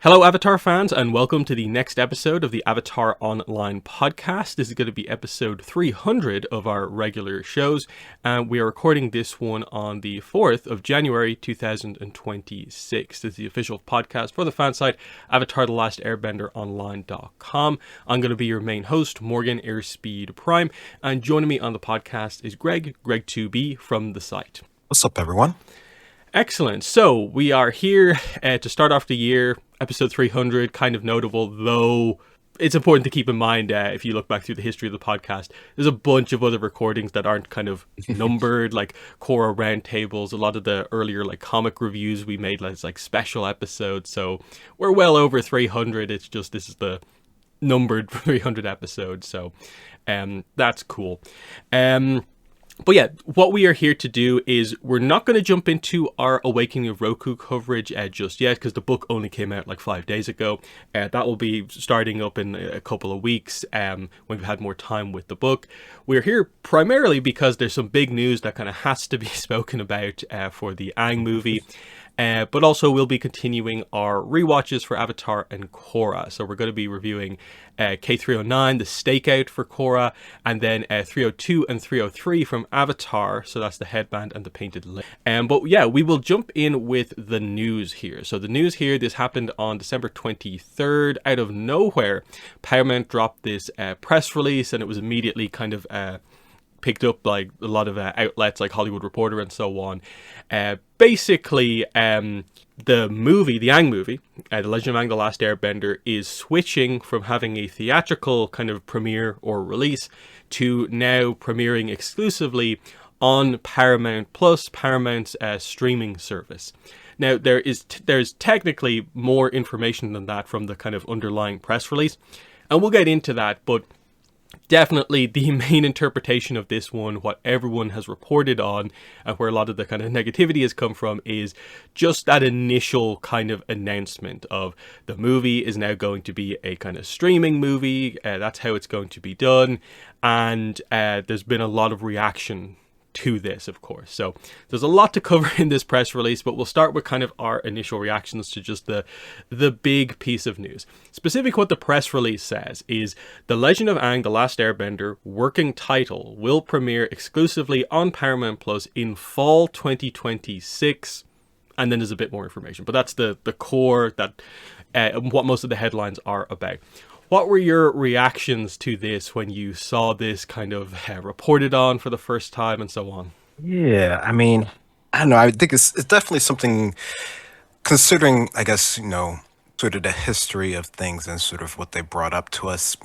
Hello, Avatar fans, and welcome to the next episode of the Avatar Online podcast. This is going to be episode 300 of our regular shows, and we are recording this one on the 4th of January 2026. This is the official podcast for the fan site, AvatarTheLastAirbenderOnline.com. I'm going to be your main host, Morgan Airspeed Prime, and joining me on the podcast is Greg2B from the site. What's up, everyone? Excellent. So we are here to start off the year. Episode 300, kind of notable, though it's important to keep in mind if you look back through the history of the podcast, there's a bunch of other recordings that aren't kind of numbered, like Korra roundtables, a lot of the earlier like comic reviews we made as like special episodes. So we're well over 300. It's just this is the numbered 300 episodes. So that's cool. But yeah, what we are here to do is we're not going to jump into our Awakening of Roku coverage just yet, because the book only came out like 5 days ago. That will be starting up in a couple of weeks when we've had more time with the book. We're here primarily because there's some big news that kind of has to be spoken about for the Aang movie. But also we'll be continuing our rewatches for Avatar and Korra. So we're going to be reviewing K309 The Stakeout for Korra, and then 302 and 303 from Avatar. So that's the Headband and the Painted Lip. But yeah, we will jump in with the news here. So the news here, this happened on December 23rd. Out of nowhere, Paramount dropped this press release, and it was immediately kind of picked up like a lot of outlets like Hollywood Reporter and so on. Basically, the movie, the Aang movie, The Legend of Aang, The Last Airbender, is switching from having a theatrical kind of premiere or release to now premiering exclusively on Paramount Plus, Paramount's streaming service. Now, there's technically more information than that from the kind of underlying press release, and we'll get into that, but definitely the main interpretation of this one, what everyone has reported on, and where a lot of the kind of negativity has come from, is just that initial kind of announcement of the movie is now going to be a kind of streaming movie. That's how it's going to be done. And there's been a lot of reaction to this, of course. So there's a lot to cover in this press release, but we'll start with kind of our initial reactions to just the big piece of news. Specific what the press release says is The Legend of Aang, The Last Airbender working title will premiere exclusively on Paramount Plus in fall 2026. And then there's a bit more information, but that's the core, that what most of the headlines are about. What were your reactions to this when you saw this kind of reported on for the first time and so on? Yeah, I mean, I don't know. I think it's definitely something, considering, I guess, sort of the history of things and sort of what they brought up to us,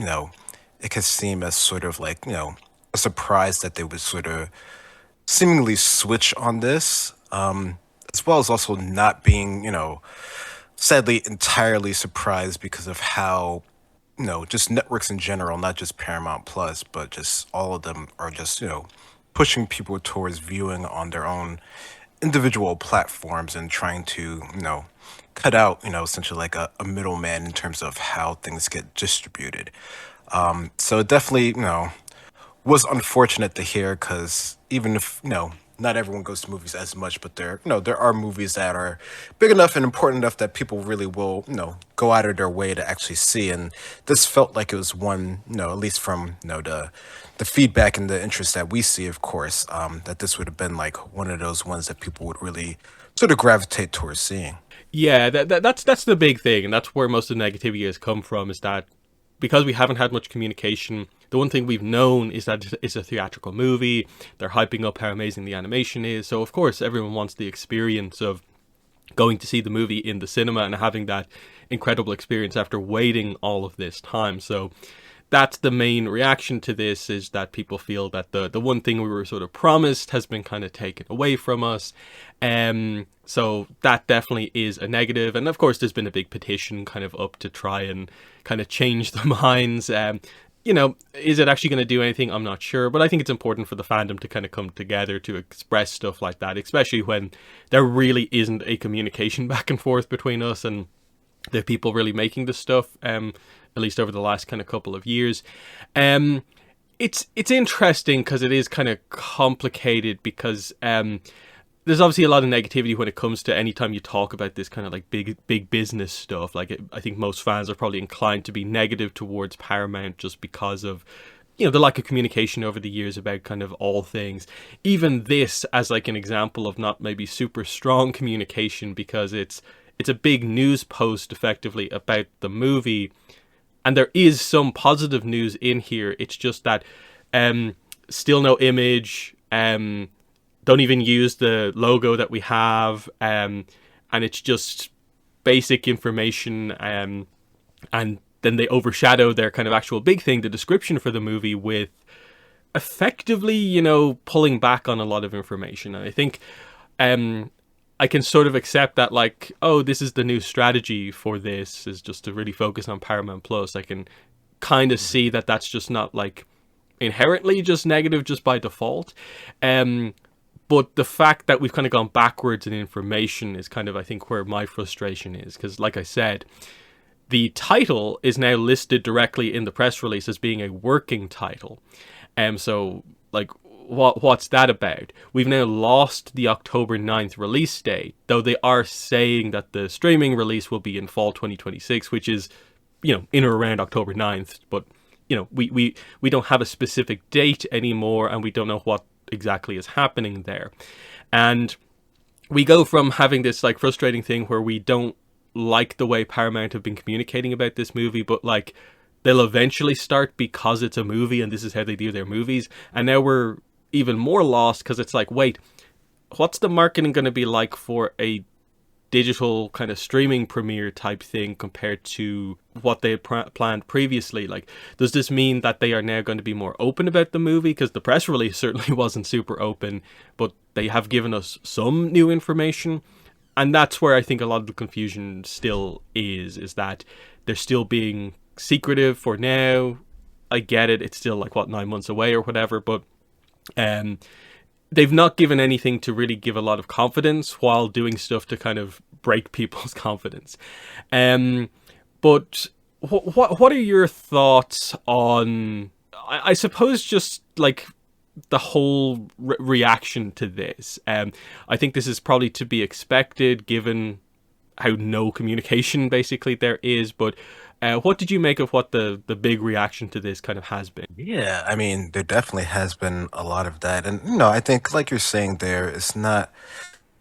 it could seem as sort of like, a surprise that they would sort of seemingly switch on this, as well as also not being, sadly, entirely surprised because of how just networks in general, not just Paramount Plus, but just all of them are just, pushing people towards viewing on their own individual platforms and trying to, cut out, essentially like a middleman in terms of how things get distributed. So it definitely, was unfortunate to hear, because even if, not everyone goes to movies as much, but there are movies that are big enough and important enough that people really will, go out of their way to actually see. And this felt like it was one, at least from, the feedback and the interest that we see, of course, that this would have been like one of those ones that people would really sort of gravitate towards seeing. Yeah, that's the big thing, and that's where most of the negativity has come from, is that because we haven't had much communication, the one thing we've known is that it's a theatrical movie. They're hyping up how amazing the animation is. So, of course, everyone wants the experience of going to see the movie in the cinema and having that incredible experience after waiting all of this time. So that's the main reaction to this, is that people feel that the one thing we were sort of promised has been kind of taken away from us. So that definitely is a negative. And of course, there's been a big petition kind of up to try and kind of change the minds. Is it actually going to do anything? I'm not sure. But I think it's important for the fandom to kind of come together to express stuff like that, especially when there really isn't a communication back and forth between us and the people really making this stuff, at least over the last kind of couple of years. It's interesting because it is kind of complicated, because there's obviously a lot of negativity when it comes to any time you talk about this kind of like big business stuff. Like I think most fans are probably inclined to be negative towards Paramount just because of, the lack of communication over the years about kind of all things. Even this as like an example of not maybe super strong communication, because it's a big news post effectively about the movie, and there is some positive news in here. It's just that still no image, don't even use the logo that we have, and it's just basic information, and then they overshadow their kind of actual big thing, the description for the movie, with effectively, pulling back on a lot of information. And I think I can sort of accept that, like, oh, this is the new strategy for this, is just to really focus on Paramount Plus. I can kind of see that that's just not like inherently just negative just by default. But the fact that we've kind of gone backwards in information is kind of, I think, where my frustration is. Because, like I said, the title is now listed directly in the press release as being a working title. So, like, what's that about? We've now lost the October 9th release date, though they are saying that the streaming release will be in fall 2026, which is, in or around October 9th. But, we don't have a specific date anymore, and we don't know what exactly is happening there. And we go from having this, like, frustrating thing where we don't like the way Paramount have been communicating about this movie, but, like, they'll eventually start because it's a movie and this is how they do their movies. And now we're even more lost because it's like, wait, what's the marketing going to be like for a digital kind of streaming premiere type thing compared to what they had planned previously? Like, does this mean that they are now going to be more open about the movie? Because the press release certainly wasn't super open, but they have given us some new information. And that's where I think a lot of the confusion still is that they're still being secretive for now. I get it. It's still like, 9 months away or whatever, but they've not given anything to really give a lot of confidence while doing stuff to kind of break people's confidence. But what are your thoughts on, I suppose, just like the whole reaction to this? I think this is probably to be expected given how no communication basically there is, but what did you make of what the big reaction to this kind of has been? Yeah, I mean, there definitely has been a lot of that. And, I think, like you're saying there, it's not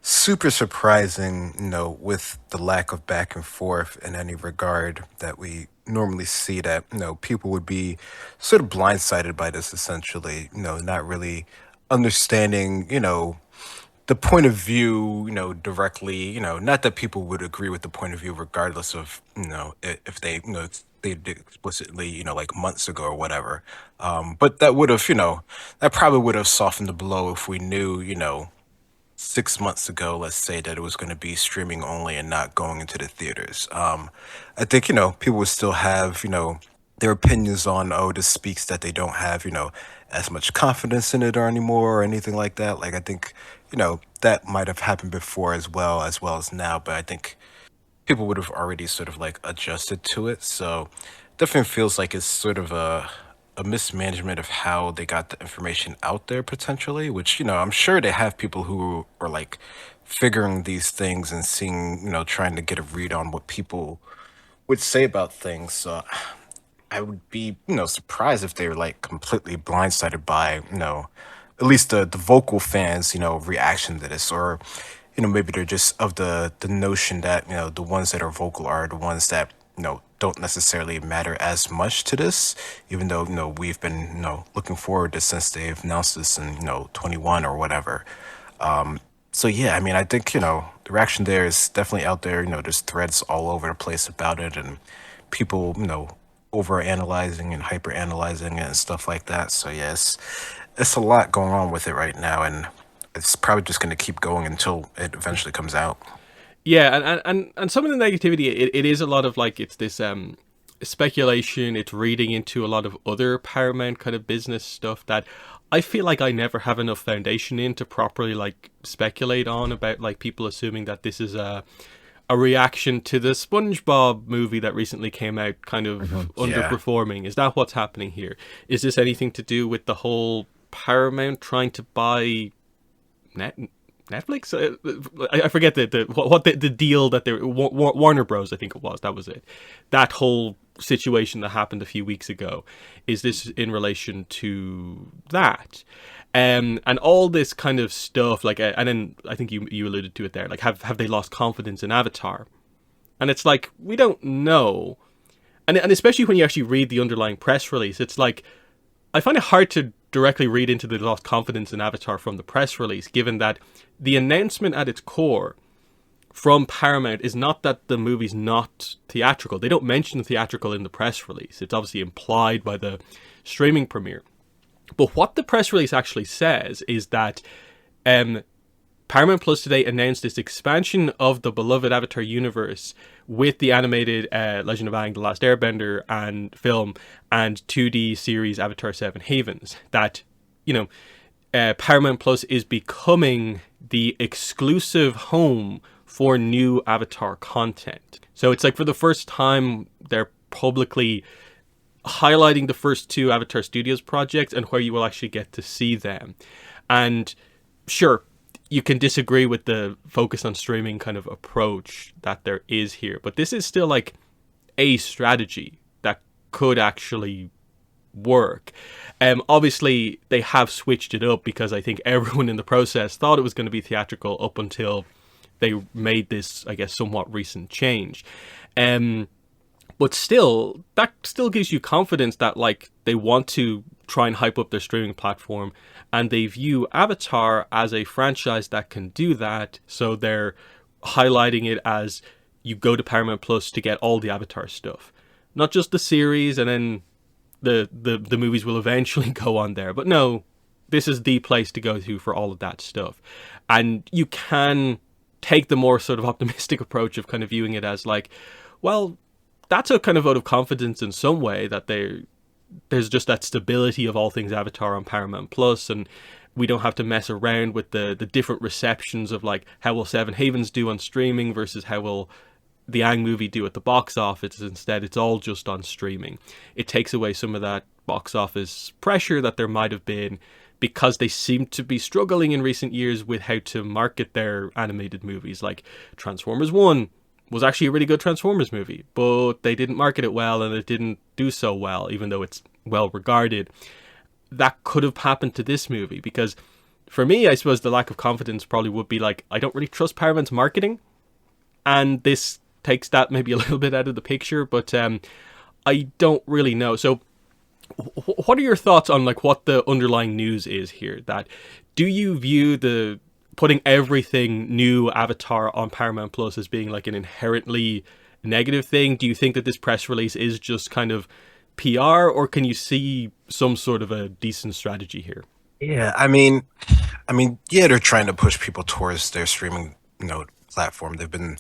super surprising, with the lack of back and forth in any regard that we normally see, that, people would be sort of blindsided by this, essentially, not really understanding, the point of view, directly, not that people would agree with the point of view regardless of, if they, they did explicitly, like months ago or whatever. But that would have, that probably would have softened the blow if we knew, 6 months ago, let's say, that it was going to be streaming only and not going into the theaters. I think, people would still have, their opinions on, oh, this speaks that they don't have, as much confidence in it or anymore or anything like that. Like, I think, that might have happened before as well as now, but I think people would have already sort of like adjusted to it. So definitely feels like it's sort of a mismanagement of how they got the information out there potentially, which, I'm sure they have people who are like figuring these things and seeing, trying to get a read on what people would say about things. So I would be, surprised if they were like completely blindsided by, at least the vocal fans, reaction to this, or, maybe they're just of the notion that, the ones that are vocal are the ones that, don't necessarily matter as much to this, even though, we've been, looking forward to since they've announced this in, 21 or whatever. So yeah, I mean, I think, the reaction there is definitely out there. There's threads all over the place about it, and people, over analyzing and hyper analyzing it and stuff like that. So yes, it's a lot going on with it right now, and it's probably just going to keep going until it eventually comes out. Yeah, and some of the negativity, it is a lot of like, it's this speculation, it's reading into a lot of other Paramount kind of business stuff that I feel like I never have enough foundation in to properly like speculate on, about like people assuming that this is a reaction to the SpongeBob movie that recently came out, kind of Yeah. underperforming. Is that what's happening here? Is this anything to do with the whole Paramount trying to buy Netflix. I forget the deal that they Warner Bros. I think it was, that was it. That whole situation that happened a few weeks ago, is this in relation to that? And all this kind of stuff, like, and then I think you alluded to it there, like, have they lost confidence in Avatar? And it's like, we don't know. And especially when you actually read the underlying press release, it's like, I find it hard to directly read into the lost confidence in Avatar from the press release, given that the announcement at its core from Paramount is not that the movie's not theatrical. They don't mention theatrical in the press release. It's obviously implied by the streaming premiere. But what the press release actually says is that Paramount Plus today announced this expansion of the beloved Avatar universe with the animated Legend of Aang, The Last Airbender and film, and 2D series Avatar 7 Havens. That, Paramount Plus is becoming the exclusive home for new Avatar content. So it's like, for the first time, they're publicly highlighting the first two Avatar Studios projects and where you will actually get to see them. And sure, you can disagree with the focus on streaming kind of approach that there is here, but this is still like a strategy that could actually work. Obviously, they have switched it up because I think everyone in the process thought it was going to be theatrical up until they made this, I guess, somewhat recent change. But still, that still gives you confidence that, like, they want to try and hype up their streaming platform, and they view Avatar as a franchise that can do that. So they're highlighting it as, you go to Paramount Plus to get all the Avatar stuff, not just the series, and then the movies will eventually go on there. But no, this is the place to go to for all of that stuff. And you can take the more sort of optimistic approach of kind of viewing it as like, well, that's a kind of vote of confidence in some way, that there's just that stability of all things Avatar on Paramount Plus, and we don't have to mess around with the different receptions of, like, how will Seven Havens do on streaming versus how will the Aang movie do at the box office. Instead, it's all just on streaming. It takes away some of that box office pressure that there might have been, because they seem to be struggling in recent years with how to market their animated movies. Like, Transformers 1 was actually a really good Transformers movie, but they didn't market it well, and it didn't do so well, even though it's well regarded. That could have happened to this movie, because for me, I suppose the lack of confidence probably would be like, I don't really trust Paramount's marketing, and this takes that maybe a little bit out of the picture, but I don't really know. So what are your thoughts on, like, what the underlying news is here? That, do you view the putting everything new Avatar on Paramount Plus as being like an inherently negative thing? Do you think that this press release is just kind of PR, or can you see some sort of a decent strategy here? Yeah, I mean, yeah, they're trying to push people towards their streaming, platform. They've been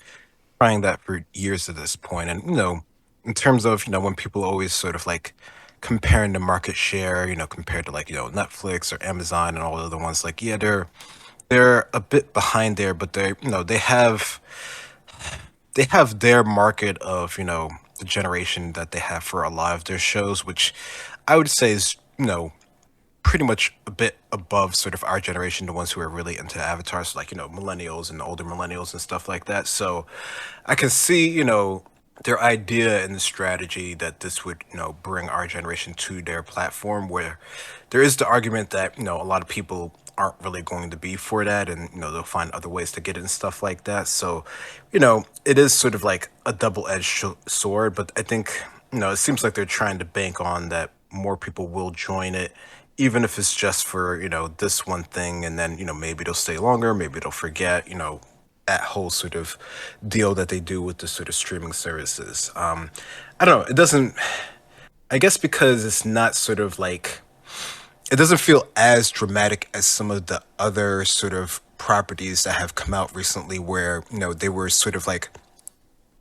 trying that for years at this point, and in terms of when people always sort of like comparing the market share, compared to, like, Netflix or Amazon and all the other ones, like, yeah, they're a bit behind there, but they have their market of the generation that they have for a lot of their shows, which I would say is pretty much a bit above sort of our generation, the ones who are really into avatars, like millennials and older millennials and stuff like that. So I can see their idea and the strategy that this would bring our generation to their platform, where there is the argument that a lot of people aren't really going to be for that, and they'll find other ways to get it and stuff like that. So it is sort of like a double-edged sword, but I think it seems like they're trying to bank on that more people will join it, even if it's just for this one thing, and then maybe they'll stay longer, maybe they'll forget that whole sort of deal that they do with the sort of streaming services. I don't know, it doesn't, I guess, because it's not sort of like, it doesn't feel as dramatic as some of the other sort of properties that have come out recently, where they were sort of like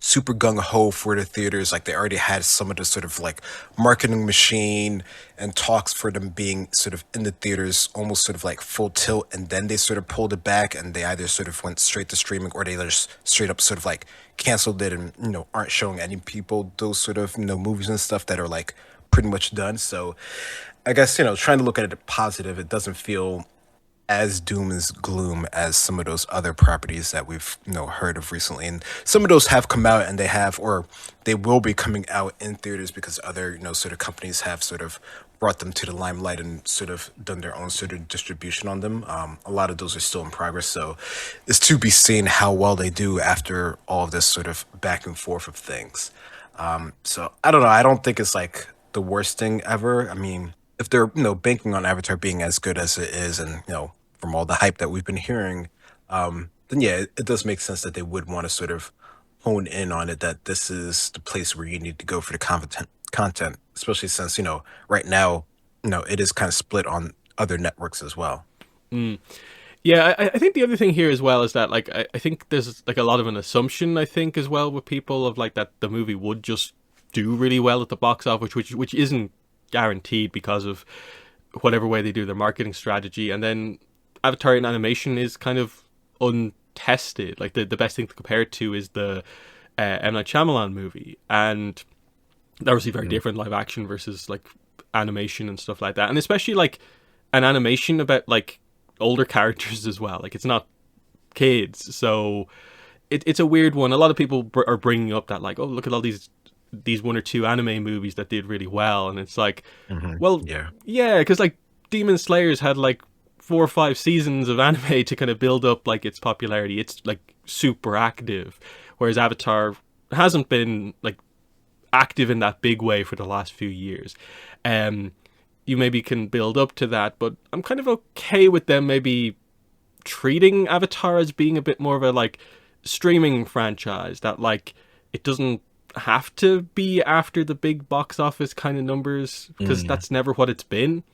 super gung ho for the theaters. Like, they already had some of the sort of like marketing machine and talks for them being sort of in the theaters, almost sort of like full tilt, and then they sort of pulled it back, and they either sort of went straight to streaming, or they just straight up sort of like canceled it, and aren't showing any people those sort of movies and stuff that are like pretty much done. So I guess trying to look at it positive, it doesn't feel as doom as gloom as some of those other properties that we've heard of recently, and some of those have come out and they have, or they will be coming out in theaters because other sort of companies have sort of brought them to the limelight and sort of done their own sort of distribution on them. A lot of those are still in progress, so it's to be seen how well they do after all of this sort of back and forth of things. So I don't know. I don't think it's like the worst thing ever. I mean, if they're banking on Avatar being as good as it is, and from all the hype that we've been hearing, then yeah, it does make sense that they would want to sort of hone in on it. That this is the place where you need to go for the content, especially since right now it is kind of split on other networks as well. Yeah, I think the other thing here as well is that like I think there's like a lot of an assumption I think as well with people of like that the movie would just do really well at the box office, which isn't guaranteed because of whatever way they do their marketing strategy. And then Avatar in animation is kind of untested. Like the best thing to compare it to is the M Night Shyamalan movie, and they're obviously very different live action versus like animation and stuff like that, and especially like an animation about like older characters as well. Like it's not kids, so it's a weird one. A lot of people are bringing up that like, oh, look at all these one or two anime movies that did really well, and it's like, well, Yeah. yeah, because like Demon Slayer's had like 4 or 5 seasons of anime to kind of build up like its popularity. It's like super active, whereas Avatar hasn't been like active in that big way for the last few years. Um, you maybe can build up to that, but I'm kind of okay with them maybe treating Avatar as being a bit more of a like streaming franchise that like it doesn't have to be after the big box office kind of numbers, because Mm. that's never what it's been.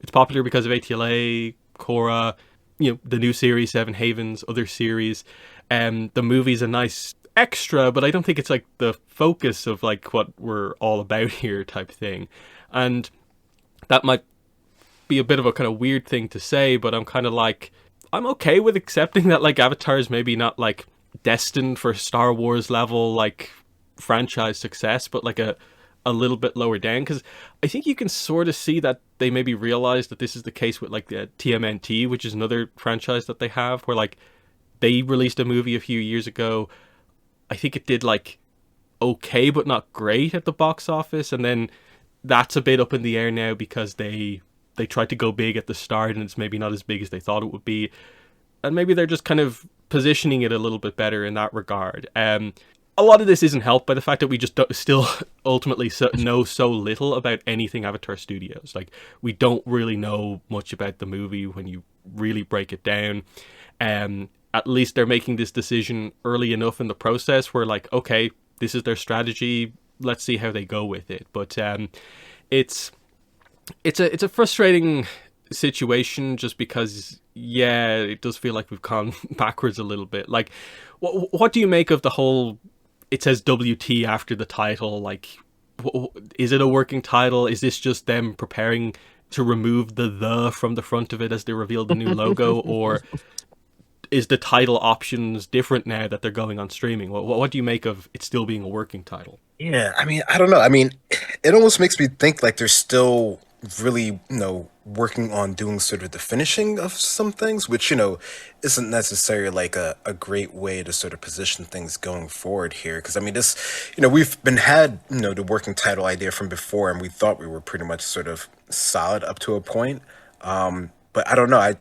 It's popular because of ATLA, Korra, the new series Seven Havens, other series. The movie's a nice extra, but I don't think it's like the focus of like what we're all about here type thing. And that might be a bit of a kind of weird thing to say, but I'm kind of like, I'm okay with accepting that like Avatar is maybe not like destined for Star Wars level like franchise success, but like a little bit lower down, because I think you can sort of see that they maybe realize that this is the case with like the TMNT, which is another franchise that they have, where like they released a movie a few years ago. I think it did like okay, but not great at the box office, and then that's a bit up in the air now because they tried to go big at the start and it's maybe not as big as they thought it would be, and maybe they're just kind of positioning it a little bit better in that regard. A lot of this isn't helped by the fact that we just still ultimately know so little about anything Avatar Studios. Like, we don't really know much about the movie when you really break it down. At least they're making this decision early enough in the process where, like, okay, this is their strategy. Let's see how they go with it. But it's it's a frustrating situation just because, yeah, it does feel like we've gone backwards a little bit. Like, what do you make of the whole? It says WT after the title. Like, is it a working title? Is this just them preparing to remove the from the front of it as they reveal the new logo, or is the title options different now that they're going on streaming? What do you make of it still being a working title? Yeah, I mean, I don't know. I mean, it almost makes me think like they're still really, working on doing sort of the finishing of some things, which, isn't necessarily like a great way to sort of position things going forward here. Because, I mean, we've been had, the working title idea from before, and we thought we were pretty much sort of solid up to a point. But I don't know. I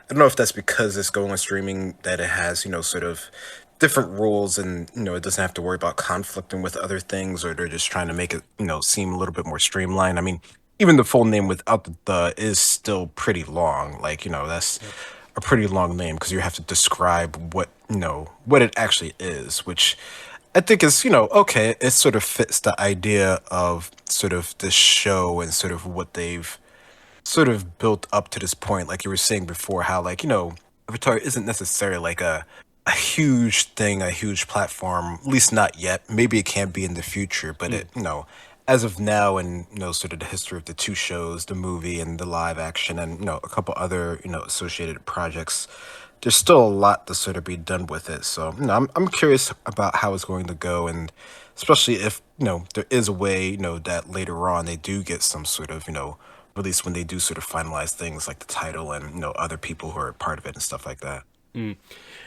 don't know if that's because it's going on streaming that it has, sort of different rules, and it doesn't have to worry about conflicting with other things, or they're just trying to make it seem a little bit more streamlined. I mean, even the full name without the is still pretty long. Like, that's Yep. a pretty long name because you have to describe what it actually is, which I think is, okay. It sort of fits the idea of sort of this show and sort of what they've sort of built up to this point. Like you were saying before, how like, Avatar isn't necessarily like a huge thing, a huge platform, at least not yet. Maybe it can be in the future, but Mm. it, as of now, and sort of the history of the two shows, the movie and the live action, and a couple other associated projects, there's still a lot to sort of be done with it. So, I'm curious about how it's going to go, and especially if there is a way that later on they do get some sort of at least when they do sort of finalize things like the title and other people who are part of it and stuff like that. Yeah,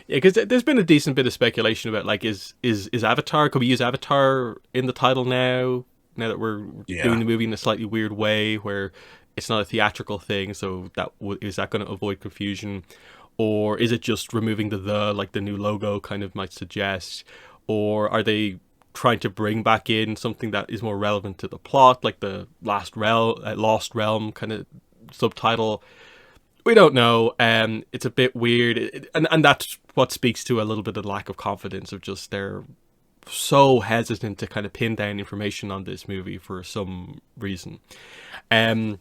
because there's been a decent bit of speculation about like is Avatar? Could we use Avatar in the title now? Now that we're doing Yeah. the movie in a slightly weird way, where it's not a theatrical thing, so is that going to avoid confusion, or is it just removing the like the new logo kind of might suggest, or are they trying to bring back in something that is more relevant to the plot, like the Lost Realm kind of subtitle? We don't know. It's a bit weird, and that's what speaks to a little bit of the lack of confidence of just they're so hesitant to kind of pin down information on this movie for some reason. Um,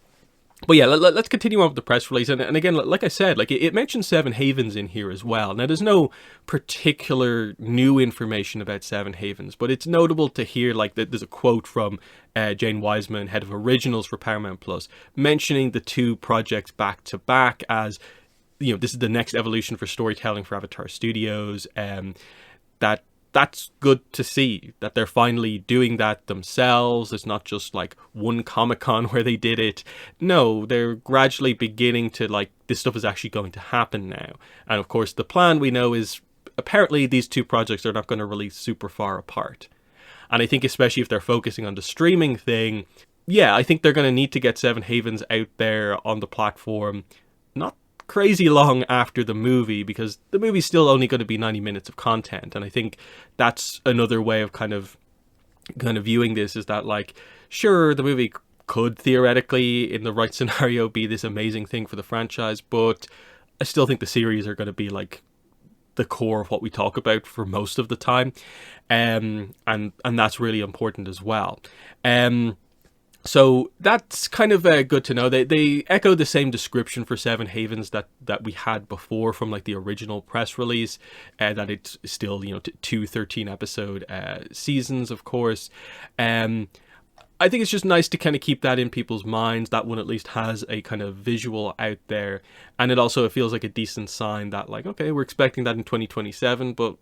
but yeah, let's continue on with the press release. And again, like I said, like it mentions Seven Havens in here as well. Now, there's no particular new information about Seven Havens, but it's notable to hear like that there's a quote from Jane Wiseman, head of originals for Paramount Plus, mentioning the two projects back to back as, this is the next evolution for storytelling for Avatar Studios. That that's good to see that they're finally doing that themselves. It's not just like one Comic-Con where they did it. No, they're gradually beginning to like, this stuff is actually going to happen now. And of course, the plan we know is apparently these two projects are not going to release super far apart. And I think especially if they're focusing on the streaming thing, yeah, I think they're going to need to get Seven Havens out there on the platform, not crazy long after the movie, because the movie's still only going to be 90 minutes of content. And I think that's another way of kind of viewing this, is that like, sure, the movie could theoretically in the right scenario be this amazing thing for the franchise, but I still think the series are going to be like the core of what we talk about for most of the time. And that's really important as well. So that's kind of good to know. They echo the same description for Seven Havens that we had before from like the original press release, that it's still, two 13-episode seasons, of course. I think it's just nice to kind of keep that in people's minds. That one at least has a kind of visual out there. And it feels like a decent sign that like, okay, we're expecting that in 2027, but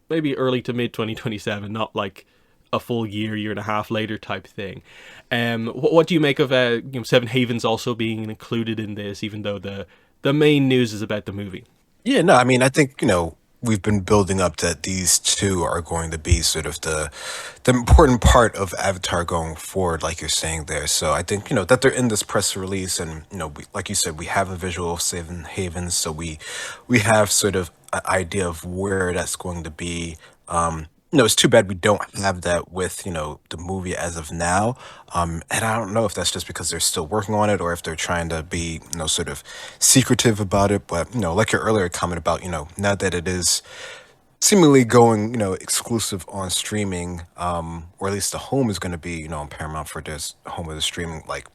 maybe early to mid 2027, not like a full year and a half later type thing. What do you make of Seven Havens also being included in this, even though the main news is about the movie? Yeah, no, I mean, I think, we've been building up that these two are going to be sort of the important part of Avatar going forward, like you're saying there. So I think, that they're in this press release and, like you said, we have a visual of Seven Havens, so we have sort of an idea of where that's going to be. It's too bad we don't have that with, the movie as of now. And I don't know if that's just because they're still working on it or if they're trying to be, sort of secretive about it. But, like your earlier comment about, now that it is seemingly going, exclusive on streaming, or at least the home is going to be, on Paramount for this home of the streaming, like,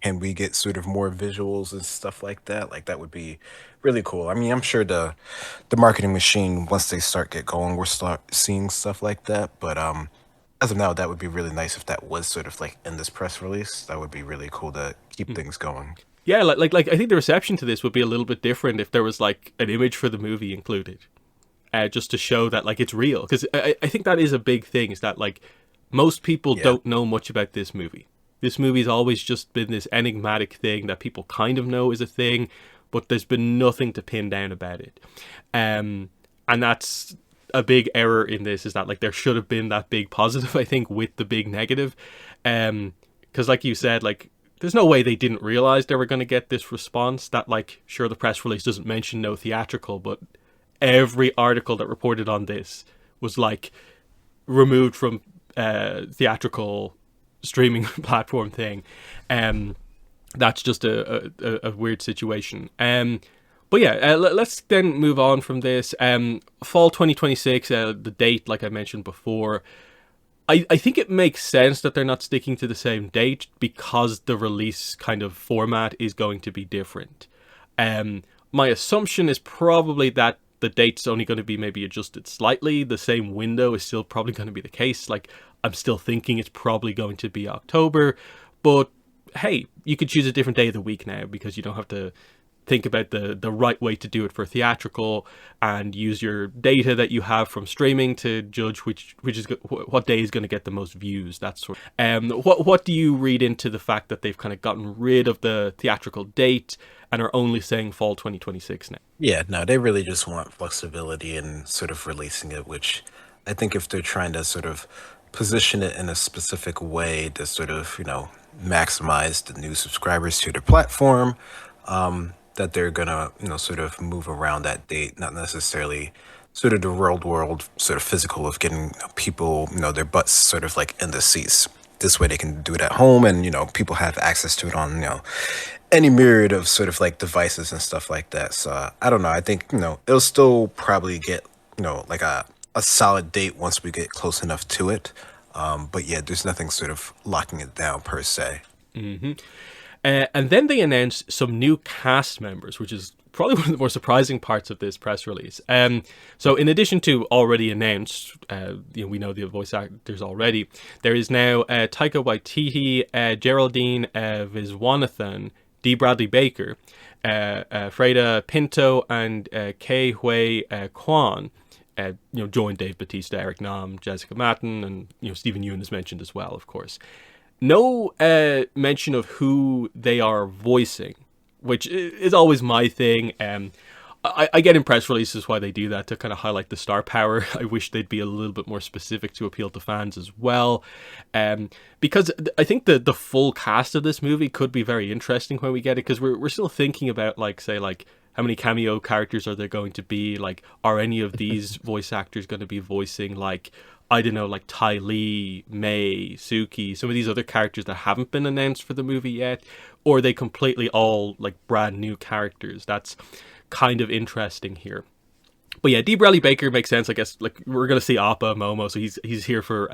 can we get sort of more visuals and stuff like that? Like that would be really cool. I mean, I'm sure the marketing machine, once they get going, we'll start seeing stuff like that. But as of now, that would be really nice if that was sort of like in this press release. That would be really cool to keep things going. Yeah, like I think the reception to this would be a little bit different if there was like an image for the movie included, just to show that like it's real. Because I think that is a big thing, is that like most people don't know much about this movie. This movie's always just been this enigmatic thing that people kind of know is a thing, but there's been nothing to pin down about it. And that's a big error in this, is that like there should have been that big positive, I think, with the big negative. Because like you said, like there's no way they didn't realize they were going to get this response. That like, sure, the press release doesn't mention no theatrical, but every article that reported on this was like removed from theatrical streaming platform thing. That's just a weird situation. But yeah, let's then move on from this. Fall 2026, the date, like I mentioned before. I think it makes sense that they're not sticking to the same date because the release kind of format is going to be different. My assumption is probably that the date's only going to be maybe adjusted slightly. The same window is still probably going to be the case. Like, I'm still thinking it's probably going to be October, but hey, you could choose a different day of the week now because you don't have to think about the right way to do it for theatrical, and use your data that you have from streaming to judge what day is going to get the most views. That sort. What do you read into the fact that they've kind of gotten rid of the theatrical date and are only saying fall 2026 now? Yeah, no, they really just want flexibility in sort of releasing it, which I think if they're trying to sort of position it in a specific way to sort of, maximize the new subscribers to their platform, that they're gonna, sort of move around that date, not necessarily sort of the real world sort of physical of getting people, their butts sort of like in the seats. This way they can do it at home and, people have access to it on, any myriad of sort of like devices and stuff like that. So I don't know. I think, it'll still probably get, like a solid date once we get close enough to it. But yeah, there's nothing sort of locking it down per se. And then they announced some new cast members, which is probably one of the more surprising parts of this press release. So in addition to already announced, we know the voice actors already, there is now Taika Waititi, Geraldine Viswanathan, D. Bradley Baker, Freda Pinto, and Kei Hui Kwan. Joined Dave Bautista, Eric Nam, Jessica Matten, and Stephen Ewan is mentioned as well, of course. No mention of who they are voicing, which is always my thing. I get in press releases why they do that, to kind of highlight the star power. I wish they'd be a little bit more specific to appeal to fans as well. Because I think the full cast of this movie could be very interesting when we get it, because we're still thinking about, say, how many cameo characters are there going to be? Are any of these voice actors going to be voicing, I don't know, Ty Lee, May, Suki, some of these other characters that haven't been announced for the movie yet? Or are they completely all, brand new characters? That's kind of interesting here. But yeah, D. Bradley Baker makes sense, I guess. We're going to see Appa, Momo, so he's here for,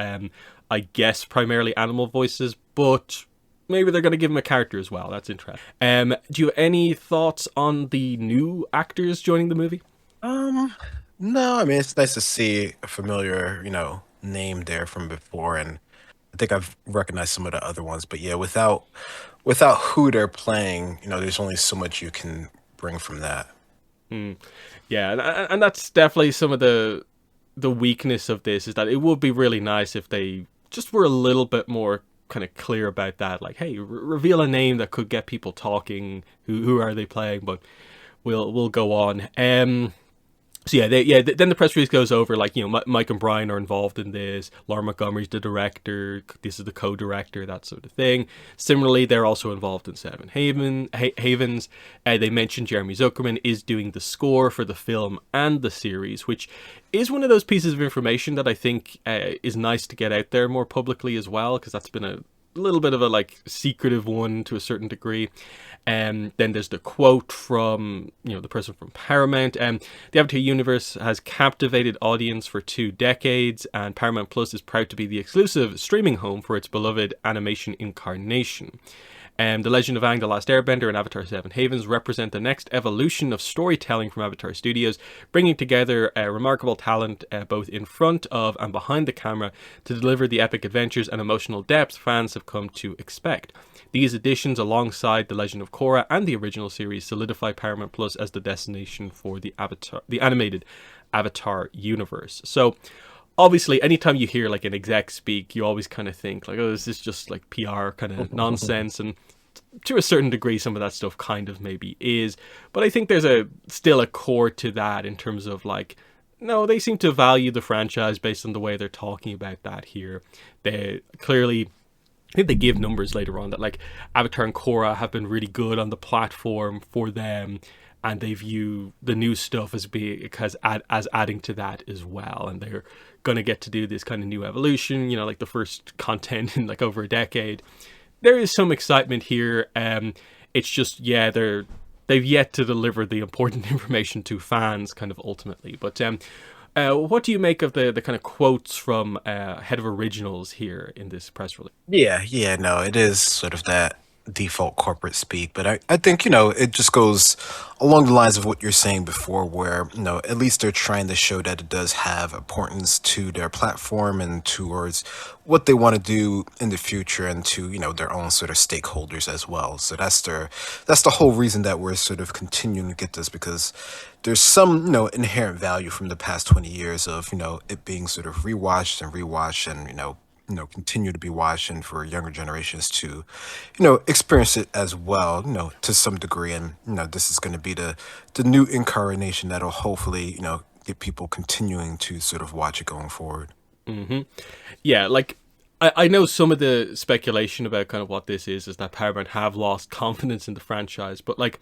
I guess, primarily animal voices, but maybe they're going to give him a character as well. That's interesting. Do you have any thoughts on the new actors joining the movie? No, I mean, it's nice to see a familiar, name there from before, and I think I've recognized some of the other ones. But yeah, without who they're playing, there's only so much you can bring from that. Yeah, and that's definitely some of the weakness of this, is that it would be really nice if they just were a little bit more kind of clear about that. Hey, reveal a name that could get people talking. Who are they playing? But we'll go on. So then the press release goes over Mike and Brian are involved in this. Laura Montgomery's the director. This is the co-director, that sort of thing. Similarly, they're also involved in Seven Havens. They mentioned Jeremy Zuckerman is doing the score for the film and the series, which is one of those pieces of information that I think is nice to get out there more publicly as well, because that's been a little bit of a secretive one to a certain degree. Then there's the quote from the person from Paramount. The Avatar universe has captivated audience for 2 decades, and Paramount Plus is proud to be the exclusive streaming home for its beloved animation incarnation. The Legend of Aang, The Last Airbender, and Avatar 7 Havens represent the next evolution of storytelling from Avatar Studios, bringing together remarkable talent both in front of and behind the camera to deliver the epic adventures and emotional depth fans have come to expect. These additions, alongside The Legend of Korra and the original series, solidify Paramount Plus as the destination for the animated Avatar universe. So, obviously, anytime you hear an exec speak, you always kind of think oh, is this just PR kind of nonsense? And to a certain degree, some of that stuff kind of maybe is. But I think there's still a core to that in terms of no, they seem to value the franchise based on the way they're talking about that here. They clearly, I think they give numbers later on that Avatar and Korra have been really good on the platform for them, and they view the new stuff as as adding to that as well, and they're going to get to do this kind of new evolution, the first content in over a decade. There is some excitement here. It's just they've yet to deliver the important information to fans kind of ultimately. But what do you make of the kind of quotes from head of originals here in this press release? Yeah, no, it is sort of that default corporate speak, but I think, it just goes along the lines of what you're saying before, where, at least they're trying to show that it does have importance to their platform and towards what they want to do in the future and to, their own sort of stakeholders as well. So that's the whole reason that we're sort of continuing to get this, because there's some, inherent value from the past 20 years of, it being sort of rewatched and rewatched and, continue to be watched and for younger generations to, experience it as well, to some degree. And, this is going to be the new incarnation that'll hopefully, get people continuing to sort of watch it going forward. Yeah, like I know some of the speculation about kind of what this is that Paramount have lost confidence in the franchise, but like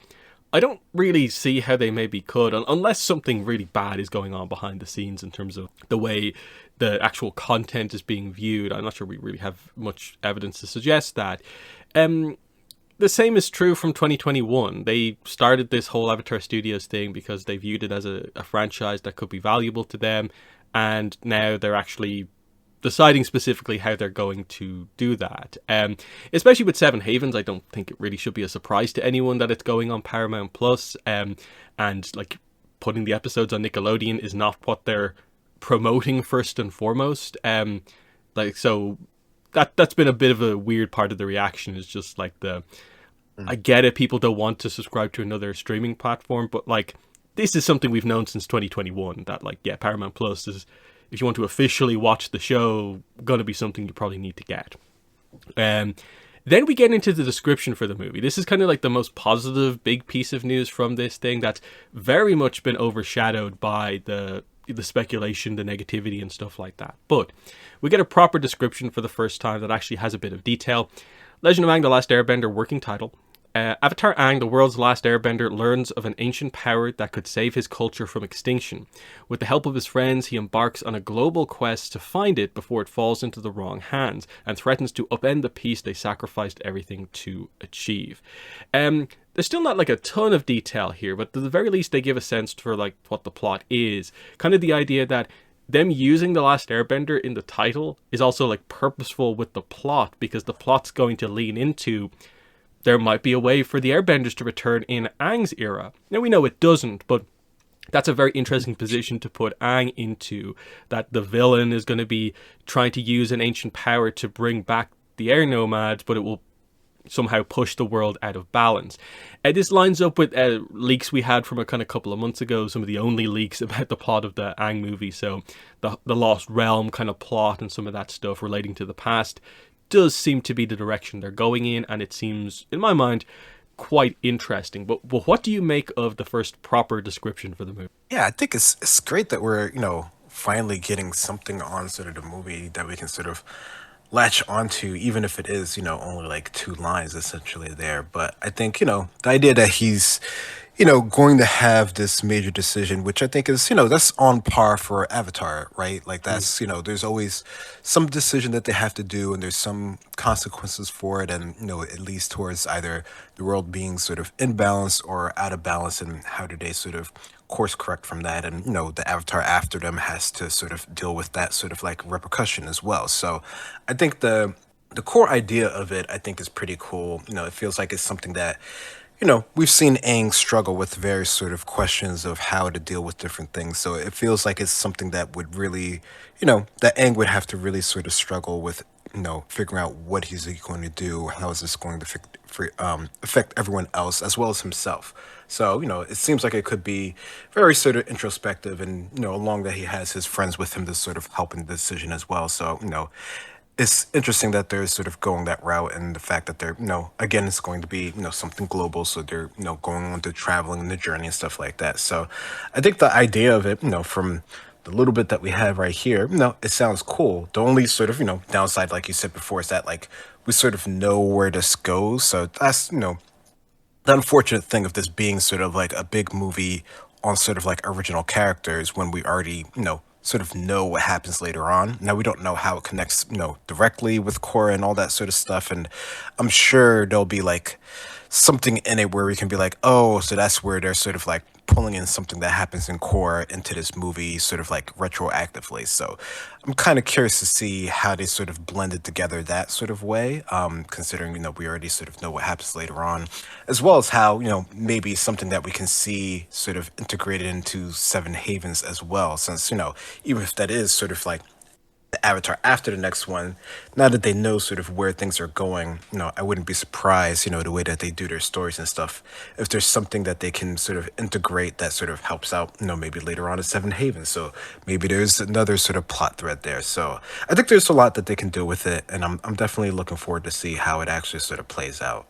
I don't really see how they maybe could, unless something really bad is going on behind the scenes in terms of the way the actual content is being viewed. I'm not sure we really have much evidence to suggest that. The same is true from 2021. They started this whole Avatar Studios thing because they viewed it as a franchise that could be valuable to them, and now they're actually deciding specifically how they're going to do that. Especially with Seven Havens, I don't think it really should be a surprise to anyone that it's going on Paramount Plus. And like putting the episodes on Nickelodeon is not what they're promoting first and foremost. Like so that's been a bit of a weird part of the reaction. Is just like I get it, people don't want to subscribe to another streaming platform, but like this is something we've known since 2021 that like yeah, Paramount Plus is, if you want to officially watch the show, going to be something you probably need to get. Then we get into the description for the movie. This is kind of like the most positive big piece of news from this thing that's very much been overshadowed by the speculation, the negativity and stuff like that. But we get a proper description for the first time that actually has a bit of detail. Legend of Aang, The Last Airbender working title. Avatar Aang, the world's last airbender, learns of an ancient power that could save his culture from extinction. With the help of his friends, he embarks on a global quest to find it before it falls into the wrong hands, and threatens to upend the peace they sacrificed everything to achieve. There's still not like a ton of detail here, but at the very least they give a sense for like what the plot is. Kind of the idea that them using The Last Airbender in the title is also like purposeful with the plot, because the plot's going to lean into there might be a way for the airbenders to return in Aang's era. Now, we know it doesn't, but that's a very interesting position to put Aang into, that the villain is going to be trying to use an ancient power to bring back the air nomads, but it will somehow push the world out of balance. This lines up with leaks we had from a kind of couple of months ago, some of the only leaks about the plot of the Aang movie, so the Lost Realm kind of plot and some of that stuff relating to the past does seem to be the direction they're going in, and it seems, in my mind, quite interesting. But what do you make of the first proper description for the movie? Yeah, I think it's great that we're, finally getting something on sort of the movie that we can sort of latch onto, even if it is, only like two lines essentially there. But I think, the idea that he's, going to have this major decision, which I think is, that's on par for Avatar, right? Like that's, there's always some decision that they have to do and there's some consequences for it. And, it leads towards either the world being sort of in balance or out of balance, and how do they sort of course correct from that. And, the Avatar after them has to sort of deal with that sort of like repercussion as well. So I think the core idea of it, I think, is pretty cool. It feels like it's something that, we've seen Aang struggle with various sort of questions of how to deal with different things. So it feels like it's something that would really, that Aang would have to really sort of struggle with, figuring out what he's going to do. How is this going to affect everyone else as well as himself? So, it seems like it could be very sort of introspective, and, along that he has his friends with him to sort of help in the decision as well. So, it's interesting that they're sort of going that route, and the fact that they're, again, it's going to be, something global. So they're, going on to traveling the journey and stuff like that. So I think the idea of it, from the little bit that we have right here, it sounds cool. The only sort of, downside, like you said before, is that like we sort of know where this goes. So that's, the unfortunate thing of this being sort of like a big movie on sort of like original characters, when we already, sort of know what happens later on. Now we don't know how it connects, directly with Korra and all that sort of stuff. And I'm sure there'll be like something in it where we can be like, oh, so that's where they're sort of like pulling in something that happens in core into this movie, sort of like retroactively. So I'm kind of curious to see how they sort of blended together that sort of way, considering, we already sort of know what happens later on, as well as how, maybe something that we can see sort of integrated into Seven Havens as well, since, even if that is sort of like the Avatar after the next one, now that they know sort of where things are going, I wouldn't be surprised, the way that they do their stories and stuff, if there's something that they can sort of integrate that sort of helps out, maybe later on at Seven Havens. So maybe there's another sort of plot thread there. So I think there's a lot that they can do with it, and I'm definitely looking forward to see how it actually sort of plays out.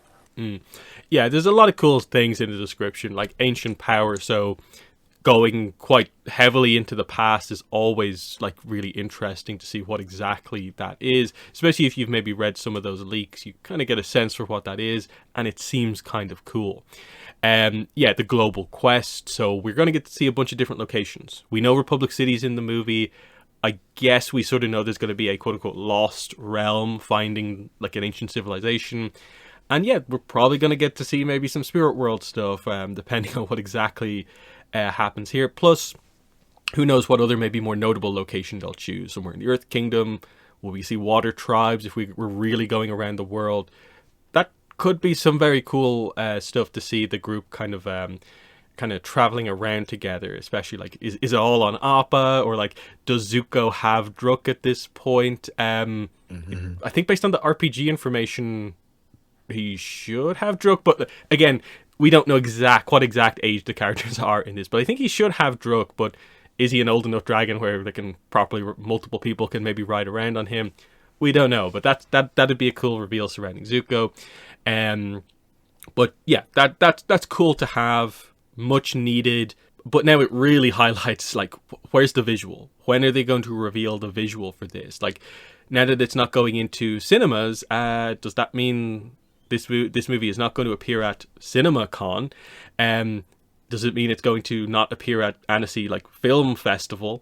Yeah, there's a lot of cool things in the description, like ancient power. So going quite heavily into the past is always like really interesting to see what exactly that is, especially if you've maybe read some of those leaks. You kind of get a sense for what that is, and it seems kind of cool. Yeah, the global quest. So we're going to get to see a bunch of different locations. We know Republic City's in the movie. I guess we sort of know there's going to be a quote unquote lost realm, finding like an ancient civilization. And yeah, we're probably going to get to see maybe some spirit world stuff, depending on what exactly happens here. Plus, who knows what other maybe more notable location they'll choose. Somewhere in the Earth Kingdom. Will we see water tribes if we're really going around the world? That could be some very cool stuff to see the group kind of traveling around together, especially like is it all on Appa, or like does Zuko have Druk at this point? I think based on the RPG information he should have Druk, but again, we don't know what exact age the characters are in this, but I think he should have Druk. But is he an old enough dragon where they can properly multiple people can maybe ride around on him? We don't know, but that'd be a cool reveal surrounding Zuko. But yeah, that's cool to have, much needed. But now it really highlights like where's the visual? When are they going to reveal the visual for this? Like now that it's not going into cinemas, does that mean this movie is not going to appear at CinemaCon? Does it mean it's going to not appear at Annecy like Film Festival?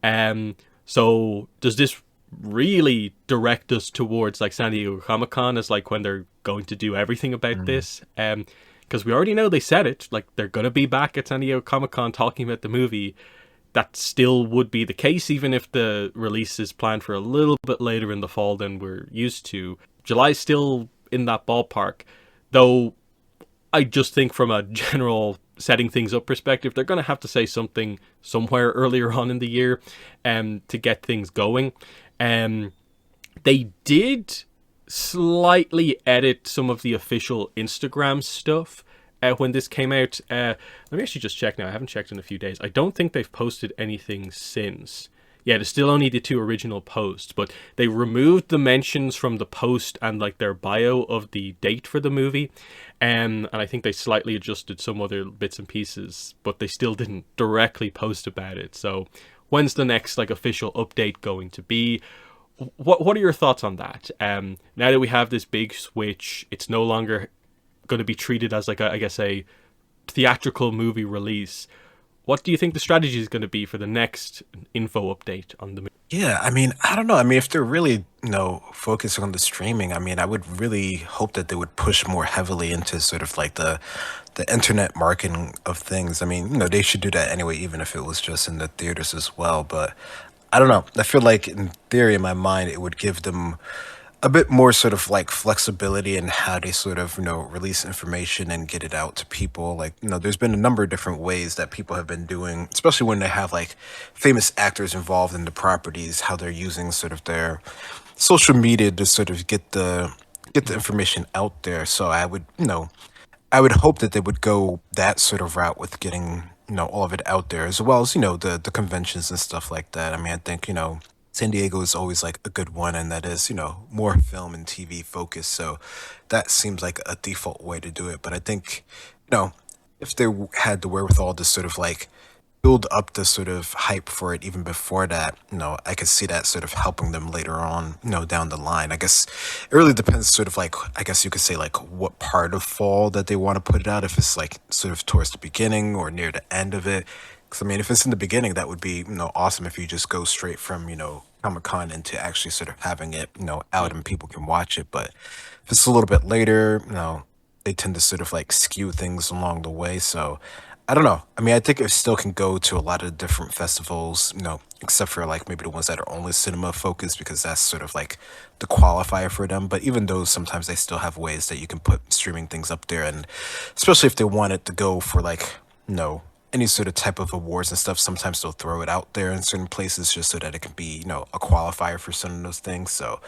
So does this really direct us towards like San Diego Comic-Con as like when they're going to do everything about this? Because we already know they said it, like they're going to be back at San Diego Comic-Con talking about the movie. That still would be the case, even if the release is planned for a little bit later in the fall than we're used to. July's still in that ballpark, though I just think from a general setting things up perspective, they're going to have to say something somewhere earlier on in the year to get things going. They did slightly edit some of the official Instagram stuff when this came out. Let me actually just check now. I haven't checked in a few days. I don't think they've posted anything since. Yeah, there's still only the 2 original posts, but they removed the mentions from the post and like their bio of the date for the movie. And I think they slightly adjusted some other bits and pieces, but they still didn't directly post about it. So when's the next like official update going to be? What are your thoughts on that? Now that we have this big switch, it's no longer going to be treated as like a theatrical movie release. What do you think the strategy is going to be for the next info update on the movie? Yeah, I mean, I don't know. I mean, if they're really, focusing on the streaming, I mean, I would really hope that they would push more heavily into sort of like the internet marketing of things. I mean, they should do that anyway, even if it was just in the theaters as well. But I don't know. I feel like in theory, in my mind, it would give them a bit more sort of like flexibility in how they sort of release information and get it out to people. Like, there's been a number of different ways that people have been doing, especially when they have like famous actors involved in the properties, how they're using sort of their social media to sort of get the information out there. So I would hope that they would go that sort of route with getting all of it out there, as well as the conventions and stuff like that. I mean, I think San Diego is always like a good one, and that is more film and TV focused. So that seems like a default way to do it. But I think if they had the wherewithal to sort of like build up the sort of hype for it even before that, I could see that sort of helping them later on, down the line. I guess it really depends sort of like, I guess you could say like what part of fall that they want to put it out, if it's like sort of towards the beginning or near the end of it. Because I mean, if it's in the beginning, that would be, awesome if you just go straight from, Comic Con into actually sort of having it, out and people can watch it. But if it's a little bit later, they tend to sort of like skew things along the way. So I don't know. I mean, I think it still can go to a lot of different festivals, except for like maybe the ones that are only cinema focused because that's sort of like the qualifier for them. But even those, sometimes they still have ways that you can put streaming things up there. And especially if they want it to go for like, any sort of type of awards and stuff, sometimes they'll throw it out there in certain places just so that it can be, a qualifier for some of those things. So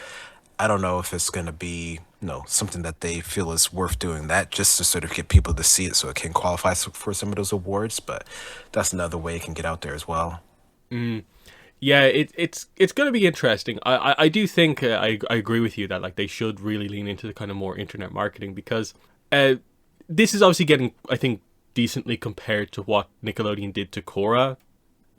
I don't know if it's going to be, something that they feel is worth doing that just to sort of get people to see it so it can qualify for some of those awards. But that's another way it can get out there as well. Yeah, it's going to be interesting. I do think I agree with you that like they should really lean into the kind of more internet marketing because this is obviously getting, I think, decently compared to what Nickelodeon did to Korra,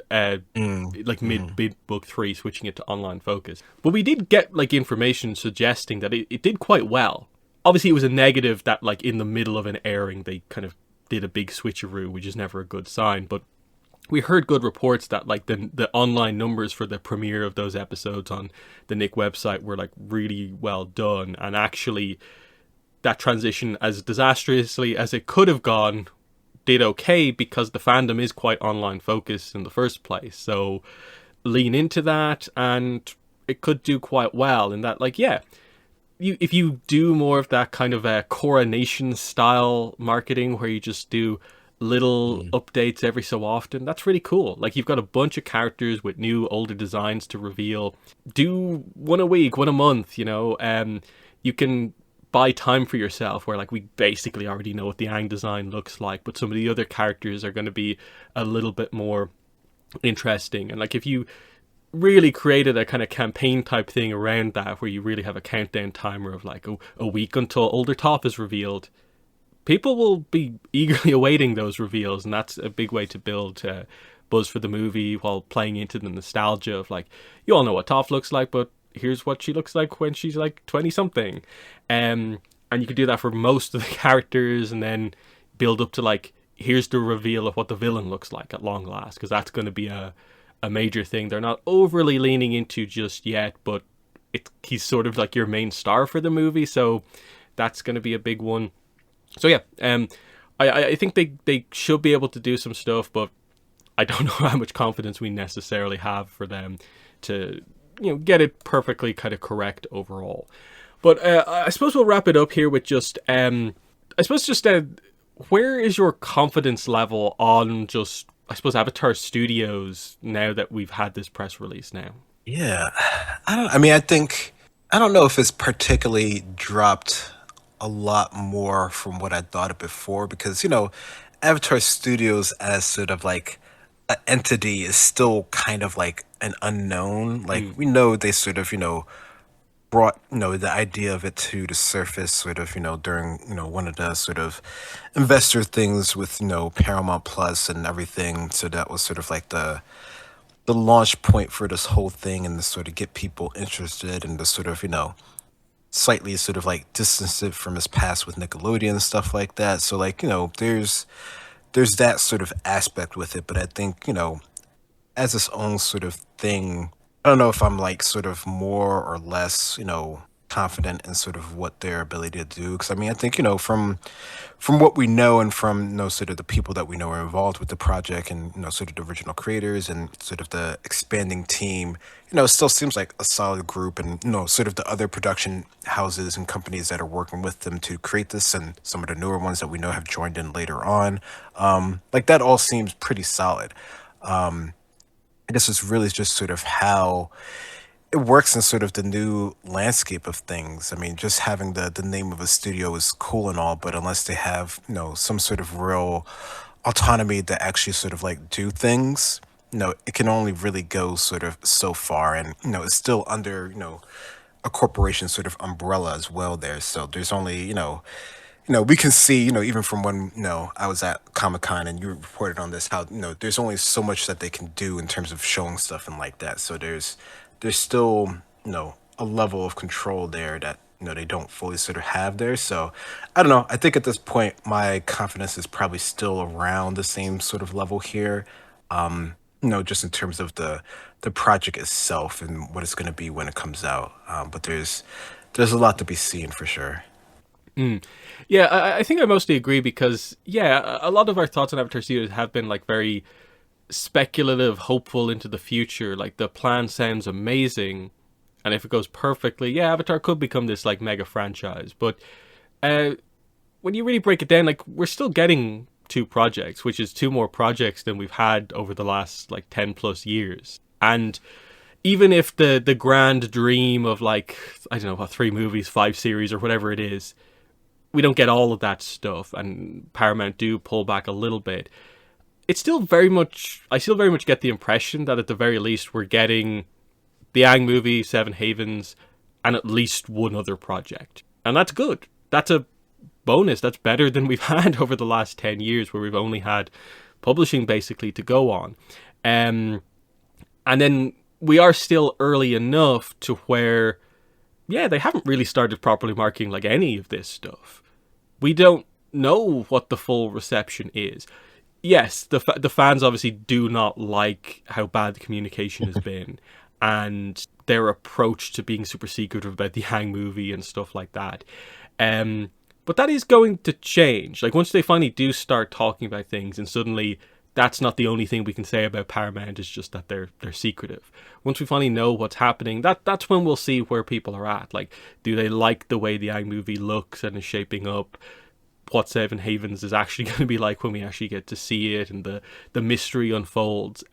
like mid book three, switching it to online focus. But we did get like information suggesting that it did quite well. Obviously, it was a negative that like in the middle of an airing they kind of did a big switcheroo, which is never a good sign. But we heard good reports that like the online numbers for the premiere of those episodes on the Nick website were like really well done, and actually that transition, as disastrously as it could have gone, did okay because the fandom is quite online focused in the first place. So lean into that and it could do quite well in that, like, yeah, if you do more of that kind of a coronation style marketing where you just do little updates every so often, that's really cool. Like, you've got a bunch of characters with new older designs to reveal. Do one a week, one a month, you can buy time for yourself where like we basically already know what the Aang design looks like, but some of the other characters are going to be a little bit more interesting. And like if you really created a kind of campaign type thing around that where you really have a countdown timer of like a week until Older Toph is revealed, people will be eagerly awaiting those reveals, and that's a big way to build buzz for the movie while playing into the nostalgia of like, you all know what Toph looks like, but here's what she looks like when she's like 20 something. And you could do that for most of the characters and then build up to like, here's the reveal of what the villain looks like at long last, because that's going to be a major thing they're not overly leaning into just yet, but he's sort of like your main star for the movie, so that's going to be a big one. So yeah, I think they should be able to do some stuff, but I don't know how much confidence we necessarily have for them to get it perfectly kind of correct overall. But I suppose we'll wrap it up here with just where is your confidence level on just, I suppose, Avatar Studios now that we've had this press release now? Yeah, I don't know if it's particularly dropped a lot more from what I thought it before because Avatar Studios as sort of like an entity is still kind of like an unknown. Like we know they sort of brought the idea of it to the surface sort of during one of the sort of investor things with Paramount Plus and everything. So that was sort of like the launch point for this whole thing and to sort of get people interested and to sort of slightly sort of like distance it from his past with Nickelodeon and stuff like that. So like there's that sort of aspect with it, but I think as its own sort of thing, I don't know if I'm like sort of more or less confident in sort of what their ability to do. Because I mean, I think from what we know and from sort of the people that we know are involved with the project and sort of the original creators and sort of the expanding team, it still seems like a solid group and sort of the other production houses and companies that are working with them to create this and some of the newer ones that we know have joined in later on, like that all seems pretty solid. I guess it's really just sort of how it works in sort of the new landscape of things. I mean, just having the name of a studio is cool and all, but unless they have, some sort of real autonomy to actually sort of like do things, it can only really go sort of so far. And, it's still under, a corporation sort of umbrella as well there. So there's only, we can see, even from when, I was at Comic-Con and you reported on this, how, there's only so much that they can do in terms of showing stuff and like that. So there's still, a level of control there that, they don't fully sort of have there. So I don't know. I think at this point, my confidence is probably still around the same sort of level here. Just in terms of the project itself and what it's going to be when it comes out. But there's a lot to be seen for sure. Yeah, I think I mostly agree because, yeah, a lot of our thoughts on Avatar series have been like very speculative, hopeful into the future. Like the plan sounds amazing, and if it goes perfectly, yeah, Avatar could become this like mega franchise. But uh, when you really break it down, like we're still getting two projects, which is two more projects than we've had over the last like 10 plus years. And even if the grand dream of like, I don't know, what, three movies, five series, or whatever it is, we don't get all of that stuff, and Paramount do pull back a little bit. It's still very much, I still very much get the impression that at the very least we're getting the Aang movie, Seven Havens, and at least one other project. And that's good. That's a bonus. That's better than we've had over the last 10 years where we've only had publishing basically to go on. And then we are still early enough to where, yeah, they haven't really started properly marketing like any of this stuff. We don't know what the full reception is. Yes, the fans obviously do not like how bad the communication has been, and their approach to being super secretive about the Aang movie and stuff like that. But that is going to change. Like once they finally do start talking about things, and suddenly that's not the only thing we can say about Paramount. It's just that they're secretive. Once we finally know what's happening, that's when we'll see where people are at. Like, do they like the way the Aang movie looks and is shaping up? What Seven Havens is actually going to be like when we actually get to see it, and the mystery unfolds.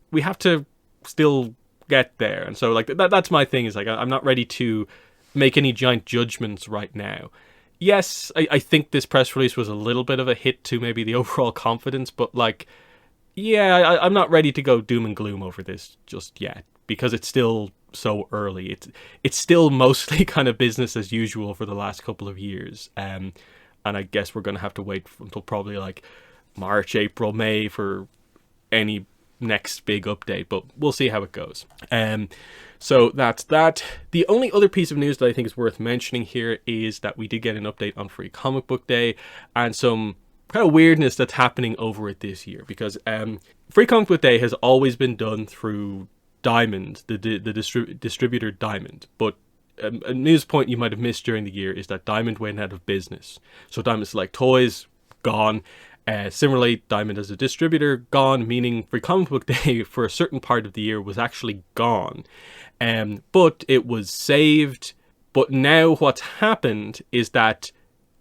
We have to still get there, and so like that's my thing. Is like I'm not ready to make any giant judgments right now. Yes, I think this press release was a little bit of a hit to maybe the overall confidence, but like, yeah, I'm not ready to go doom and gloom over this just yet because it's still so early. It's still mostly kind of business as usual for the last couple of years. And I guess we're going to have to wait until probably like March, April, May for any next big update, but we'll see how it goes. So that's that. The only other piece of news that I think is worth mentioning here is that we did get an update on Free Comic Book Day and some kind of weirdness that's happening over it this year, because Free Comic Book Day has always been done through Diamond, the distributor Diamond, but a news point you might have missed during the year is that Diamond went out of business. So Diamond Select Toys, gone. Similarly, Diamond as a distributor, gone, meaning Free Comic Book Day for a certain part of the year was actually gone. But it was saved. But now what's happened is that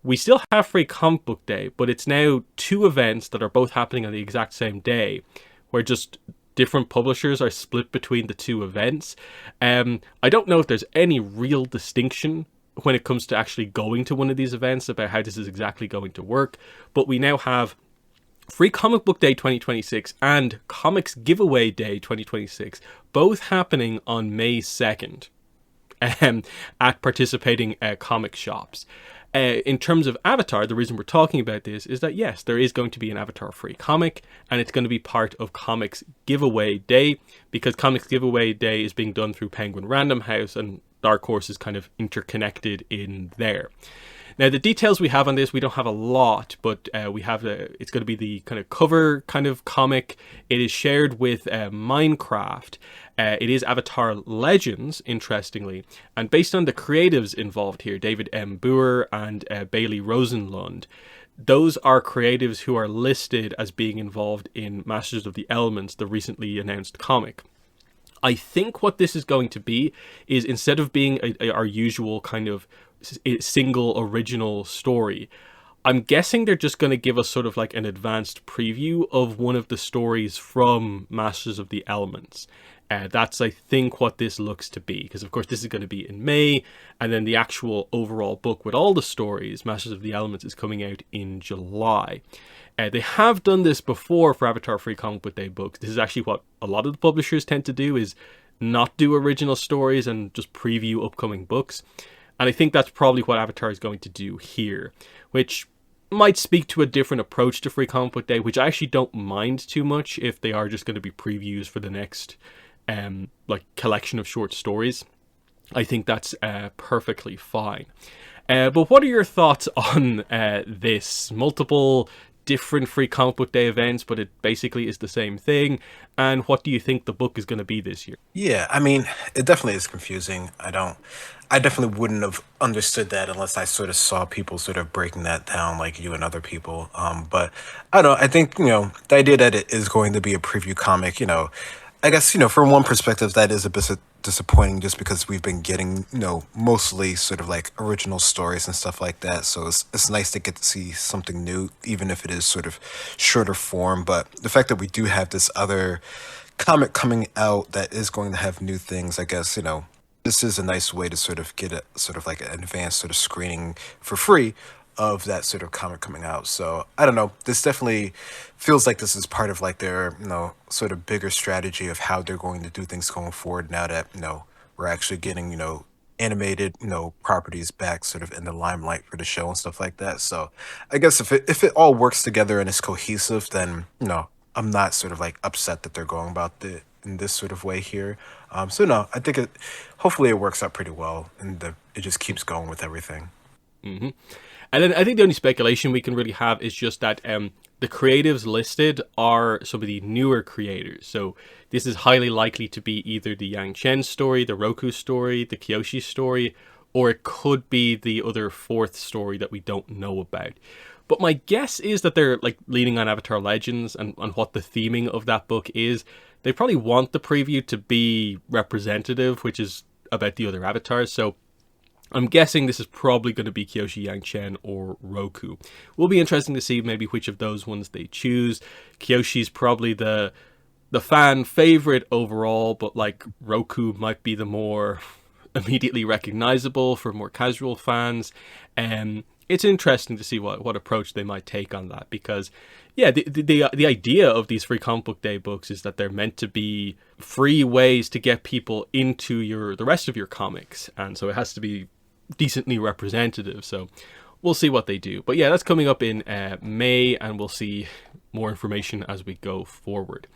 we still have Free Comic Book Day, but it's now two events that are both happening on the exact same day, where just different publishers are split between the two events. I don't know if there's any real distinction when it comes to actually going to one of these events about how this is exactly going to work, but we now have Free Comic Book Day 2026 and Comics Giveaway Day 2026 both happening on May 2nd at participating comic shops. In terms of Avatar, the reason we're talking about this is that, yes, there is going to be an Avatar free comic, and it's going to be part of Comics Giveaway Day, because Comics Giveaway Day is being done through Penguin Random House, and Dark Horse is kind of interconnected in there. Now, the details we have on this, we don't have a lot, but we have it's going to be the kind of cover kind of comic. It is shared with Minecraft. It is Avatar Legends, interestingly, and based on the creatives involved here, David M. Boer and Bailey Rosenlund, those are creatives who are listed as being involved in Masters of the Elements, the recently announced comic. I think what this is going to be is, instead of being our usual kind of single original story, I'm guessing they're just going to give us sort of like an advanced preview of one of the stories from Masters of the Elements. That's, I think, what this looks to be, because of course this is going to be in May, and then the actual overall book with all the stories, Masters of the Elements, is coming out in July. They have done this before for Avatar Free Comic Book Day books. This is actually what a lot of the publishers tend to do, is not do original stories and just preview upcoming books. And I think that's probably what Avatar is going to do here, which might speak to a different approach to Free Comic Book Day, which I actually don't mind too much if they are just going to be previews for the next like collection of short stories. I think that's perfectly fine. But what are your thoughts on this? Multiple different Free Comic Book Day events, but it basically is the same thing? And what do you think the book is going to be this year? Yeah, I mean, it definitely is confusing. I definitely wouldn't have understood that unless I sort of saw people sort of breaking that down, like you and other people. But I don't know. I think, the idea that it is going to be a preview comic, I guess, from one perspective, that is a bit disappointing just because we've been getting, mostly sort of like original stories and stuff like that. So it's nice to get to see something new, even if it is sort of shorter form. But the fact that we do have this other comic coming out that is going to have new things, I guess, this is a nice way to sort of get a sort of like an advanced sort of screening for free of that sort of comic coming out. So I don't know. This definitely feels like this is part of like their, sort of bigger strategy of how they're going to do things going forward now that, we're actually getting, animated, properties back sort of in the limelight for the show and stuff like that. So I guess if it all works together and is cohesive, then, I'm not sort of like upset that they're going about the in this sort of way here. So no, I think hopefully it works out pretty well, and it just keeps going with everything. Hmm. And then I think the only speculation we can really have is just that the creatives listed are some of the newer creators. So this is highly likely to be either the Yang Chen story, the Roku story, the Kyoshi story, or it could be the other fourth story that we don't know about. But my guess is that they're like leaning on Avatar Legends and on what the theming of that book is. They probably want the preview to be representative, which is about the other avatars. So I'm guessing this is probably going to be Kyoshi, Yang Chen, or Roku. Will be interesting to see maybe which of those ones they choose. Kyoshi's probably the fan favorite overall, but like Roku might be the more immediately recognizable for more casual fans. It's interesting to see what approach they might take on that, because yeah, the idea of these Free Comic Book Day books is that they're meant to be free ways to get people into the rest of your comics, and so it has to be decently representative. So we'll see what they do. But yeah, that's coming up in May, and we'll see more information as we go forward.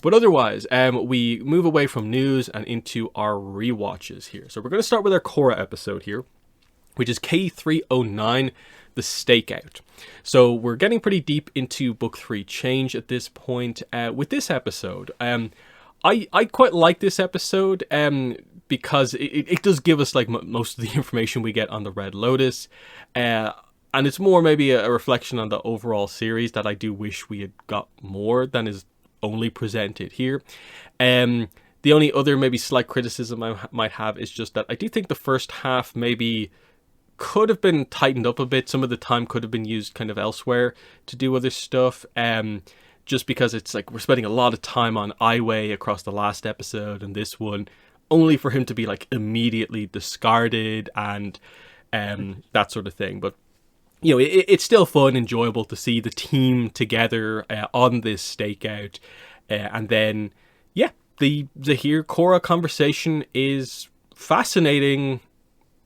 But otherwise, we move away from news and into our rewatches here. So we're going to start with our Korra episode here, which is K309 The Stakeout. So we're getting pretty deep into Book 3 Change at this point. With this episode, I quite like this episode because it does give us like most of the information we get on the Red Lotus. And it's more maybe a reflection on the overall series that I do wish we had got more than is only presented here. The only other maybe slight criticism I might have is just that I do think the first half maybe could have been tightened up a bit. Some of the time could have been used kind of elsewhere to do other stuff. Just because it's like we're spending a lot of time on Aiwei across the last episode and this one, only for him to be like immediately discarded and that sort of thing. But it's still fun, enjoyable to see the team together on this stakeout, and then the Zahir Korra conversation is fascinating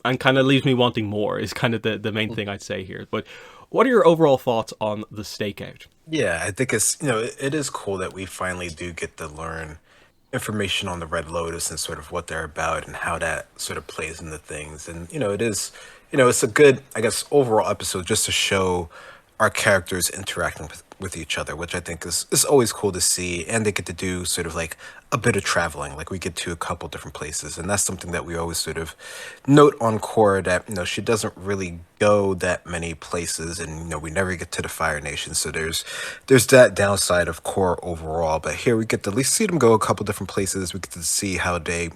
and kind of leaves me wanting more. Is kind of the main thing I'd say here. But what are your overall thoughts on the stakeout? Yeah, I think it's it is cool that we finally do get to learn information on the Red Lotus and sort of what they're about and how that sort of plays into things. And it is it's a good, I guess, overall episode just to show our characters interacting with each other, which I think is always cool to see. And they get to do sort of like a bit of traveling, like we get to a couple different places, and that's something that we always sort of note on Korra, that she doesn't really go that many places, and we never get to the Fire Nation. So there's that downside of Korra overall. But here we get to at least see them go a couple different places. We get to see how they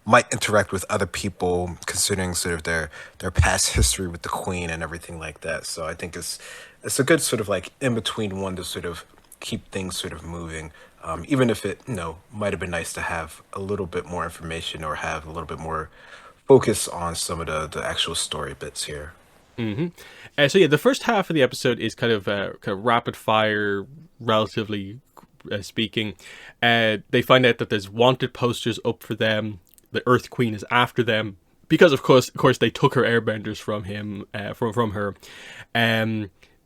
might interact with other people, considering sort of their past history with the Queen and everything like that. So I think it's a good sort of like in between one to sort of keep things sort of moving. Even if it, might have been nice to have a little bit more information or have a little bit more focus on some of the actual story bits here. Mm-hmm. So yeah, the first half of the episode is kind of rapid fire, relatively speaking. They find out that there's wanted posters up for them. The Earth Queen is after them because, of course, they took her airbenders from him, from her.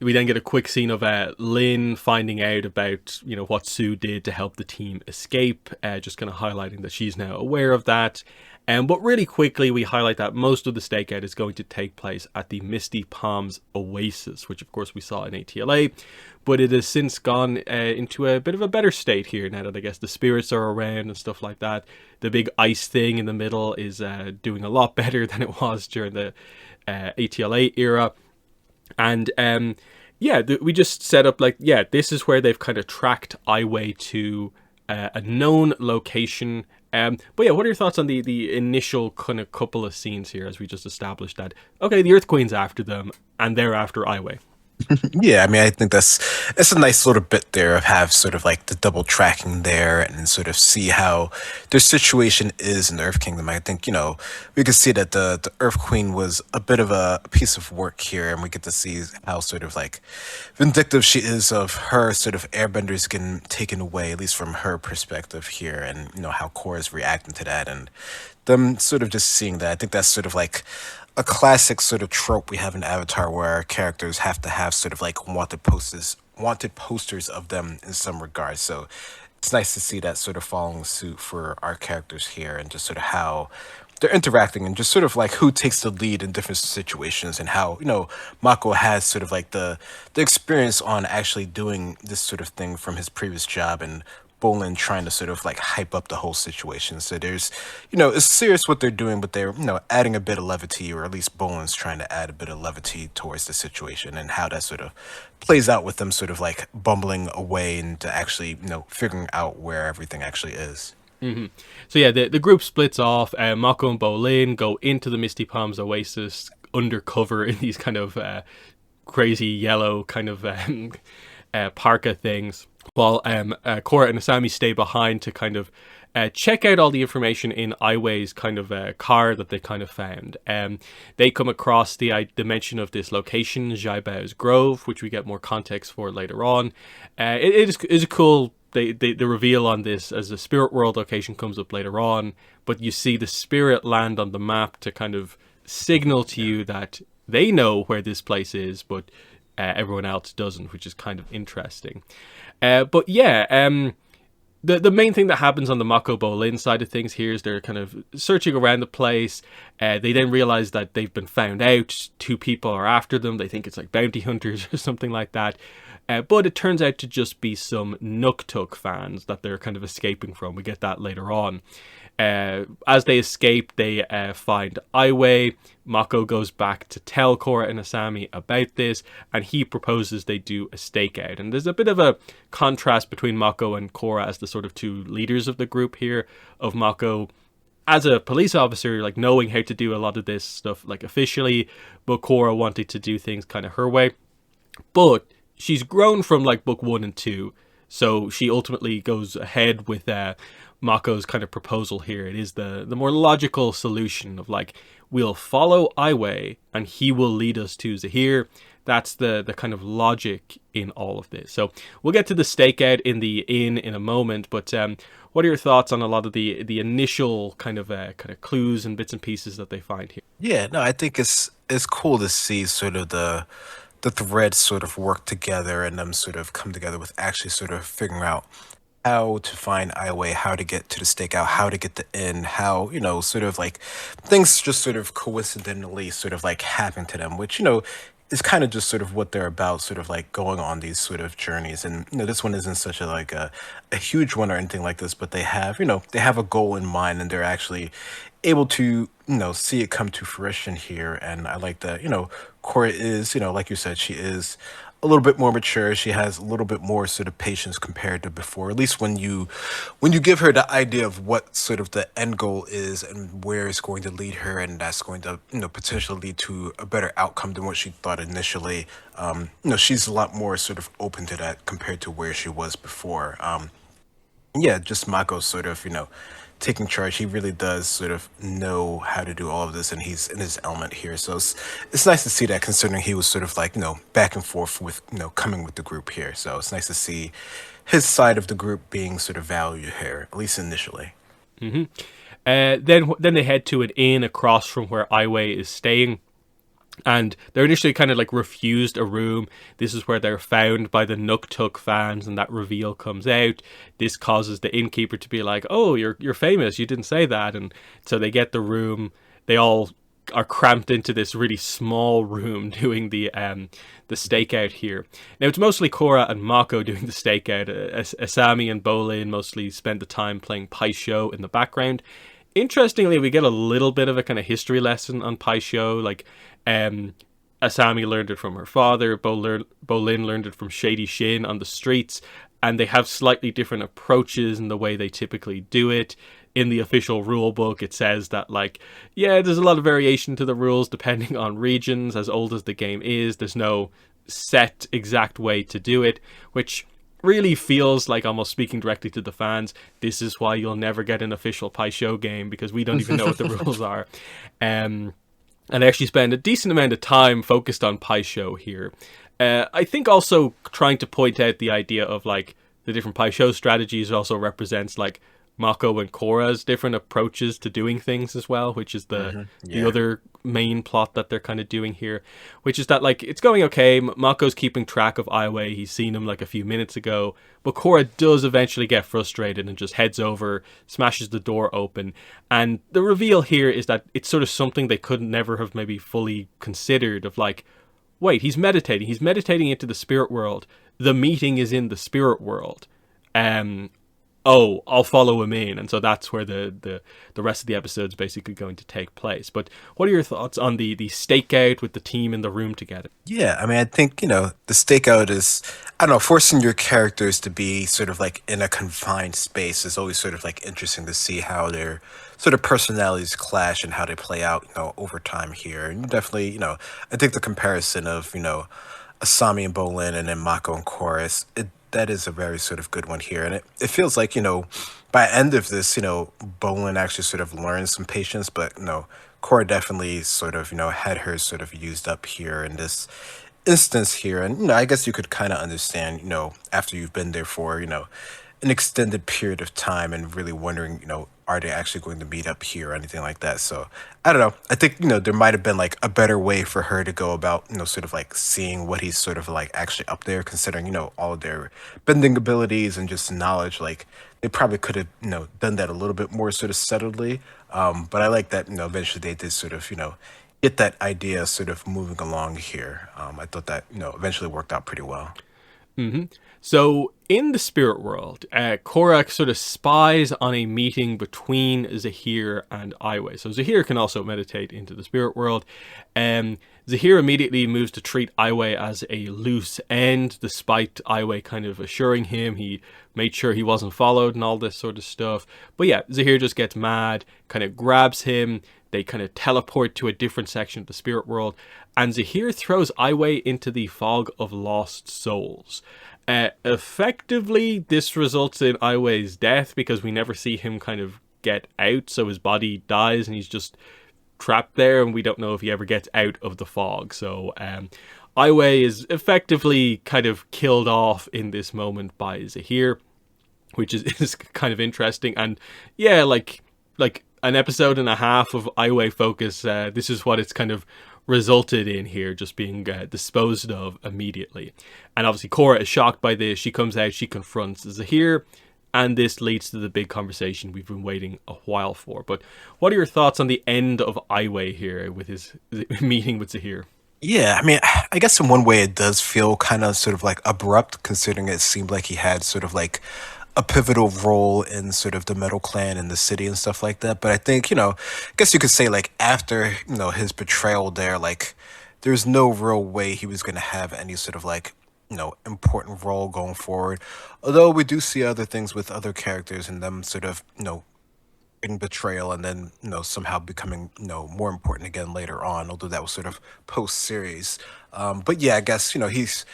We then get a quick scene of Lin finding out about what Sue did to help the team escape, just kind of highlighting that she's now aware of that. But really quickly, we highlight that most of the stakeout is going to take place at the Misty Palms Oasis, which of course we saw in ATLA, but it has since gone into a bit of a better state here now that I guess the spirits are around and stuff like that. The big ice thing in the middle is doing a lot better than it was during the ATLA era. And we just set up like, this is where they've kind of tracked Aiwei to a known location. But yeah, what are your thoughts on the initial kind of couple of scenes here, as we just established that, okay, the Earth Queen's after them and they're after Aiwei? Yeah, I mean, I think it's a nice little bit there of have sort of like the double tracking there and sort of see how their situation is in the Earth Kingdom. I think, we can see that the Earth Queen was a bit of a piece of work here, and we get to see how sort of like vindictive she is of her sort of airbenders getting taken away, at least from her perspective here, and how Korra's reacting to that, and them sort of just seeing that. I think that's sort of like a classic sort of trope we have in Avatar, where our characters have to have sort of like wanted posters of them in some regard. So it's nice to see that sort of following suit for our characters here, and just sort of how they're interacting, and just sort of like who takes the lead in different situations, and how Mako has sort of like the experience on actually doing this sort of thing from his previous job, and Bolin trying to sort of like hype up the whole situation. So there's, it's serious what they're doing, but they're, adding a bit of levity, or at least Bolin's trying to add a bit of levity towards the situation, and how that sort of plays out with them sort of like bumbling away into actually, figuring out where everything actually is. So yeah, the group splits off. Mako and Bolin go into the Misty Palms Oasis undercover in these kind of crazy yellow kind of parka things, while Korra and Asami stay behind to kind of check out all the information in Aiwei's kind of car that they kind of found. They come across the mention of this location, Zhaibao's Grove, which we get more context for later on. It is a cool. The reveal on this as the Spirit World location comes up later on, but you see the spirit land on the map to kind of signal to you that they know where this place is, but everyone else doesn't, which is kind of interesting. But yeah, the main thing that happens on the Mako Bolin side of things here is they're kind of searching around the place. They then realize that they've been found out. Two people are after them. They think it's like bounty hunters or something like that. But it turns out to just be some Nuktuk fans that they're kind of escaping from. We get that later on. As they escape, they find Aiwei. Mako goes back to tell Korra and Asami about this, and he proposes they do a stakeout. And there's a bit of a contrast between Mako and Korra as the sort of two leaders of the group here, of Mako as a police officer, like knowing how to do a lot of this stuff like officially, but Korra wanted to do things kind of her way. But she's grown from like book 1 and 2, so she ultimately goes ahead with Mako's kind of proposal here. It is the more logical solution of like, we'll follow Aiwei and he will lead us to Zahir. That's the kind of logic in all of this. So we'll get to the stakeout in the inn in a moment, but what are your thoughts on a lot of the initial kind of clues and bits and pieces that they find here? Yeah, no, I think it's cool to see sort of the threads sort of work together, and them sort of come together with actually sort of figuring out how to find Aiwei, how to get to the stakeout, how to get the inn, how, sort of like things just sort of coincidentally sort of like happen to them, which, is kind of just sort of what they're about, sort of like going on these sort of journeys. And, this one isn't such a like a huge one or anything like this, but they have, they have a goal in mind, and they're actually able to, see it come to fruition here. And I like that, Korra is, like you said, she is a little bit more mature. She has a little bit more sort of patience compared to before. At least when you give her the idea of what sort of the end goal is and where it's going to lead her, and that's going to potentially lead to a better outcome than what she thought initially. She's a lot more sort of open to that compared to where she was before. Yeah, just Mako sort of taking charge. He really does sort of know how to do all of this, and he's in his element here. So it's nice to see that, considering he was sort of like, back and forth with, coming with the group here. So it's nice to see his side of the group being sort of valued here, at least initially. Then they head to an inn across from where Aiwei is staying. And they're initially kind of like refused a room. This is where they're found by the Nook Tuk fans, and that reveal comes out. This causes the innkeeper to be like, "Oh, you're famous. You didn't say that." And so they get the room. They all are cramped into this really small room doing the stakeout here. Now it's mostly Korra and Mako doing the stakeout. Asami and Bolin mostly spend the time playing Pai Sho in the background. Interestingly, we get a little bit of a kind of history lesson on Pai Sho. Like, Asami learned it from her father. Bolin learned it from Shady Shin on the streets, and they have slightly different approaches in the way they typically do it. In the official rule book, it says that, like, yeah, there's a lot of variation to the rules depending on regions. As old as the game is, there's no set exact way to do it, which really feels like almost speaking directly to the fans. This is why you'll never get an official Pai Sho game, because we don't even know what the rules are. And I actually spend a decent amount of time focused on Pai Sho here. I think also trying to point out the idea of like the different Pai Sho strategies also represents like Mako and Korra's different approaches to doing things as well, which is the other main plot that they're kind of doing here, which is that like it's going okay. Mako's keeping track of Ai Wei. He's seen him like a few minutes ago, but Korra does eventually get frustrated and just heads over, smashes the door open, and the reveal here is that it's sort of something they could never have maybe fully considered of like, wait, he's meditating. He's meditating into the spirit world. The meeting is in the spirit world. Oh, I'll follow him in. And so that's where the rest of the episode's basically going to take place. But what are your thoughts on the stakeout with the team in the room together? Yeah, I mean, I think, the stakeout is, I don't know, forcing your characters to be sort of like in a confined space is always sort of like interesting to see how their sort of personalities clash and how they play out, over time here. And definitely, I think the comparison of, Asami and Bolin and then Mako and Chorus, that is a very sort of good one here. And it feels like, by end of this, Bolin actually sort of learns some patience, but, Cora definitely sort of, had her sort of used up here in this instance here. And, I guess you could kind of understand, after you've been there for, an extended period of time and really wondering, are they actually going to meet up here or anything like that? So I don't know. I think, there might have been like a better way for her to go about, sort of like seeing what he's sort of like actually up there, considering, all of their bending abilities and just knowledge. Like they probably could have, done that a little bit more sort of subtly. But I like that, eventually they did sort of, get that idea sort of moving along here. I thought that, eventually worked out pretty well. So in the spirit world, Korra sort of spies on a meeting between Zahir and Ai Wei. So Zahir can also meditate into the spirit world. Zahir immediately moves to treat Ai Wei as a loose end, despite Ai Wei kind of assuring him he made sure he wasn't followed and all this sort of stuff. But yeah, Zahir just gets mad, kind of grabs him. They kind of teleport to a different section of the spirit world, and Zahir throws Ai Wei into the fog of lost souls. Effectively, this results in Ai Wei's death because we never see him kind of get out, so his body dies and he's just trapped there, and we don't know if he ever gets out of the fog. So Ai Wei is effectively kind of killed off in this moment by Zahir, which is kind of interesting. And yeah, like an episode and a half of Ai Wei focus, this is what it's kind of resulted in here, just being disposed of immediately. And obviously Korra is shocked by this. She comes out, she confronts Zahir, and this leads to the big conversation we've been waiting a while for. But what are your thoughts on the end of Ai Wei here with his meeting with Zahir? Yeah, I mean, I guess in one way it does feel kind of sort of like abrupt, considering it seemed like he had sort of like a pivotal role in sort of the Metal Clan in the city and stuff like that. But I think, I guess you could say like after, his betrayal there, like there's no real way he was going to have any sort of like, important role going forward. Although we do see other things with other characters and them sort of, in betrayal and then somehow becoming more important again later on, although that was sort of post series. But yeah, I guess he's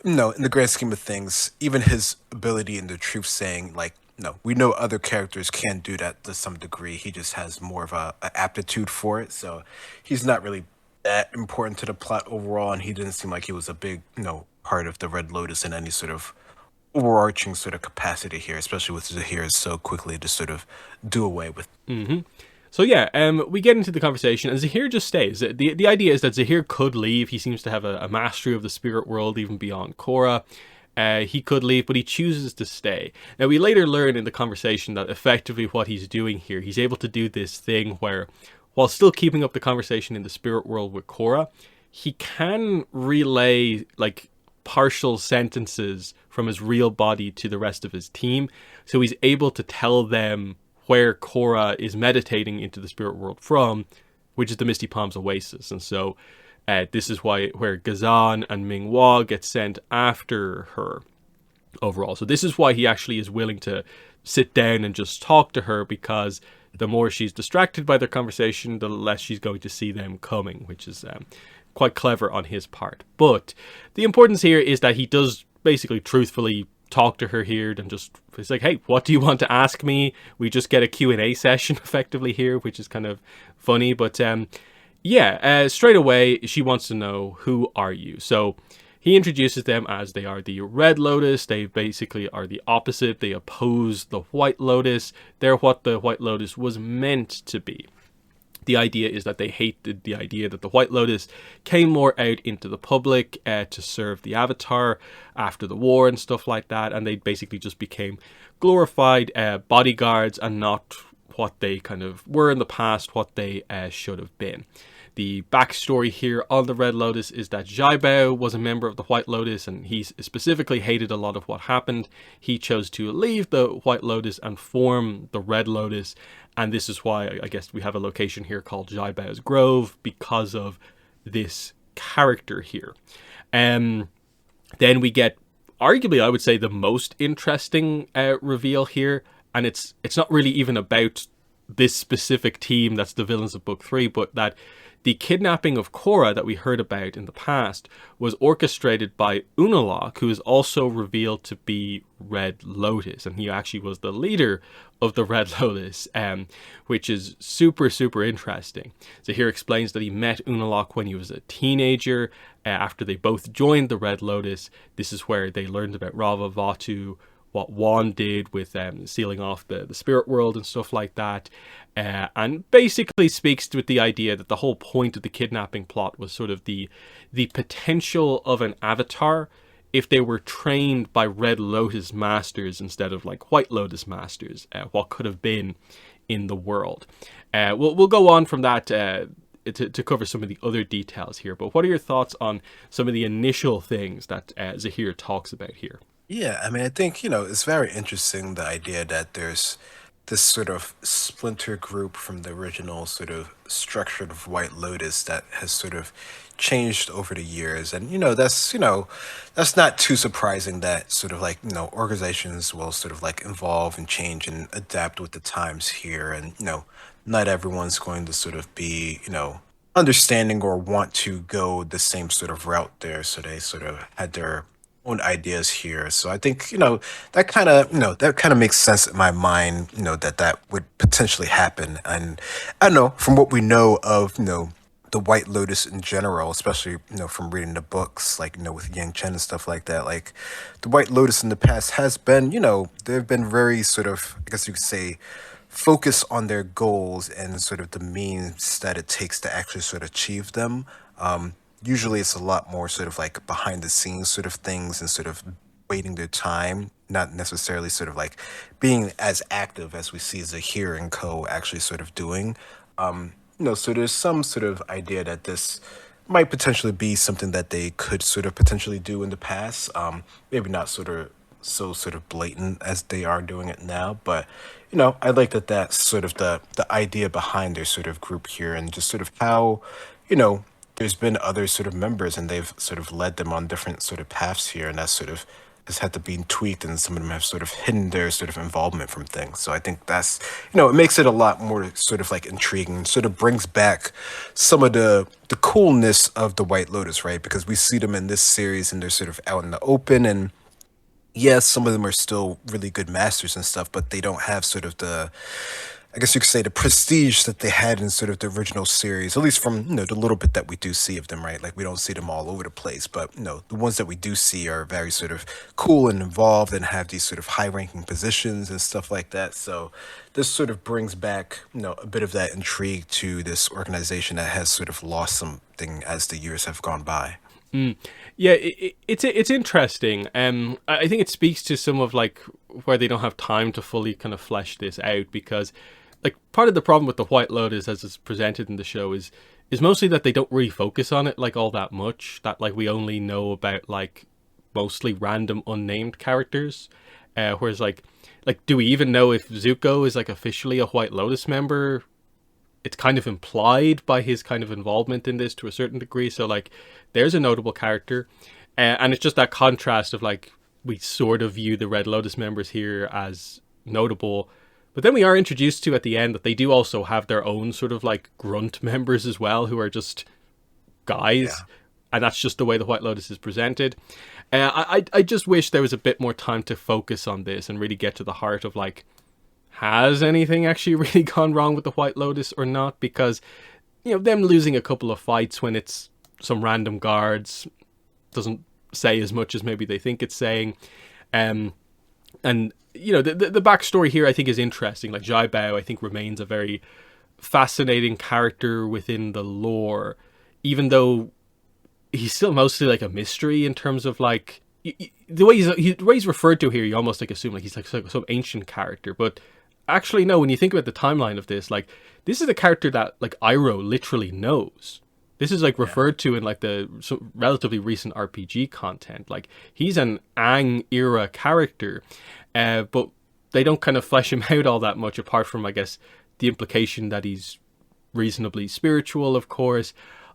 in the grand scheme of things, even his ability in the truth saying like, no, we know other characters can do that to some degree. He just has more of a aptitude for it, so he's not really that important to the plot overall, and he didn't seem like he was a big part of the Red Lotus in any sort of overarching sort of capacity here, especially with Zahir so quickly to sort of do away with. So yeah, we get into the conversation, and Zahir just stays. The idea is that Zahir could leave. He seems to have a mastery of the spirit world, even beyond Korra. He could leave, but he chooses to stay. Now, we later learn in the conversation that effectively what he's doing here, he's able to do this thing where, while still keeping up the conversation in the spirit world with Korra, he can relay like partial sentences from his real body to the rest of his team. So he's able to tell them where Korra is meditating into the spirit world from, which is the Misty Palms Oasis. And so this is where Gazan and Minghua get sent after her overall. So this is why he actually is willing to sit down and just talk to her, because the more she's distracted by their conversation, the less she's going to see them coming, which is quite clever on his part. But the importance here is that he does basically truthfully talk to her here, and just it's like, hey, what do you want to ask me? We just get a Q&A session effectively here, which is kind of funny. But straight away she wants to know, who are you? So he introduces them as they are the Red Lotus. They basically are the opposite. They oppose the White Lotus. They're what the White Lotus was meant to be. The idea is that they hated the idea that the White Lotus came more out into the public to serve the Avatar after the war and stuff like that, and they basically just became glorified bodyguards and not what they kind of were in the past, what they should have been. The backstory here on the Red Lotus is that Xiaobao was a member of the White Lotus, and he specifically hated a lot of what happened. He chose to leave the White Lotus and form the Red Lotus, and this is why I guess we have a location here called Xiaobao's Grove, because of this character here. Then we get, arguably I would say, the most interesting reveal here, and it's not really even about this specific team that's the villains of Book 3, but that the kidnapping of Korra that we heard about in the past was orchestrated by Unalaq, who is also revealed to be Red Lotus, and he actually was the leader of the Red Lotus, which is super, super interesting. So here explains that he met Unalaq when he was a teenager, after they both joined the Red Lotus. This is where they learned about Rava Vatu, what Wan did with sealing off the spirit world and stuff like that, and basically speaks with the idea that the whole point of the kidnapping plot was sort of the potential of an avatar if they were trained by Red Lotus masters instead of like White Lotus masters, what could have been in the world. We'll go on from that to cover some of the other details here, but what are your thoughts on some of the initial things that Zahir talks about here? Yeah, I mean, I think, it's very interesting, the idea that there's this sort of splinter group from the original sort of structure of White Lotus that has sort of changed over the years. And, that's not too surprising that sort of like, organizations will sort of like evolve and change and adapt with the times here. And, not everyone's going to sort of be, understanding or want to go the same sort of route there. So they sort of had their own ideas here. So I think, that kind of makes sense in my mind, that would potentially happen. And I don't know, from what we know of, the White Lotus in general, especially, from reading the books, like, with Yang Chen and stuff like that, like the White Lotus in the past has been, they've been very sort of, I guess you could say, focus on their goals and sort of the means that it takes to actually sort of achieve them. Usually it's a lot more sort of like behind the scenes sort of things and sort of waiting their time, not necessarily sort of like being as active as we see Zahir and Co. actually sort of doing. So there's some sort of idea that this might potentially be something that they could sort of potentially do in the past. Maybe not sort of so sort of blatant as they are doing it now, but I like that that's sort of the idea behind their sort of group here, and just sort of how, there's been other sort of members and they've sort of led them on different sort of paths here, and that sort of has had to be tweaked, and some of them have sort of hidden their sort of involvement from things. So I think that's, it makes it a lot more sort of like intriguing, sort of brings back some of the coolness of the White Lotus, right? Because we see them in this series and they're sort of out in the open, and yes, some of them are still really good masters and stuff, but they don't have sort of the, I guess you could say, the prestige that they had in sort of the original series, at least from, the little bit that we do see of them, right? Like, we don't see them all over the place, but, the ones that we do see are very sort of cool and involved and have these sort of high ranking positions and stuff like that. So this sort of brings back, a bit of that intrigue to this organization that has sort of lost something as the years have gone by. Yeah, it's interesting. I think it speaks to some of like where they don't have time to fully kind of flesh this out, because like part of the problem with the White Lotus as it's presented in the show is mostly that they don't really focus on it like all that much. That like we only know about like mostly random unnamed characters, whereas like do we even know if Zuko is like officially a White Lotus member? It's kind of implied by his kind of involvement in this to a certain degree. So like, there's a notable character, and it's just that contrast of like we sort of view the Red Lotus members here as notable, but then we are introduced to at the end that they do also have their own sort of like grunt members as well, who are just Yeah. guys, and that's just the way the White Lotus is presented. I just wish there was a bit more time to focus on this and really get to the heart of like, has anything actually really gone wrong with the White Lotus or not? Because, them losing a couple of fights when it's some random guards doesn't say as much as maybe they think it's saying. Um, and, the backstory here I think is interesting. Like, Jai Bao, I think, remains a very fascinating character within the lore, even though he's still mostly like a mystery in terms of like, the way he's referred to here, you almost like assume like he's like some ancient character, but actually no. When you think about the timeline of this, like this is a character that like Iroh literally knows. This is like Yeah. referred to in like the relatively recent RPG content. Like he's an Aang era character, but they don't kind of flesh him out all that much, apart from I guess the implication that he's reasonably spiritual, of course.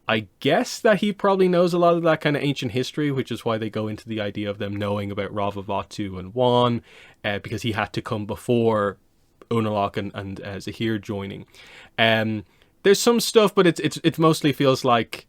I guess that he probably knows a lot of that kind of ancient history, which is why they go into the idea of them knowing about Ravavatu and Wan, because he had to come before Unalaq and Zahir joining. There's some stuff, but it mostly feels like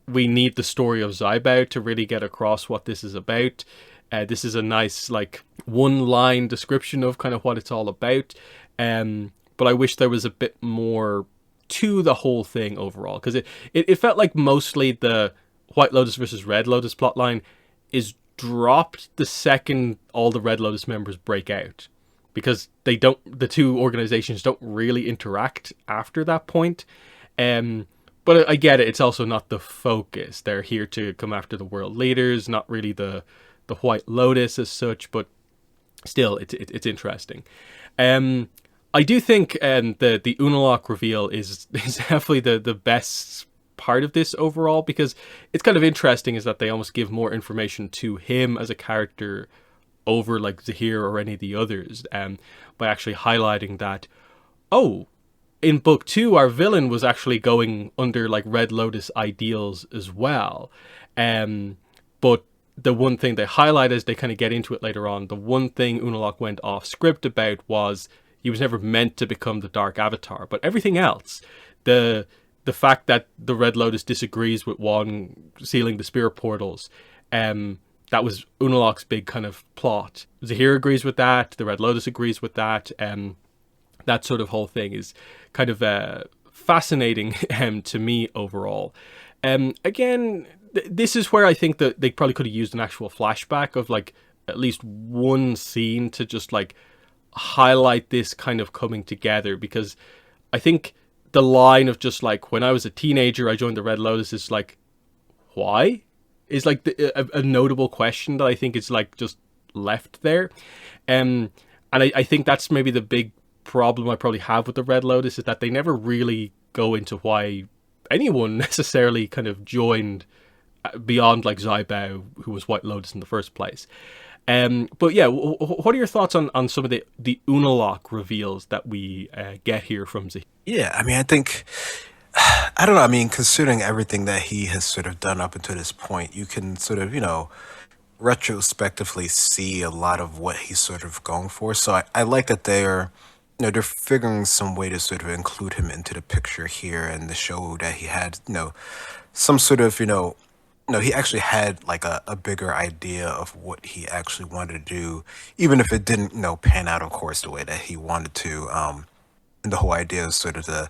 we need the story of Zaibao to really get across what this is about. This is a nice like one line description of kind of what it's all about. But I wish there was a bit more to the whole thing overall, because it felt like mostly the White Lotus versus Red Lotus plotline is dropped the second all the Red Lotus members break out, because the two organizations don't really interact after that point. But I get it, it's also not the focus. They're here to come after the world leaders, not really the White Lotus as such, but still it's interesting. I do think the Unalaq reveal is definitely the best part of this overall, because it's kind of interesting is that they almost give more information to him as a character over like Zahir or any of the others, by actually highlighting that, oh, in book 2 our villain was actually going under like Red Lotus ideals as well. But the one thing they highlight as they kind of get into it later on, the one thing Unalaq went off script about was he was never meant to become the Dark Avatar. But everything else, the fact that the Red Lotus disagrees with Wan sealing the spirit portals, that was Unalaq's big kind of plot. Zahir agrees with that. The Red Lotus agrees with that. That sort of whole thing is kind of fascinating to me overall. Again, this is where I think that they probably could have used an actual flashback of like at least one scene to just like highlight this kind of coming together, because I think the line of just like, when I was a teenager I joined the Red Lotus is like, why? Is like a notable question that I think is like just left there. And I think that's maybe the big problem I probably have with the Red Lotus, is that they never really go into why anyone necessarily kind of joined beyond like Zaibao, who was White Lotus in the first place. But yeah, what are your thoughts on some of the Unalaq reveals that we get here from Zahir? Yeah, I mean, I think, I don't know. I mean, considering everything that he has sort of done up until this point, you can sort of, retrospectively see a lot of what he's sort of going for. So I like that they're figuring some way to sort of include him into the picture here and to show that he had, some sort of, he actually had like a bigger idea of what he actually wanted to do, even if it didn't, pan out, of course, the way that he wanted to. and the whole idea is sort of the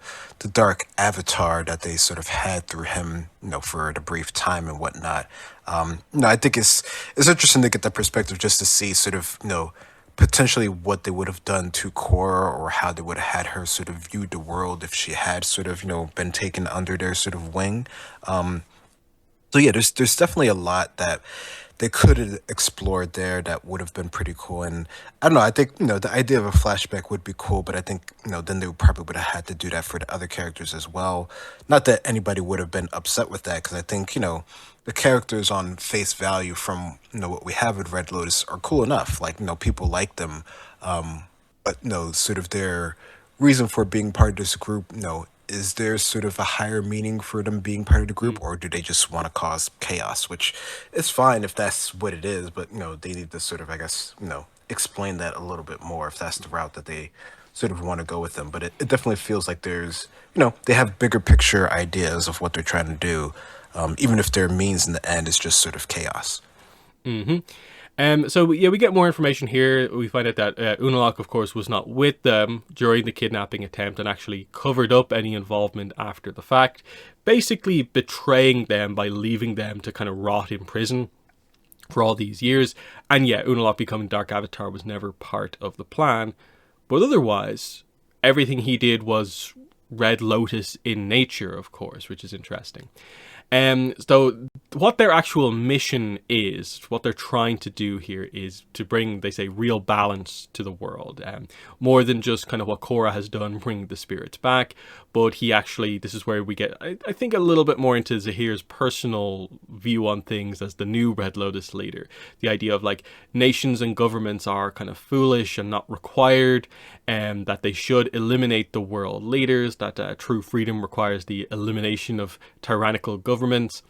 dark avatar that they sort of had through him, for the brief time and whatnot. I think it's interesting to get that perspective just to see sort of, potentially what they would have done to Cora, or how they would have had her sort of viewed the world if she had sort of, been taken under their sort of wing. So yeah, there's definitely a lot that they could have explored there that would have been pretty cool. And I don't know, I think the idea of a flashback would be cool, but I think then they probably would have had to do that for the other characters as well. Not that anybody would have been upset with that, because I think the characters on face value from what we have with Red Lotus are cool enough. Like people like them, but sort of their reason for being part of this group, is there sort of a higher meaning for them being part of the group, or do they just want to cause chaos? Which is fine if that's what it is, but they need to sort of, I guess, explain that a little bit more if that's the route that they sort of want to go with them. But it definitely feels like there's, they have bigger picture ideas of what they're trying to do, even if their means in the end is just sort of chaos. So yeah, we get more information here. We find out that Unalaq, of course, was not with them during the kidnapping attempt and actually covered up any involvement after the fact, basically betraying them by leaving them to kind of rot in prison for all these years. And yeah, Unalaq becoming Dark Avatar was never part of the plan. But otherwise, everything he did was Red Lotus in nature, of course, which is interesting. So what their actual mission is, what they're trying to do here is to bring, they say, real balance to the world. More than just kind of what Korra has done, bringing the spirits back. But he actually, this is where we get, I think, a little bit more into Zahir's personal view on things as the new Red Lotus leader. The idea of like nations and governments are kind of foolish and not required, and that they should eliminate the world leaders, that true freedom requires the elimination of tyrannical governments.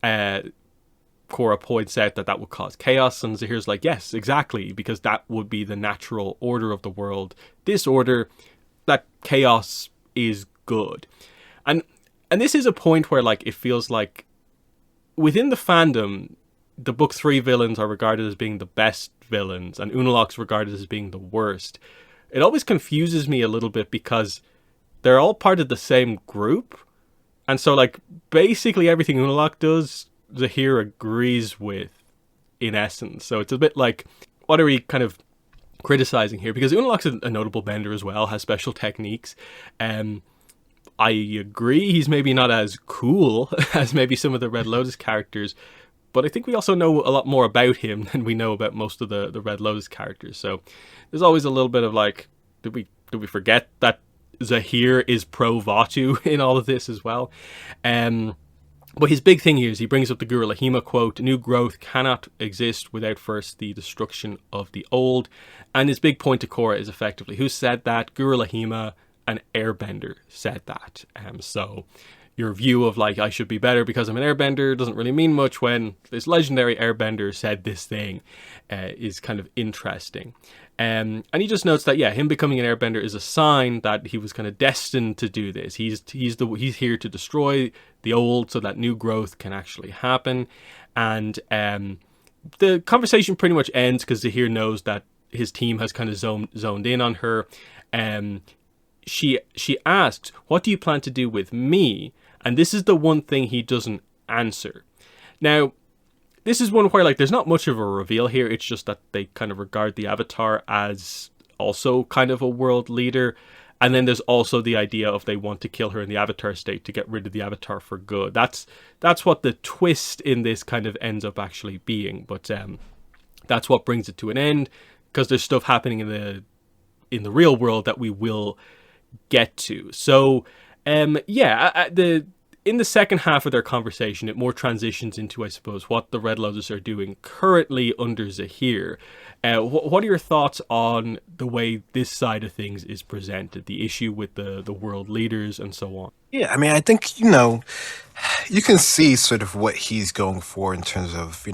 Korra points out that would cause chaos, and Zahir's like, yes, exactly, because that would be the natural order of the world. Disorder, that chaos is good. And this is a point where like it feels like within the fandom, the book 3 villains are regarded as being the best villains, and Unalaq's regarded as being the worst. It always confuses me a little bit because they're all part of the same group. And so, like, basically everything Unalaq does, Zahir agrees with, in essence. So it's a bit like, what are we kind of criticizing here? Because Unalaq's a notable bender as well, has special techniques. I agree he's maybe not as cool as maybe some of the Red Lotus characters, but I think we also know a lot more about him than we know about most of the Red Lotus characters. So there's always a little bit of like, did we forget that Zahir is pro Vatu in all of this as well? But his big thing here is he brings up the Guru Lahima quote, "New growth cannot exist without first the destruction of the old." And his big point to Korra is effectively, who said that? Guru Lahima, an airbender, said that. So your view of like, I should be better because I'm an airbender doesn't really mean much when this legendary airbender said this thing, is kind of interesting. And he just notes that, yeah, him becoming an airbender is a sign that he was kind of destined to do this. He's here to destroy the old so that new growth can actually happen. And the conversation pretty much ends because Zahir knows that his team has kind of zoned in on her. She asks, "What do you plan to do with me?" And this is the one thing he doesn't answer. Now, this is one where like there's not much of a reveal here. It's just that they kind of regard the Avatar as also kind of a world leader. And then there's also the idea of they want to kill her in the Avatar state to get rid of the Avatar for good. That's what the twist in this kind of ends up actually being. But that's what brings it to an end, because there's stuff happening in the real world that we will get to. So in the second half of their conversation, it more transitions into, I suppose, what the Red Lotus are doing currently under Zahir. What are your thoughts on the way this side of things is presented, the issue with the world leaders and so on? Yeah, I mean, I think, you can see sort of what he's going for in terms of,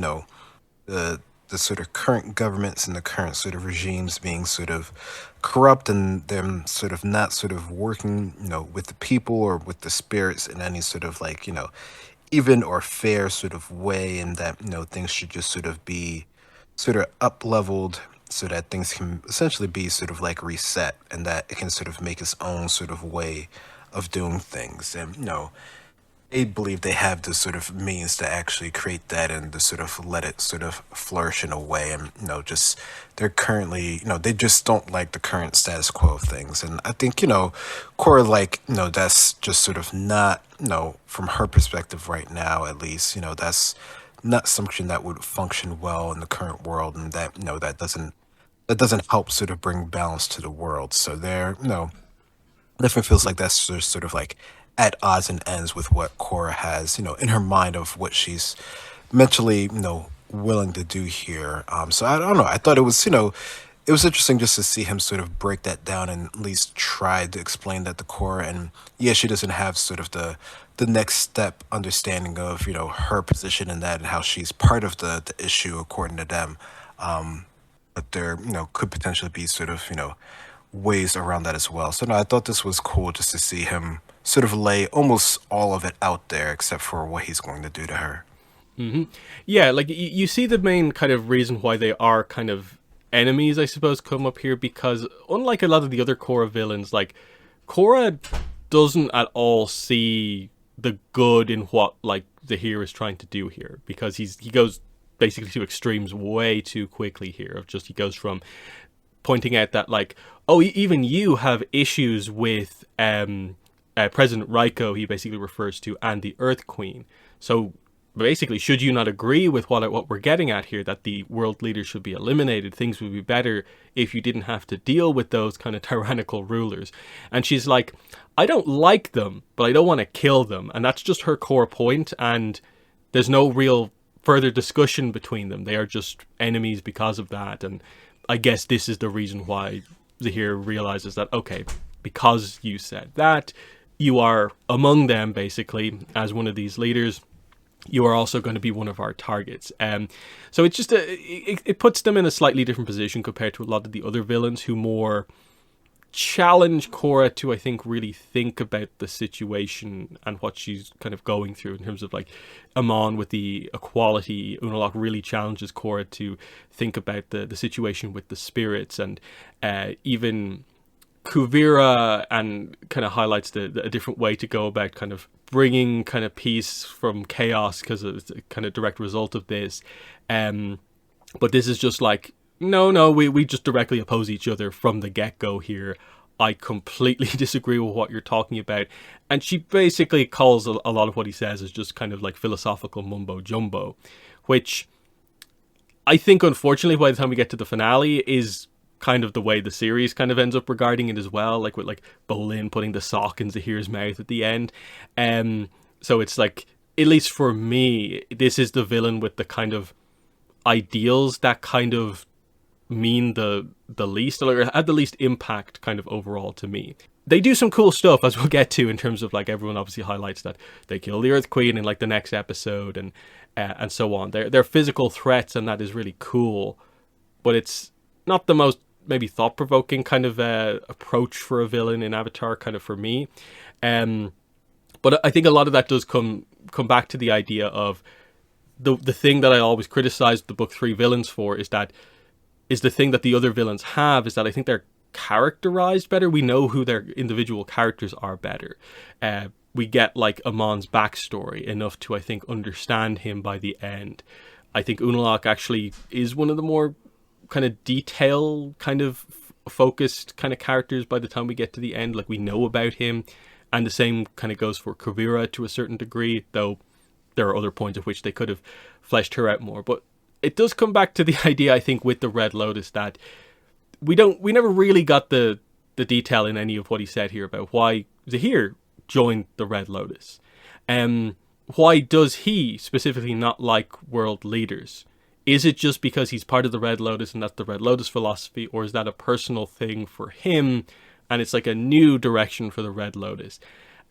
the sort of current governments and the current sort of regimes being sort of corrupt, and them sort of not sort of working, with the people or with the spirits in any sort of like, even or fair sort of way, and that, things should just sort of be sort of up leveled so that things can essentially be sort of like reset, and that it can sort of make its own sort of way of doing things. And, they believe they have the sort of means to actually create that and to sort of let it sort of flourish in a way. And, just they're currently, they just don't like the current status quo of things. And I think, Cora, like, that's just sort of not, from her perspective right now, at least, that's not something that would function well in the current world, and that, that doesn't help sort of bring balance to the world. So they're, definitely feels like that's just sort of like at odds and ends with what Cora has, in her mind of what she's mentally, willing to do here. So I don't know. I thought it was interesting just to see him sort of break that down and at least try to explain that to Cora. And yeah, she doesn't have sort of the next step understanding of, her position in that and how she's part of the issue according to them. But there, could potentially be sort of, ways around that as well. So no, I thought this was cool just to see him sort of lay almost all of it out there except for what he's going to do to her. Yeah, like you see the main kind of reason why they are kind of enemies, I suppose, come up here, because unlike a lot of the other Korra villains, like Korra doesn't at all see the good in what like Zahir is trying to do here, because he goes basically to extremes way too quickly here. Of just he goes from pointing out that like, oh, even you have issues with President Raiko, he basically refers to, and the Earth Queen. So basically, should you not agree with what we're getting at here, that the world leaders should be eliminated, things would be better if you didn't have to deal with those kind of tyrannical rulers. And she's like, I don't like them, but I don't want to kill them. And that's just her core point, and there's no real further discussion between them. They are just enemies because of that. And I guess this is the reason why Zahir realizes that, okay, because you said that, you are among them, basically, as one of these leaders. You are also going to be one of our targets. So it's just it puts them in a slightly different position compared to a lot of the other villains who more challenge Korra to, I think, really think about the situation and what she's kind of going through in terms of like Amon with the equality. Unalaq really challenges Korra to think about the situation with the spirits, and even Kuvira, and kind of highlights a different way to go about kind of bringing kind of peace from chaos, because it's a kind of direct result of this. But this is just like, no, we just directly oppose each other from the get-go here. I completely disagree with what you're talking about. And she basically calls a lot of what he says as just kind of like philosophical mumbo-jumbo, which I think, unfortunately, by the time we get to the finale, is kind of the way the series kind of ends up regarding it as well, like with like Bolin putting the sock in Zahir's mouth at the end. So it's like, at least for me, this is the villain with the kind of ideals that kind of mean the least, or had the least impact kind of overall to me. They do some cool stuff, as we'll get to, in terms of like, everyone obviously highlights that they kill the Earth Queen in like the next episode, and so on. They're physical threats, and that is really cool, but it's not the most maybe thought-provoking kind of approach for a villain in Avatar, kind of for me. But I think a lot of that does come back to the idea of the thing that I always criticized the book 3 villains for, is the thing that the other villains have, is that I think they're characterized better. We know who their individual characters are better. We get like Amon's backstory enough to, I think, understand him by the end. I think Unalaq actually is one of the more kind of detail kind of focused kind of characters by the time we get to the end. Like, we know about him, and the same kind of goes for Kuvira to a certain degree, though there are other points at which they could have fleshed her out more. But it does come back to the idea, I think, with the Red Lotus, that we never really got the detail in any of what he said here about why Zahir joined the Red Lotus. Why does he specifically not like world leaders? Is it just because he's part of the Red Lotus and that's the Red Lotus philosophy, or is that a personal thing for him and it's like a new direction for the Red Lotus?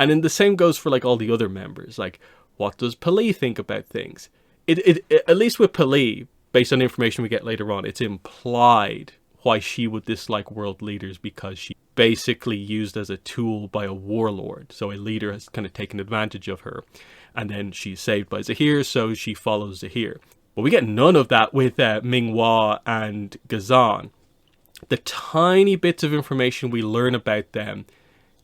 And then the same goes for like all the other members. Like, what does Pali think about things? It at least with Pali, based on information we get later on, it's implied why she would dislike world leaders, because she basically used as a tool by a warlord. So a leader has kind of taken advantage of her, and then she's saved by Zahir, so she follows Zahir. But we get none of that with Ming-Hua and Gazan. The tiny bits of information we learn about them,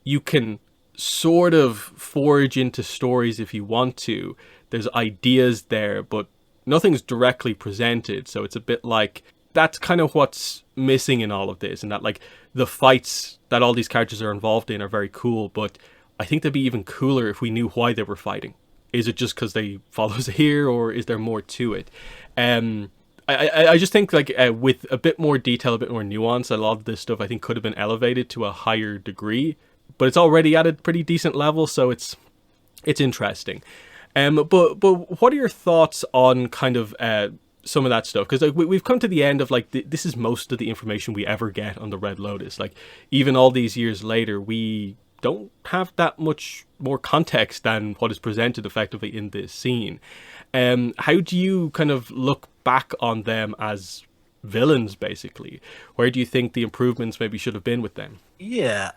you can sort of forge into stories if you want to. There's ideas there, but nothing's directly presented. So it's a bit like, that's kind of what's missing in all of this. And that, like, the fights that all these characters are involved in are very cool, but I think they'd be even cooler if we knew why they were fighting. Is it just because they follow here, or is there more to it? I just think, like, with a bit more detail, a bit more nuance, a lot of this stuff I think could have been elevated to a higher degree, but it's already at a pretty decent level, so it's interesting. But what are your thoughts on kind of some of that stuff? Because like, we've come to the end of, like, this is most of the information we ever get on the Red Lotus. Like, even all these years later, we don't have that much more context than what is presented effectively in this scene. How do you kind of look back on them as villains, basically? Where do you think the improvements maybe should have been with them? Yeah,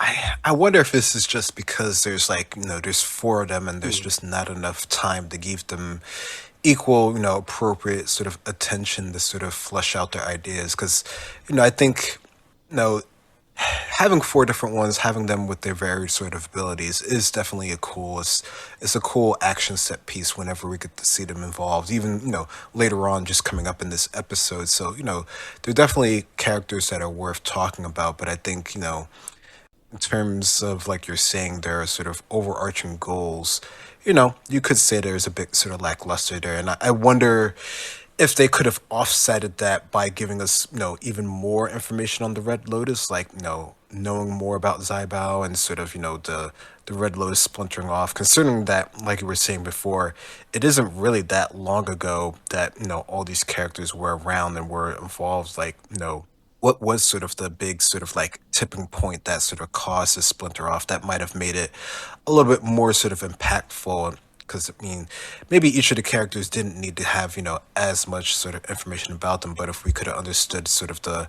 I wonder if this is just because there's like, there's four of them and there's Mm. just not enough time to give them equal, appropriate sort of attention to sort of flesh out their ideas. Because, I think, you know, having four different ones, having them with their varied sort of abilities is definitely it's a cool action set piece whenever we get to see them involved, even, later on just coming up in this episode. So, they're definitely characters that are worth talking about, but I think, in terms of like you're saying, there are sort of overarching goals. You could say there's a bit sort of lackluster there, and I wonder if they could have offsetted that by giving us, even more information on the Red Lotus, like, knowing more about Zybao and sort of, the Red Lotus splintering off. Considering that, like you were saying before, it isn't really that long ago that, all these characters were around and were involved. Like, what was sort of the big sort of like tipping point that sort of caused the splinter off that might have made it a little bit more sort of impactful? Because I mean, maybe each of the characters didn't need to have, as much sort of information about them, but if we could have understood sort of the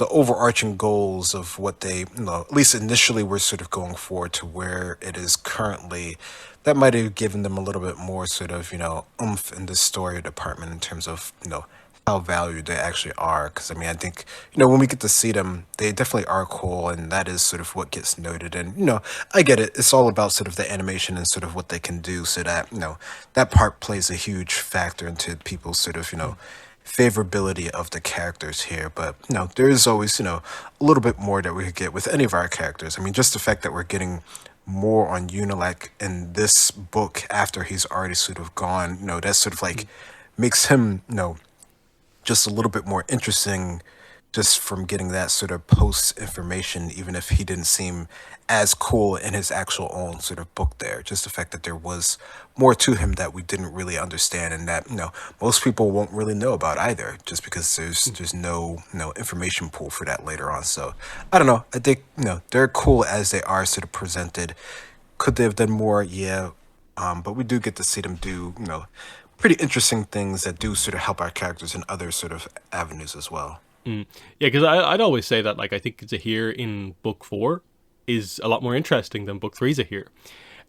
overarching goals of what they, at least initially were sort of going forward to where it is currently, that might have given them a little bit more sort of, oomph in the story department in terms of, how valued they actually are. Because I mean, I think, when we get to see them, they definitely are cool, and that is sort of what gets noted. And I get it, it's all about sort of the animation and sort of what they can do, so that that part plays a huge factor into people's sort of favorability of the characters here. But there is always a little bit more that we could get with any of our characters. I mean, just the fact that we're getting more on Unilac in this book after he's already sort of gone, that sort of like makes him just a little bit more interesting, just from getting that sort of post information, even if he didn't seem as cool in his actual own sort of book there. Just the fact that there was more to him that we didn't really understand, and that most people won't really know about either, just because there's no information pool for that later on. So I don't know. I think they're cool as they are sort of presented. Could they have done more? Yeah. But we do get to see them do pretty interesting things that do sort of help our characters in other sort of avenues as well. Mm. Yeah, because I'd always say that, like, I think Zahir in book 4 is a lot more interesting than book 3 Zahir.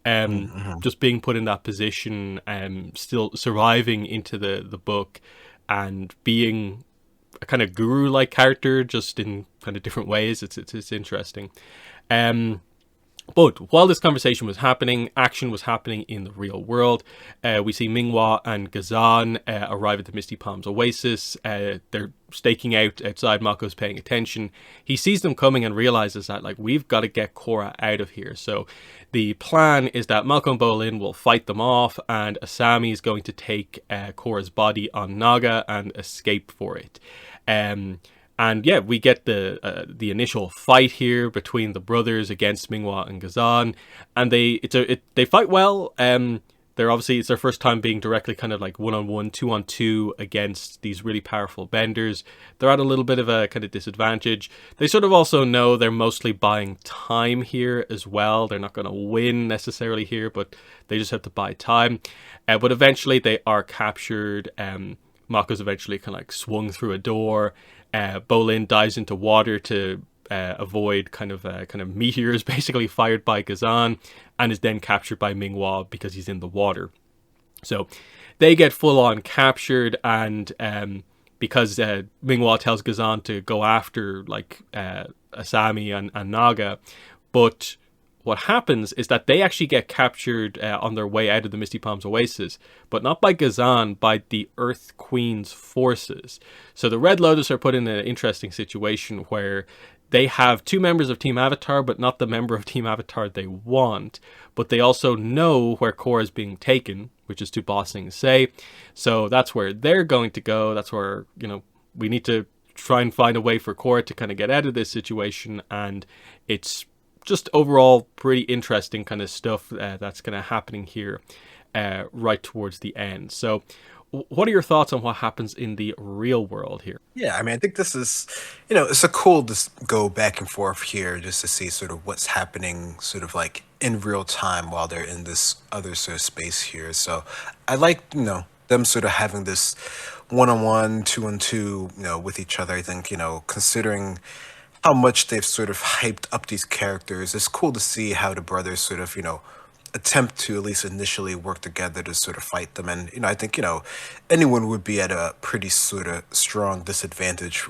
Mm-hmm. Just being put in that position, still surviving into the book, and being a kind of guru-like character, just in kind of different ways. It's interesting. But while this conversation was happening, action was happening in the real world. We see Ming-Hua and Gazan arrive at the Misty Palms Oasis. They're staking out outside. Mako's paying attention. He sees them coming and realizes that, like, we've got to get Korra out of here. So the plan is that Mako and Bolin will fight them off, and Asami is going to take Korra's body on Naga and escape for it. And yeah, we get the initial fight here between the brothers against Ming-Hua and Gazan, and they fight well. They're obviously, it's their first time being directly kind of like 1-on-1, 2-on-2 against these really powerful benders. They're at a little bit of a kind of disadvantage. They sort of also know they're mostly buying time here as well. They're not going to win necessarily here, but they just have to buy time. But eventually they are captured. Mako's eventually kind of like swung through a door. Bolin dives into water to avoid kind of meteors basically fired by Gazan, and is then captured by Ming-Hua because he's in the water. So they get full on captured, and because Minghua tells Gazan to go after like Asami and Naga, but what happens is that they actually get captured on their way out of the Misty Palms Oasis, but not by Gazan, by the Earth Queen's forces. So the Red Lotus are put in an interesting situation where they have two members of Team Avatar, but not the member of Team Avatar they want. But they also know where Korra is being taken, which is to Ba Sing Se. So that's where they're going to go. That's where, we need to try and find a way for Korra to kind of get out of this situation. And it's just overall pretty interesting kind of stuff that's going to happening here right towards the end. So what are your thoughts on what happens in the real world here? Yeah, I mean, I think this is, it's a cool to go back and forth here just to see sort of what's happening sort of like in real time while they're in this other sort of space here. So I like, them sort of having this one-on-one, two-on-two, with each other. I think, considering how much they've sort of hyped up these characters, it's cool to see how the brothers sort of, attempt to at least initially work together to sort of fight them. And, I think, anyone would be at a pretty sort of strong disadvantage,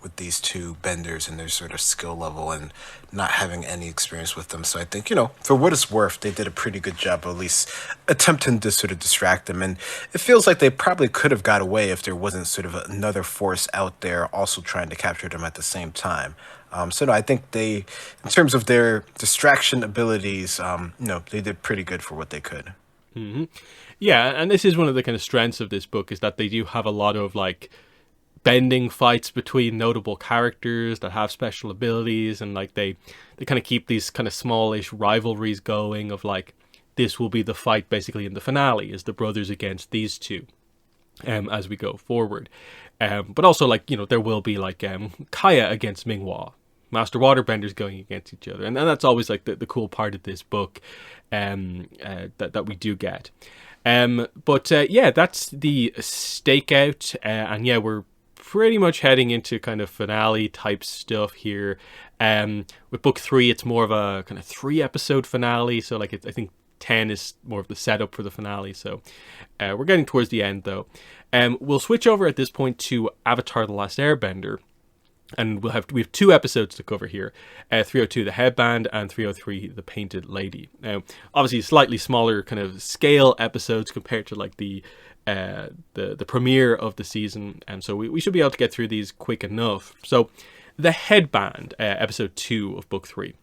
with these two benders and their sort of skill level and not having any experience with them. So I think, for what it's worth, they did a pretty good job of at least attempting to sort of distract them. And it feels like they probably could have got away if there wasn't sort of another force out there also trying to capture them at the same time. So no, I think they, in terms of their distraction abilities, they did pretty good for what they could. Yeah, and this is one of the kind of strengths of this book, is that they do have a lot of like bending fights between notable characters that have special abilities, and like they kind of keep these kind of smallish rivalries going of like, this will be the fight basically in the finale, is the brothers against these two as we go forward. But also like, there will be like Kaya against Minghua, Master Waterbenders going against each other, and that's always like the cool part of this book that we do get. But yeah, that's the Stakeout, and yeah, we're pretty much heading into kind of finale type stuff here. With book 3, it's more of a kind of 3-episode finale, so like I think 10 is more of the setup for the finale. So we're getting towards the end though. We'll switch over at this point to Avatar: The Last Airbender, and we have 2 episodes to cover here. 302 The Headband and 303 The Painted Lady. Now obviously slightly smaller kind of scale episodes compared to like the premiere of the season, and so we should be able to get through these quick enough. So The Headband, episode 2 of book 3.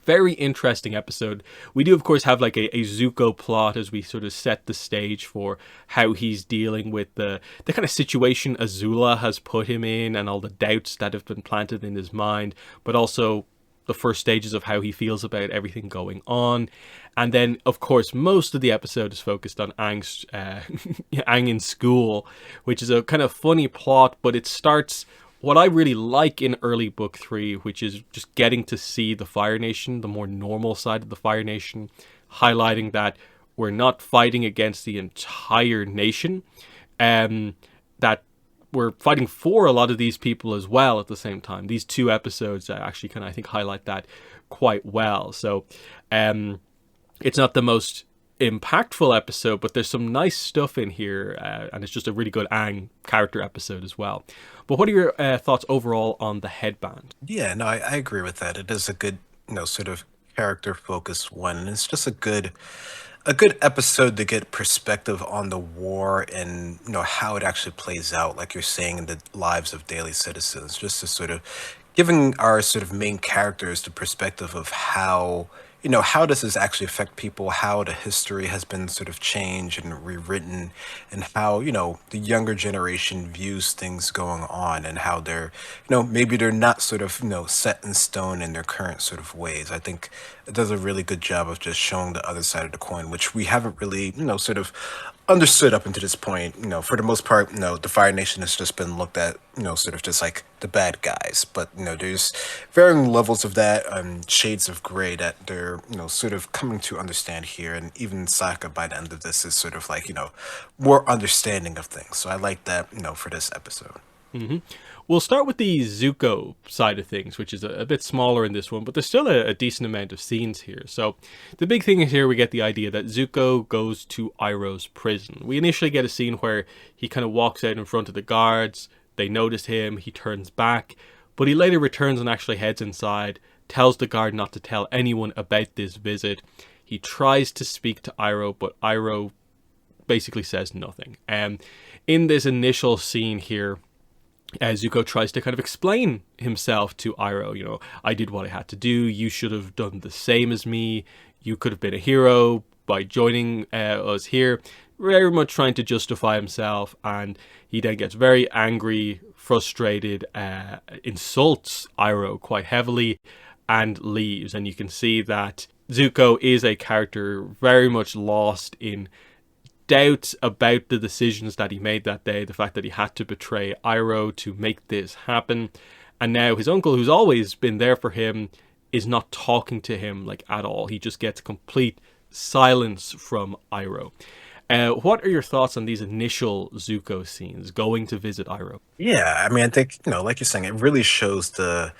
Very interesting episode. We do, of course, have like a Zuko plot as we sort of set the stage for how he's dealing with the kind of situation Azula has put him in and all the doubts that have been planted in his mind, but also the first stages of how he feels about everything going on. And then, of course, most of the episode is focused on Aang's, Aang in school, which is a kind of funny plot, but it starts what I really like in early book 3, which is just getting to see the Fire Nation, the more normal side of the Fire Nation, highlighting that we're not fighting against the entire nation, that we're fighting for a lot of these people as well at the same time. These 2 episodes actually kind of, I think, highlight that quite well. So it's not the most impactful episode, but there's some nice stuff in here, and it's just a really good Aang character episode as well. But what are your thoughts overall on The Headband? Yeah, no, I agree with that. It is a good, sort of character focused one. And it's just a good episode to get perspective on the war and how it actually plays out, like you're saying, in the lives of daily citizens. Just to sort of giving our sort of main characters the perspective of how how does this actually affect people, how the history has been sort of changed and rewritten, and how, the younger generation views things going on, and how they're, maybe they're not sort of, set in stone in their current sort of ways. I think it does a really good job of just showing the other side of the coin, which we haven't really, sort of understood up until this point. For the most part, the Fire Nation has just been looked at, sort of just like the bad guys. But, there's varying levels of that, shades of gray that they're, sort of coming to understand here. And even Sokka, by the end of this, is sort of like, more understanding of things. So I like that, for this episode. hmm We'll start with the Zuko side of things, which is a bit smaller in this one, but there's still a decent amount of scenes here. So the big thing is here we get the idea that Zuko goes to Iroh's prison. We initially get a scene where he kind of walks out in front of the guards, they notice him, he turns back, but he later returns and actually heads inside, tells the guard not to tell anyone about this visit. He tries to speak to Iroh, but Iroh basically says nothing. In this initial scene here, Zuko tries to kind of explain himself to Iroh. You know, I did what I had to do. You should have done the same as me. You could have been a hero by joining us here. Very much trying to justify himself, and he then gets very angry, frustrated, insults Iroh quite heavily, and leaves. And you can see that Zuko is a character very much lost in doubts about the decisions that he made that day, the fact that he had to betray Iroh to make this happen. And now his uncle, who's always been there for him, is not talking to him like at all. He just gets complete silence from Iroh. What are your thoughts on these initial Zuko scenes, going to visit Iroh? Yeah, I mean, I think, like you're saying, it really shows the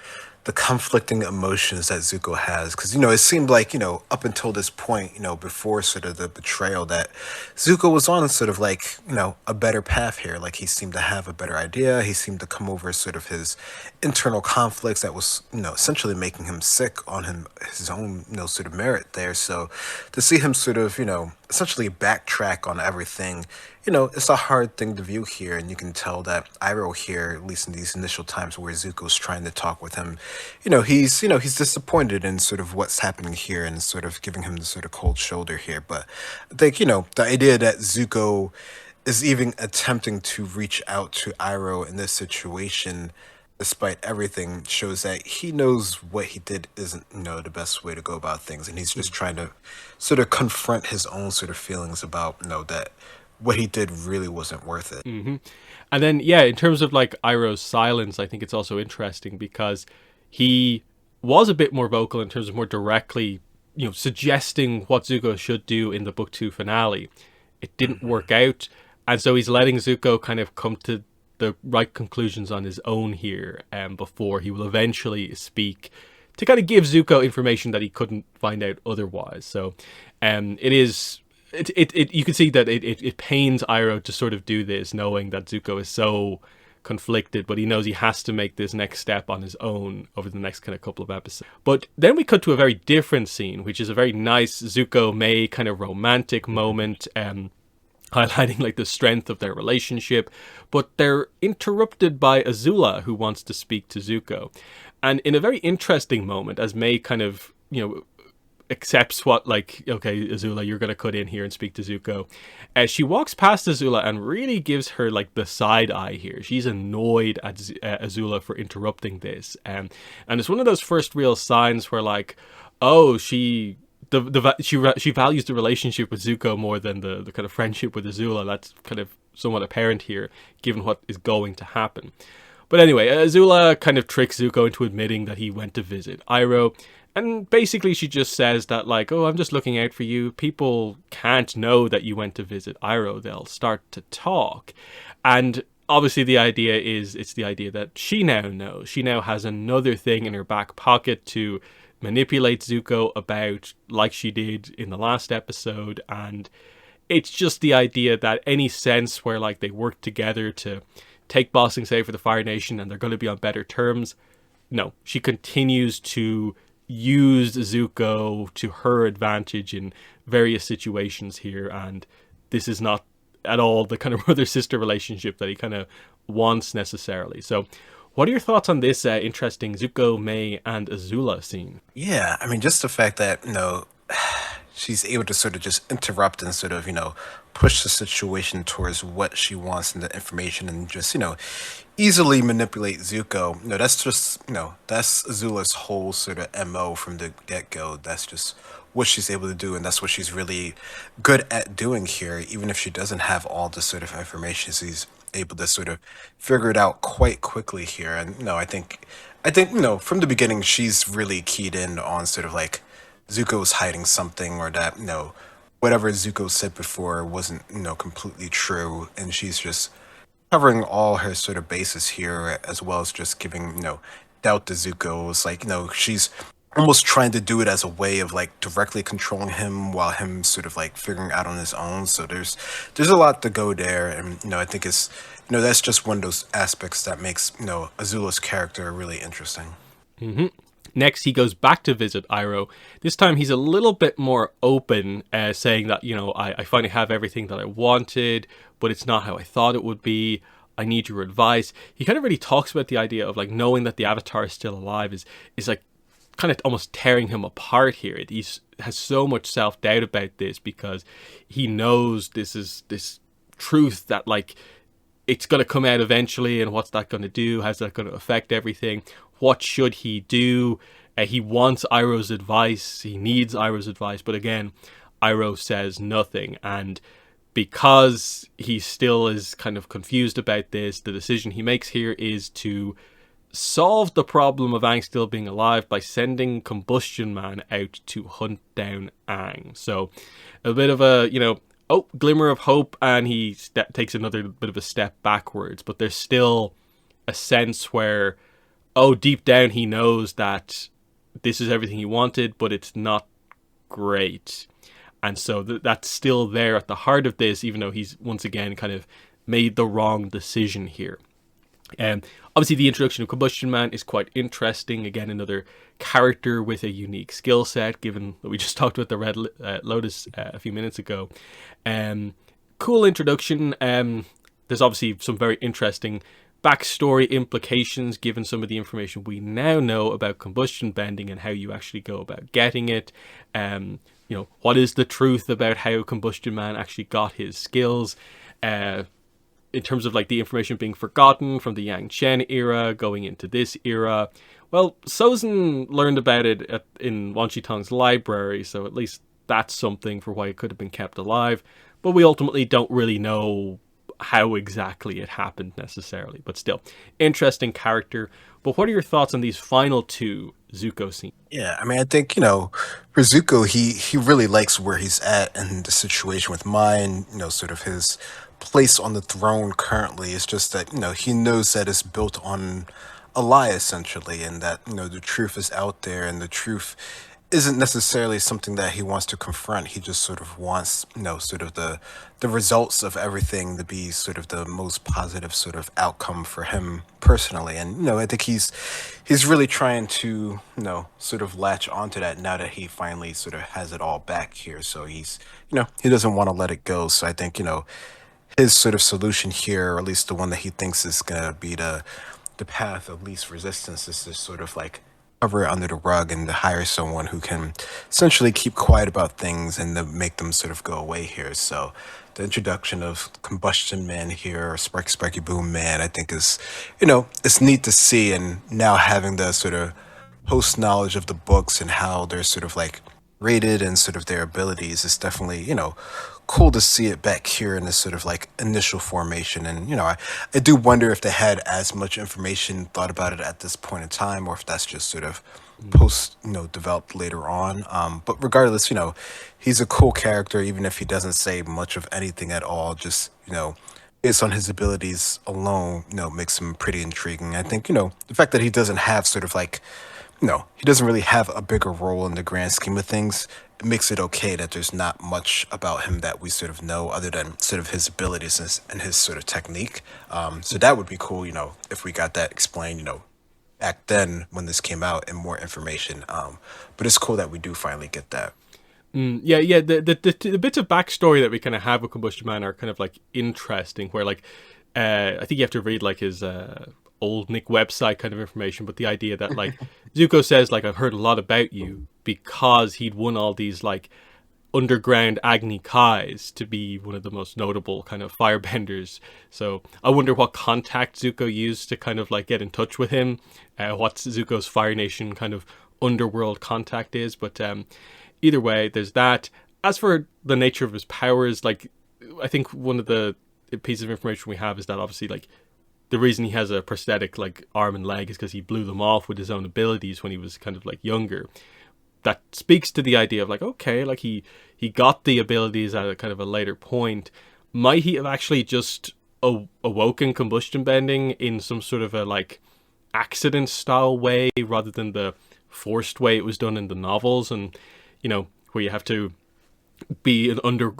conflicting emotions that Zuko has. Because, it seemed like, up until this point, before sort of the betrayal, that Zuko was on sort of like, a better path here. Like he seemed to have a better idea. He seemed to come over sort of his internal conflicts that was, essentially making him sick on his own, sort of merit there. So to see him sort of, essentially backtrack on everything, it's a hard thing to view here, and you can tell that Iroh here, at least in these initial times where Zuko's trying to talk with him, he's disappointed in sort of what's happening here and sort of giving him the sort of cold shoulder here. But I think, the idea that Zuko is even attempting to reach out to Iroh in this situation, despite everything, shows that he knows what he did isn't, the best way to go about things, and he's just trying to sort of confront his own sort of feelings about, that what he did really wasn't worth it. And then, yeah, in terms of like Iroh's silence, I think it's also interesting because he was a bit more vocal in terms of more directly, suggesting what Zuko should do in the book 2 finale. It didn't work out, and so he's letting Zuko kind of come to the right conclusions on his own here, before he will eventually speak to kind of give Zuko information that he couldn't find out otherwise. So, it is. You can see that it pains Iroh to sort of do this, knowing that Zuko is so conflicted, but he knows he has to make this next step on his own over the next kind of couple of episodes. But then we cut to a very different scene, which is a very nice Zuko Mei kind of romantic moment, highlighting like the strength of their relationship, but they're interrupted by Azula, who wants to speak to Zuko. And in a very interesting moment, as Mei kind of, accepts what, like, okay, Azula, you're going to cut in here and speak to Zuko. She walks past Azula and really gives her, like, the side eye here. She's annoyed at Azula for interrupting this. And it's one of those first real signs where, like, oh, she values the relationship with Zuko more than the kind of friendship with Azula. That's kind of somewhat apparent here, given what is going to happen. But anyway, Azula kind of tricks Zuko into admitting that he went to visit Iroh. And basically she just says that, like, oh, I'm just looking out for you. People can't know that you went to visit Iroh. They'll start to talk. And obviously the idea is, it's the idea that she now knows. She now has another thing in her back pocket to manipulate Zuko about, like she did in the last episode. And it's just the idea that any sense where, like, they work together to take Ba Sing Se for the Fire Nation and they're going to be on better terms. No, she continues to use Zuko to her advantage in various situations here, and this is not at all the kind of brother-sister relationship that he kind of wants necessarily. So what are your thoughts on this interesting Zuko, Mei, and Azula scene? Yeah, I mean, just the fact that, she's able to sort of just interrupt and sort of, push the situation towards what she wants and the information and just, easily manipulate Zuko. That's just, that's Azula's whole sort of MO from the get-go. That's just what she's able to do, and that's what she's really good at doing here. Even if she doesn't have all the sort of information, she's able to sort of figure it out quite quickly here. And, I think, from the beginning, she's really keyed in on sort of like Zuko's hiding something, or that, whatever Zuko said before wasn't, completely true, and she's just covering all her sort of bases here, as well as just giving, doubt to Zuko. It's like, she's almost trying to do it as a way of like directly controlling him while him sort of like figuring out on his own. So there's a lot to go there. And, I think it's, that's just one of those aspects that makes, Azula's character really interesting. Next, he goes back to visit Iroh. This time, he's a little bit more open, saying that, I finally have everything that I wanted, but it's not how I thought it would be. I need your advice. He kind of really talks about the idea of like knowing that the Avatar is still alive is like kind of almost tearing him apart here. He has so much self-doubt about this because he knows this is this truth that like it's going to come out eventually, and what's that going to do? How's that going to affect everything? What should he do? He wants Iroh's advice. He needs Iroh's advice. But again, Iroh says nothing. And because he still is kind of confused about this, the decision he makes here is to solve the problem of Aang still being alive by sending Combustion Man out to hunt down Aang. So a bit of a, glimmer of hope, and he takes another bit of a step backwards. But there's still a sense where, deep down he knows that this is everything he wanted, but it's not great. And so that's still there at the heart of this, even though he's once again kind of made the wrong decision here. Obviously, the introduction of Combustion Man is quite interesting. Again, another character with a unique skill set, given that we just talked about the Red Lotus a few minutes ago. Cool introduction. There's obviously some very interesting backstory implications given some of the information we now know about combustion bending and how you actually go about getting it. What is the truth about how Combustion Man actually got his skills? In terms of like the information being forgotten from the Yang Chen era going into this era. Well, Sozin learned about it in Wan Shi Tong's library, so at least that's something for why it could have been kept alive. But we ultimately don't really know how exactly it happened necessarily. But still, interesting character. But what are your thoughts on these final two Zuko scenes? Yeah, I mean, I think, for Zuko, he really likes where he's at in the situation with Mine, sort of his place on the throne currently. It's just that, he knows that it's built on a lie, essentially, and that, the truth is out there, and the truth isn't necessarily something that he wants to confront. He just sort of wants, sort of the results of everything to be sort of the most positive sort of outcome for him personally. And, I think he's really trying to, sort of latch onto that now that he finally sort of has it all back here. So he's, he doesn't want to let it go. So I think, his sort of solution here, or at least the one that he thinks is going to be the path of least resistance, is to sort of like cover it under the rug and to hire someone who can essentially keep quiet about things and to make them sort of go away here. So the introduction of Combustion Man here, or Sparky Sparky Boom Man, I think is, it's neat to see. And now having the sort of post knowledge of the books and how they're sort of like rated and sort of their abilities is definitely, cool to see it back here in this sort of like initial formation. And, I do wonder if they had as much information thought about it at this point in time, or if that's just sort of post, developed later on. But regardless, he's a cool character, even if he doesn't say much of anything at all. Just, based on his abilities alone, makes him pretty intriguing. I think, the fact that he doesn't have sort of like, he doesn't really have a bigger role in the grand scheme of things. It makes it okay that there's not much about him that we sort of know other than sort of his abilities and his sort of technique. So that would be cool, if we got that explained, back then when this came out and more information. But it's cool that we do finally get that. Yeah. The bits of backstory that we kind of have with Combustion Man are kind of like interesting, where like I think you have to read like his old Nick website kind of information, but the idea that like Zuko says like, I've heard a lot about you, because he'd won all these like underground Agni Kais to be one of the most notable kind of firebenders. So I wonder what contact Zuko used to kind of like get in touch with him, what Zuko's Fire Nation kind of underworld contact is. But either way, there's that. As for the nature of his powers, like I think one of the pieces of information we have is that obviously like the reason he has a prosthetic like arm and leg is because he blew them off with his own abilities when he was kind of like younger. That speaks to the idea of like, okay, like he got the abilities at a kind of a later point. Might he have actually just awoken combustion bending in some sort of a like accident style way rather than the forced way it was done in the novels, and where you have to be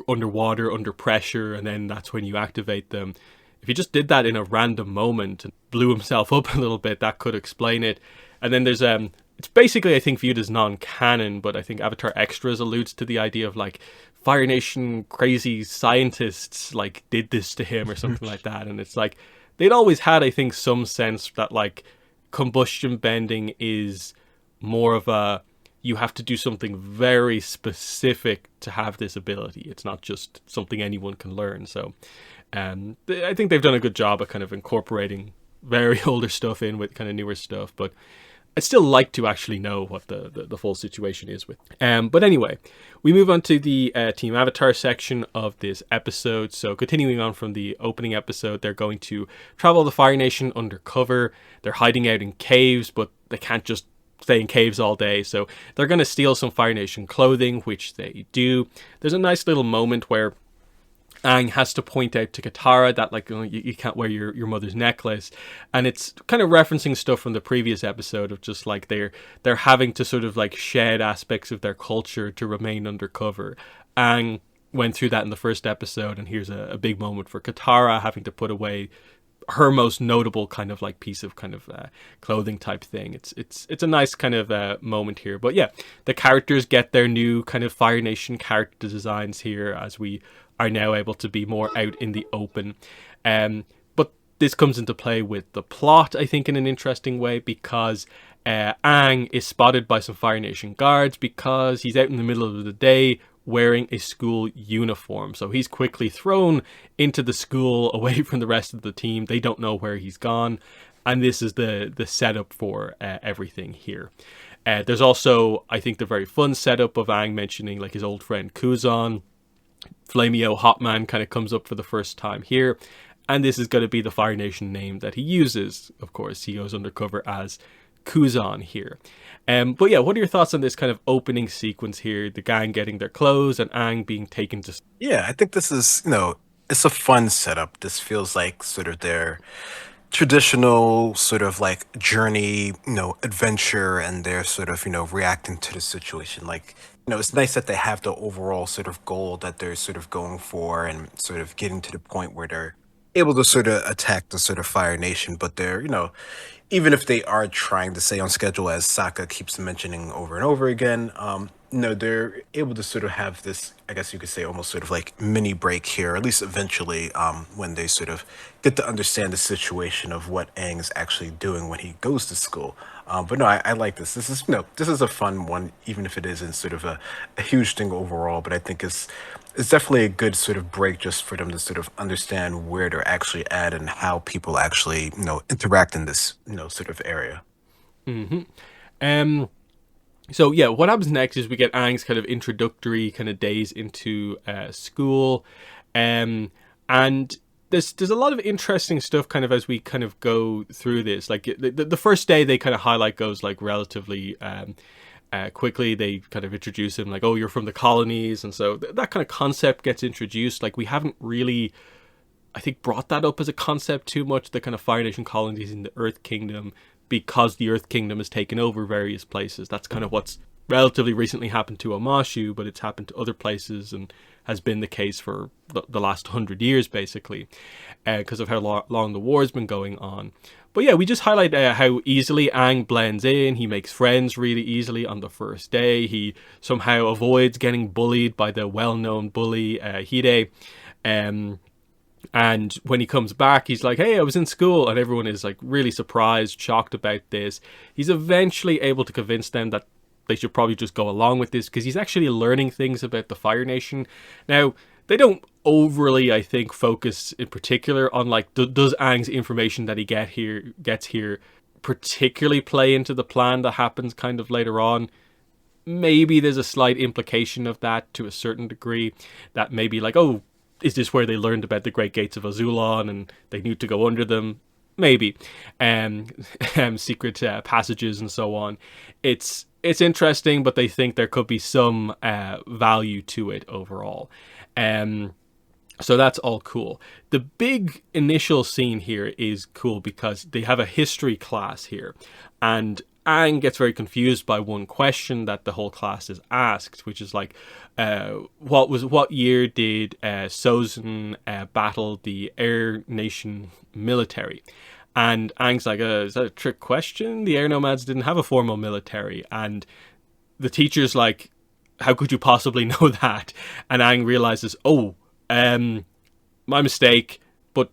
underwater under pressure and then that's when you activate them. If he just did that in a random moment and blew himself up a little bit, that could explain it. And then there's it's basically, I think, viewed as non-canon, but I think Avatar Extras alludes to the idea of like Fire Nation crazy scientists like did this to him or something like that. And it's like they'd always had, I think, some sense that like combustion bending is more of a, you have to do something very specific to have this ability. It's not just something anyone can learn. So I think they've done a good job of kind of incorporating very older stuff in with kind of newer stuff, but I'd still like to actually know what the full situation is with. But anyway, we move on to the Team Avatar section of this episode. So continuing on from the opening episode, they're going to travel the Fire Nation undercover. They're hiding out in caves, but they can't just stay in caves all day. So they're going to steal some Fire Nation clothing, which they do. There's a nice little moment where Aang has to point out to Katara that like you can't wear your mother's necklace, and it's kind of referencing stuff from the previous episode of just like they're having to sort of like shed aspects of their culture to remain undercover. Aang went through that in the first episode, and here's a big moment for Katara having to put away her most notable kind of like piece of kind of clothing type thing. It's a nice kind of moment here. But yeah, the characters get their new kind of Fire Nation character designs here as we are now able to be more out in the open. But this comes into play with the plot, I think, in an interesting way, because Aang is spotted by some Fire Nation guards because he's out in the middle of the day wearing a school uniform. So he's quickly thrown into the school away from the rest of the team. They don't know where he's gone. And this is the setup for everything here. There's also, I think, the very fun setup of Aang mentioning like his old friend Kuzan. Flameo Hotman kind of comes up for the first time here, and this is going to be the Fire Nation name that he uses. Of course, he goes undercover as Kuzan here. But yeah, what are your thoughts on this kind of opening sequence here? The gang getting their clothes and Aang being taken to... Yeah, I think this is, it's a fun setup. This feels like sort of their traditional sort of like journey, adventure, and they're sort of, reacting to the situation. Like, it's nice that they have the overall sort of goal that they're sort of going for and sort of getting to the point where they're able to sort of attack the sort of Fire Nation, but they're, even if they are trying to stay on schedule, as Sokka keeps mentioning over and over again, they're able to sort of have this, I guess you could say, almost sort of like mini break here, at least eventually, when they sort of get to understand the situation of what Aang is actually doing when he goes to school. But no, I like this. This is a fun one, even if it isn't sort of a huge thing overall. But I think it's definitely a good sort of break just for them to sort of understand where they're actually at and how people actually, interact in this, sort of area. Mm-hmm. So yeah, what happens next is we get Aang's kind of introductory kind of days into school, and there's a lot of interesting stuff kind of as we kind of go through this. Like the first day they kind of highlight goes like relatively quickly. They kind of introduce him like, oh, you're from the colonies, and so that kind of concept gets introduced. Like we haven't really, I think, brought that up as a concept too much, the kind of Fire Nation colonies in the Earth Kingdom, because the Earth Kingdom has taken over various places. That's kind of what's relatively recently happened to Omashu, but it's happened to other places and has been the case for the last 100 years, basically, because of how long the war's been going on. But yeah, we just highlight how easily Aang blends in. He makes friends really easily on the first day. He somehow avoids getting bullied by the well-known bully, Hide. And when he comes back, he's like, hey, I was in school. And everyone is like really surprised, shocked about this. He's eventually able to convince them that they should probably just go along with this because he's actually learning things about the Fire Nation. Now, they don't overly, I think, focus in particular on like, does Aang's information that he gets here particularly play into the plan that happens kind of later on? Maybe there's a slight implication of that to a certain degree, that maybe like, oh, is this where they learned about the Great Gates of Azulon and they need to go under them? Maybe. Secret passages and so on. It's interesting, but they think there could be some value to it overall. So that's all cool. The big initial scene here is cool because they have a history class here, and Aang gets very confused by one question that the whole class is asked, which is like, what year did Sozin battle the Air Nation military? And Aang's like, is that a trick question? The Air Nomads didn't have a formal military, and the teacher's like, how could you possibly know that? And Aang realizes, oh, my mistake. But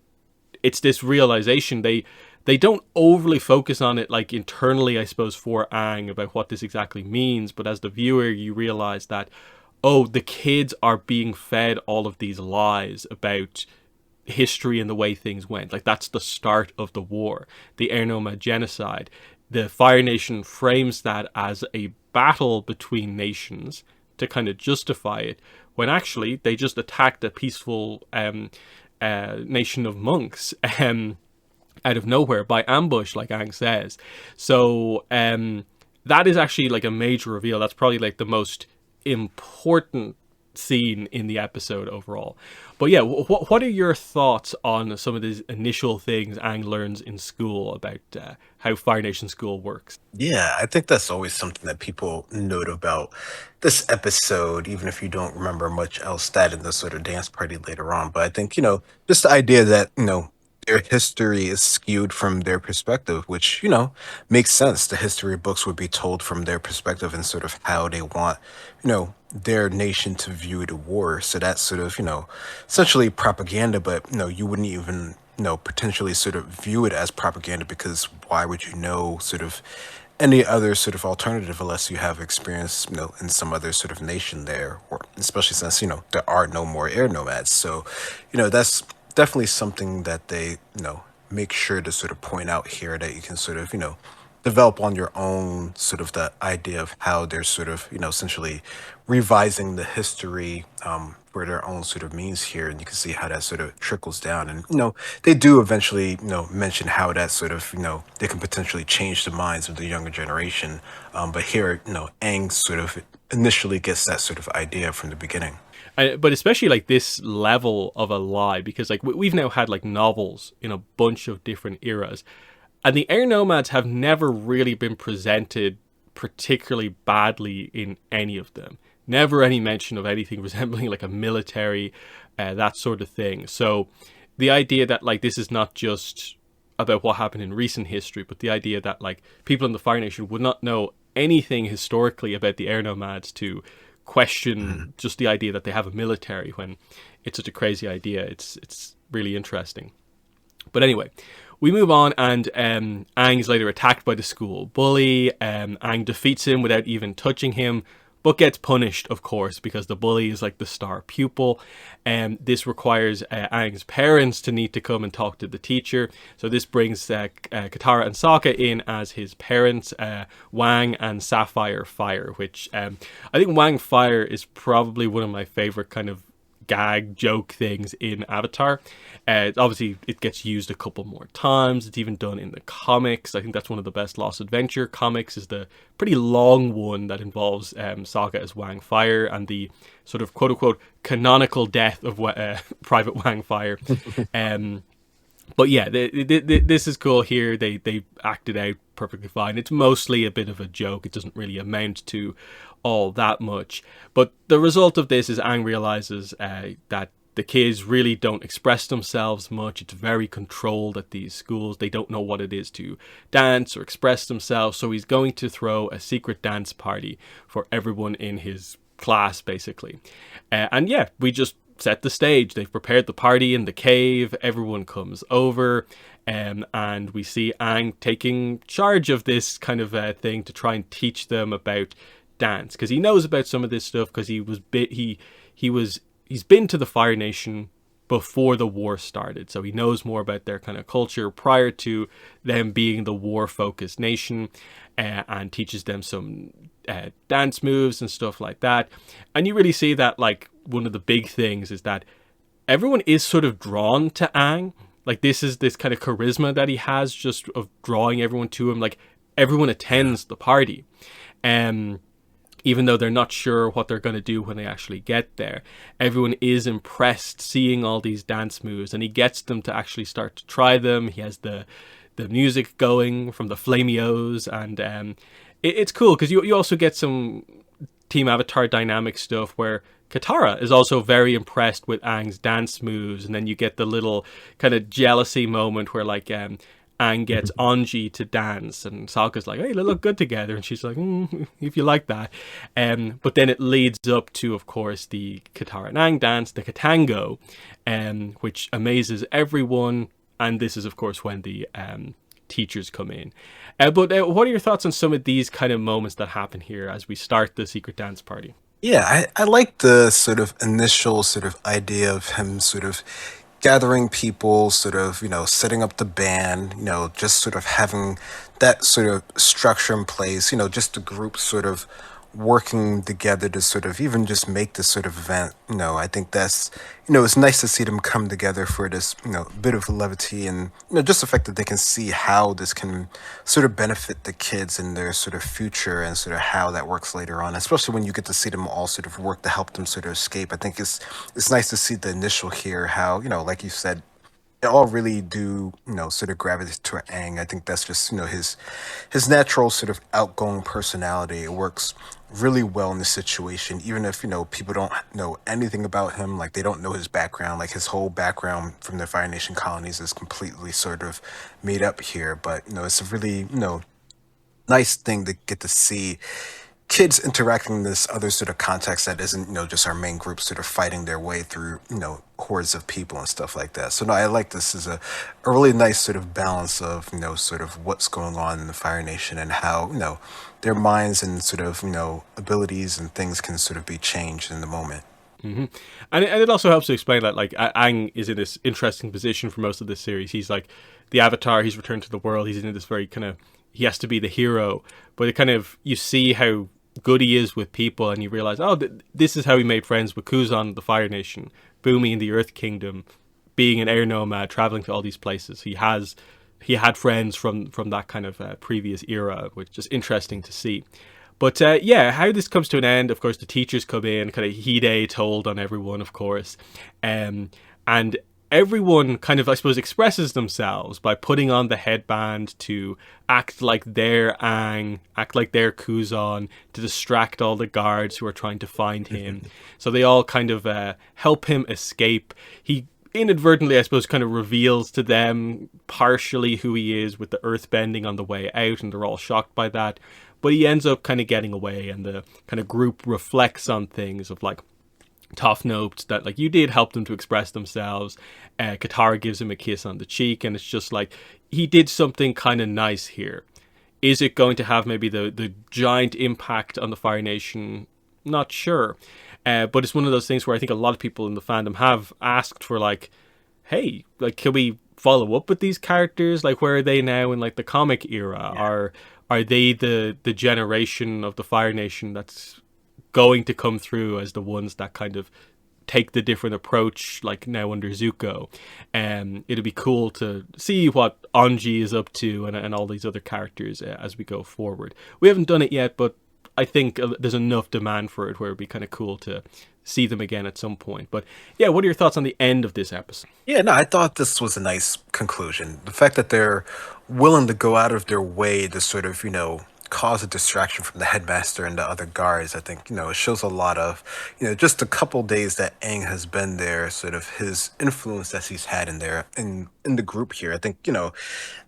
it's this realization. They don't overly focus on it like internally, I suppose, for Aang about what this exactly means. But as the viewer, you realize that, oh, the kids are being fed all of these lies about history and the way things went. Like, that's the start of the war, the Air Nomad genocide. The Fire Nation frames that as a battle between nations to kind of justify it, when actually they just attacked a peaceful nation of monks out of nowhere by ambush, like Aang says. So that is actually like a major reveal. That's probably like the most important scene in the episode overall. But yeah, what are your thoughts on some of these initial things Aang learns in school about how Fire Nation school works? Yeah, I think that's always something that people note about this episode, even if you don't remember much else that in the sort of dance party later on. But I think, just the idea that, their history is skewed from their perspective, which, makes sense. The history books would be told from their perspective and sort of how they want, their nation to view the war. So that's sort of, essentially propaganda, but, you wouldn't even, potentially sort of view it as propaganda because why would you know sort of any other sort of alternative unless you have experience, in some other sort of nation there, or especially since, there are no more air nomads. So, that's definitely something that they, make sure to sort of point out here that you can sort of, develop on your own sort of the idea of how they're sort of, essentially revising the history for their own sort of means here. And you can see how that sort of trickles down. And, they do eventually, mention how that sort of, they can potentially change the minds of the younger generation. But here, Aang sort of initially gets that sort of idea from the beginning. But especially like this level of a lie, because like we've now had like novels in a bunch of different eras, and the Air Nomads have never really been presented particularly badly in any of them. Never any mention of anything resembling like a military, that sort of thing. So the idea that like this is not just about what happened in recent history, but the idea that like people in the Fire Nation would not know anything historically about the Air Nomads to question just the idea that they have a military when it's such a crazy idea. It's really interesting. But anyway, we move on, and Aang is later attacked by the school bully. Aang defeats him without even touching him, but gets punished, of course, because the bully is like the star pupil. And this requires Aang's parents to need to come and talk to the teacher. So this brings Katara and Sokka in as his parents, Wang and Sapphire Fire, which I think Wang Fire is probably one of my favorite kind of gag joke things in Avatar. Obviously it gets used a couple more times. It's even done in the comics. I think that's one of the best Lost Adventure comics, is the pretty long one that involves Sokka as Wang Fire and the sort of quote unquote canonical death of Private Wang Fire. But yeah, this is cool here. They acted out perfectly fine. It's mostly a bit of a joke. It doesn't really amount to all that much. But the result of this is Aang realizes that the kids really don't express themselves much. It's very controlled at these schools. They don't know what it is to dance or express themselves. So he's going to throw a secret dance party for everyone in his class, basically. And yeah, we just set the stage. They've prepared the party in the cave. Everyone comes over. And we see Aang taking charge of this kind of thing to try and teach them about dance, because he knows about some of this stuff because he's been to the Fire Nation before the war started, so he knows more about their kind of culture prior to them being the war-focused nation, and teaches them some dance moves and stuff like that. And you really see that like one of the big things is that everyone is sort of drawn to Aang. Like this is this kind of charisma that he has, just of drawing everyone to him. Like everyone attends the party. even though they're not sure what they're going to do when they actually get there. Everyone is impressed seeing all these dance moves, and he gets them to actually start to try them. He has the music going from the Flamios, and it's cool because you also get some Team Avatar dynamic stuff where Katara is also very impressed with Aang's dance moves, and then you get the little kind of jealousy moment where like Aang gets Anji to dance, and Sokka's like, "Hey, they look good together," and she's like, "If you like that." But then it leads up to, of course, the Katara and Aang dance, the Katango, which amazes everyone. And this is, of course, when the teachers come in. But what are your thoughts on some of these kind of moments that happen here as we start the secret dance party? Yeah, I like the sort of initial sort of idea of him sort of gathering people, sort of, setting up the band, just sort of having that sort of structure in place, just the group sort of working together to sort of even just make this sort of event. I think that's, it's nice to see them come together for this, bit of levity and, just the fact that they can see how this can sort of benefit the kids in their sort of future and sort of how that works later on, especially when you get to see them all sort of work to help them sort of escape. I think it's nice to see the initial here, how, like you said, they all really do, sort of gravitate to Aang. I think that's just, his natural sort of outgoing personality. It works really well in this situation, even if, people don't know anything about him, like they don't know his background, like his whole background from the Fire Nation colonies is completely sort of made up here. But, it's a really, nice thing to get to see kids interacting in this other sort of context that isn't, just our main group sort of fighting their way through, hordes of people and stuff like that. So no, I like this as a really nice sort of balance of, sort of what's going on in the Fire Nation and how, their minds and sort of, abilities and things can sort of be changed in the moment. And it also helps to explain that like Aang is in this interesting position for most of this series. He's like the Avatar. He's returned to the world. He's in this very kind of, he has to be the hero, but it kind of, you see how good he is with people, and you realize, oh, this is how he made friends with Kuzan, the Fire Nation, Bumi in the Earth Kingdom, being an air nomad, traveling to all these places. He had friends from that kind of previous era, which is interesting to see. But yeah, how this comes to an end, of course, the teachers come in, kind of Hide told on everyone, of course, and everyone kind of, I suppose, expresses themselves by putting on the headband to act like they're Aang, act like they're Kuzan, to distract all the guards who are trying to find him. So they all kind of help him escape. He inadvertently, I suppose, kind of reveals to them partially who he is with the earth bending on the way out, and they're all shocked by that. But he ends up kind of getting away, and the kind of group reflects on things of like, Toph notes that like you did help them to express themselves. Katara gives him a kiss on the cheek, and it's just like he did something kind of nice here. Is it going to have maybe the giant impact on the Fire Nation? Not sure. But it's one of those things where I think a lot of people in the fandom have asked for like, hey, like, can we follow up with these characters? Like, where are they now in like the comic era? Yeah. Are they the generation of the Fire Nation that's going to come through as the ones that kind of take the different approach, like now under Zuko? It'll be cool to see what Anji is up to and all these other characters as we go forward. We haven't done it yet, but I think there's enough demand for it where it'd be kind of cool to see them again at some point. But yeah, what are your thoughts on the end of this episode? Yeah, no, I thought this was a nice conclusion. The fact that they're willing to go out of their way to sort of, cause a distraction from the headmaster and the other guards. I think, it shows a lot of, just a couple days that Aang has been there, sort of his influence that he's had in there in the group here. I think, I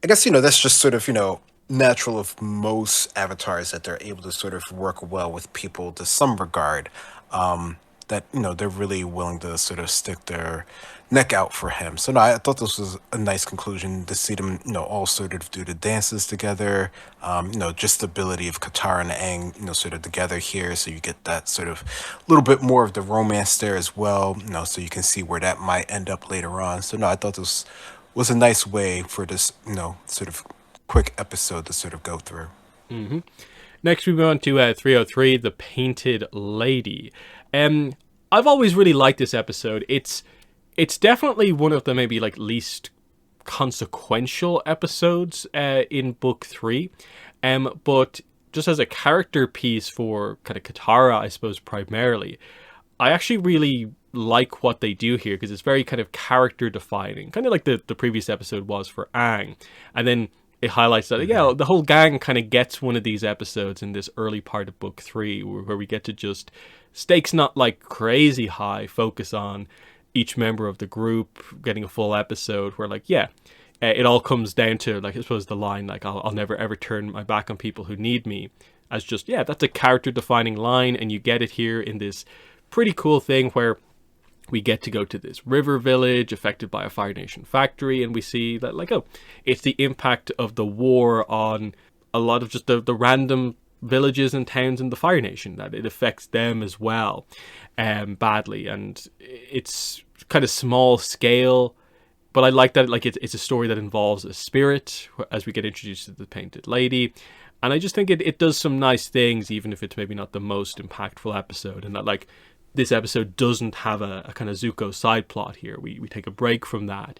guess, that's just sort of, natural of most avatars that they're able to sort of work well with people to some regard. That, they're really willing to sort of stick their neck out for him. So no, I thought this was a nice conclusion to see them, all sort of do the dances together. Just the ability of Katara and Aang, sort of together here. So you get that sort of little bit more of the romance there as well, so you can see where that might end up later on. So no, I thought this was a nice way for this, sort of quick episode to sort of go through. Mm-hmm. Next, we move on to 303, The Painted Lady. I've always really liked this episode. It's definitely one of the maybe like least consequential episodes in book 3, but just as a character piece for kind of Katara, I suppose, primarily, I actually really like what they do here because it's very kind of character defining, kind of like the previous episode was for Aang. And then it highlights that, yeah, the whole gang kind of gets one of these episodes in this early part of book three where we get to just stakes not like crazy high, focus on each member of the group getting a full episode where, like, yeah, it all comes down to, like, I suppose the line, like, I'll never ever turn my back on people who need me, as just, yeah, that's a character defining line. And you get it here in this pretty cool thing where we get to go to this river village affected by a Fire Nation factory, and we see that, like, oh, it's the impact of the war on a lot of just the random villages and towns in the Fire Nation, that it affects them as well, badly. And it's kind of small scale, but I like that, like, it's a story that involves a spirit as we get introduced to the Painted Lady. And I just think it does some nice things, even if it's maybe not the most impactful episode, and that, like, this episode doesn't have a kind of Zuko side plot here. We take a break from that.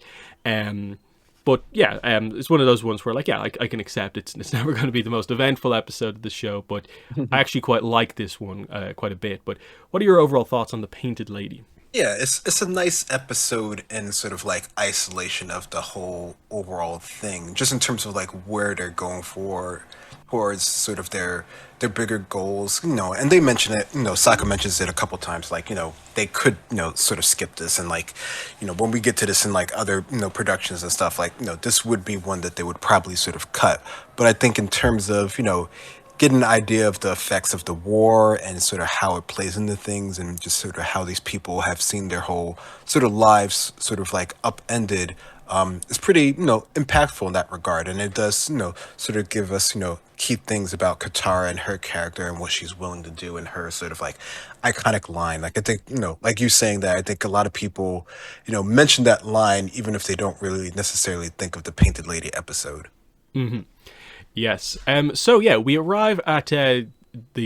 But yeah, it's one of those ones where, like, yeah, I can accept it's never going to be the most eventful episode of the show, but I actually quite like this one quite a bit. But what are your overall thoughts on the Painted Lady? Yeah, it's a nice episode in sort of like isolation of the whole overall thing, just in terms of like where they're going for towards sort of their bigger goals, and they mention it, Sokka mentions it a couple times, like, they could, sort of skip this, and like, when we get to this in like other, productions and stuff, like, this would be one that they would probably sort of cut. But I think in terms of, get an idea of the effects of the war and sort of how it plays into things, and just sort of how these people have seen their whole sort of lives sort of like upended. It's pretty, impactful in that regard. And it does, sort of give us, key things about Katara and her character and what she's willing to do in her sort of like iconic line. Like, I think, like you saying that, I think a lot of people, mention that line, even if they don't really necessarily think of the Painted Lady episode. Yes. So yeah, we arrive at the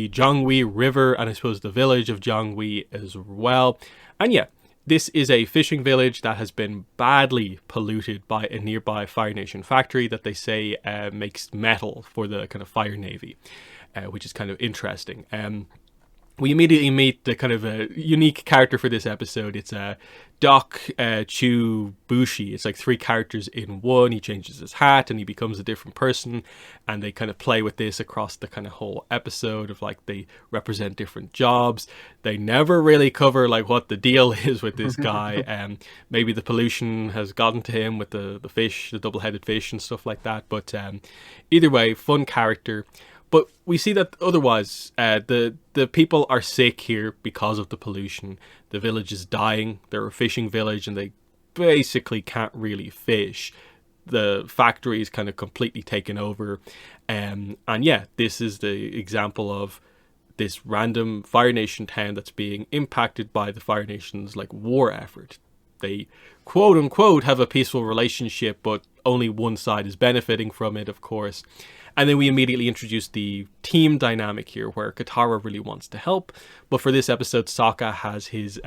Zhonghui River, and I suppose the village of Zhonghui as well. And yeah, this is a fishing village that has been badly polluted by a nearby Fire Nation factory that they say makes metal for the kind of Fire Navy, which is kind of interesting. We immediately meet the kind of unique character for this episode. It's Doc Chu Bushi. It's like three characters in one. He changes his hat and he becomes a different person, and they kind of play with this across the kind of whole episode of, like, they represent different jobs. They never really cover, like, what the deal is with this guy. Maybe the pollution has gotten to him with the fish, the double-headed fish and stuff like that. But either way, fun character. But we see that otherwise, the people are sick here because of the pollution. The village is dying. They're a fishing village, and they basically can't really fish. The factory is kind of completely taken over. And yeah, this is the example of this random Fire Nation town that's being impacted by the Fire Nation's, like, war effort. They, quote unquote, have a peaceful relationship, but only one side is benefiting from it, of course. And then we immediately introduce the team dynamic here, where Katara really wants to help, but for this episode, Sokka has his.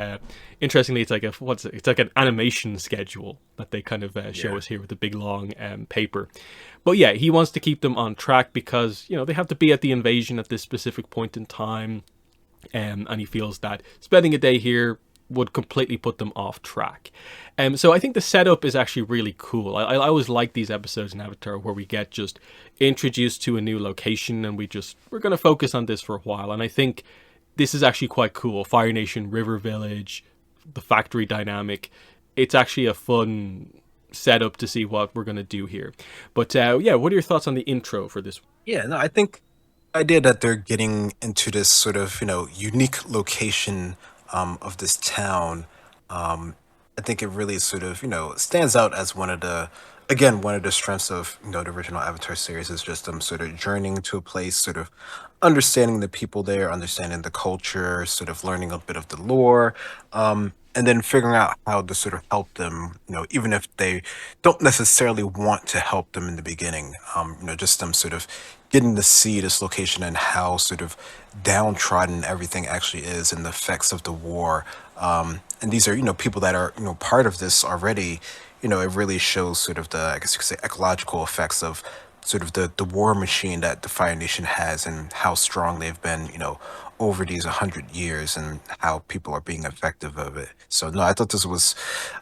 Interestingly, it's like it's like an animation schedule that they kind of show us here with a big long paper. But yeah, he wants to keep them on track because they have to be at the invasion at this specific point in time, and he feels that spending a day here would completely put them off track. So I think the setup is actually really cool. I always like these episodes in Avatar where we get just introduced to a new location, and we're going to focus on this for a while. And I think this is actually quite cool. Fire Nation, River Village, the factory dynamic. It's actually a fun setup to see what we're going to do here. But yeah, what are your thoughts on the intro for this? Yeah, no, I think the idea that they're getting into this sort of, unique location of this town, I think it really sort of, stands out as one of the strengths of, the original Avatar series is just them sort of journeying to a place, sort of understanding the people there, understanding the culture, sort of learning a bit of the lore, and then figuring out how to sort of help them, even if they don't necessarily want to help them in the beginning, just them sort of getting to see this location and how sort of downtrodden everything actually is and the effects of the war. And these are, people that are, part of this already. It really shows sort of the, I guess you could say, ecological effects of sort of the war machine that the Fire Nation has and how strong they've been, over these 100 years and how people are being effective of it. So no, I thought this was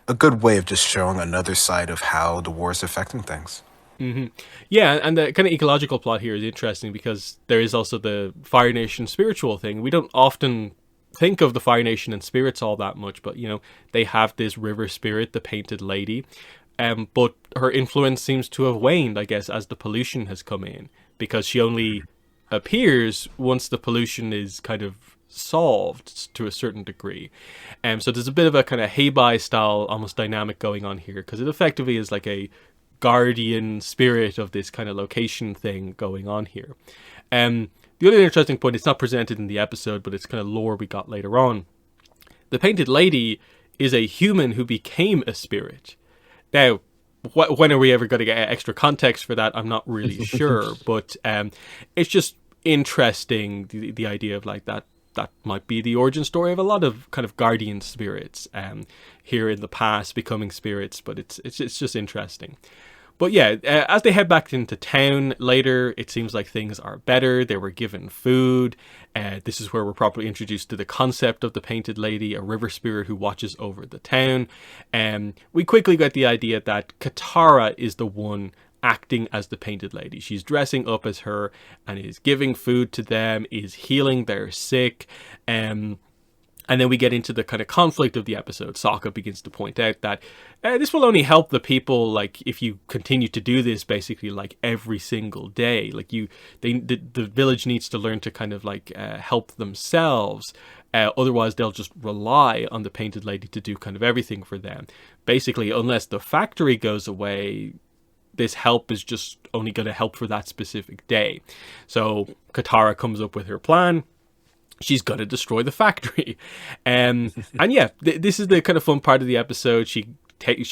a good way of just showing another side of how the war is affecting things. Hmm. Yeah, and the kind of ecological plot here is interesting because there is also the Fire Nation spiritual thing. We don't often think of the Fire Nation and spirits all that much, but they have this river spirit, the Painted Lady, but her influence seems to have waned, I guess, as the pollution has come in, because she only appears once the pollution is kind of solved to a certain degree. So there's a bit of a kind of Heibai style almost dynamic going on here, because it effectively is like a guardian spirit of this kind of location thing going on here. The other interesting point, it's not presented in the episode, but it's kind of lore we got later on. The Painted Lady is a human who became a spirit. Now, when are we ever going to get extra context for that? I'm not really sure, but it's just interesting, the idea of like that might be the origin story of a lot of kind of guardian spirits here in the past becoming spirits, but it's just interesting. But yeah, as they head back into town later, it seems like things are better. They were given food. This is where we're properly introduced to the concept of the Painted Lady, a river spirit who watches over the town. We quickly get the idea that Katara is the one acting as the Painted Lady. She's dressing up as her and is giving food to them, is healing their sick. And then we get into the kind of conflict of the episode. Sokka begins to point out that this will only help the people, like, if you continue to do this basically like every single day. Like the village needs to learn to kind of like help themselves. Otherwise, they'll just rely on the Painted Lady to do kind of everything for them. Basically, unless the factory goes away, this help is just only going to help for that specific day. So Katara comes up with her plan. She's going to destroy the factory. And yeah, this is the kind of fun part of the episode. She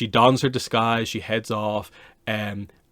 dons her disguise. She heads off.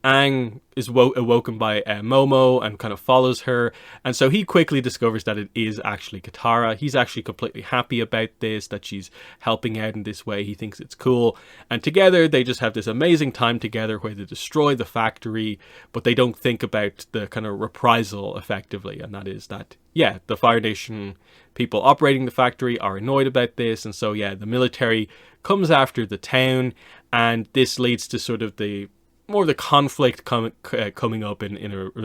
Aang is awoken by Momo and kind of follows her. And so he quickly discovers that it is actually Katara. He's actually completely happy about this, that she's helping out in this way. He thinks it's cool. And together they just have this amazing time together where they destroy the factory, but they don't think about the kind of reprisal effectively. And that is that, yeah, the Fire Nation people operating the factory are annoyed about this. And so, yeah, the military comes after the town. And this leads to sort of the conflict coming up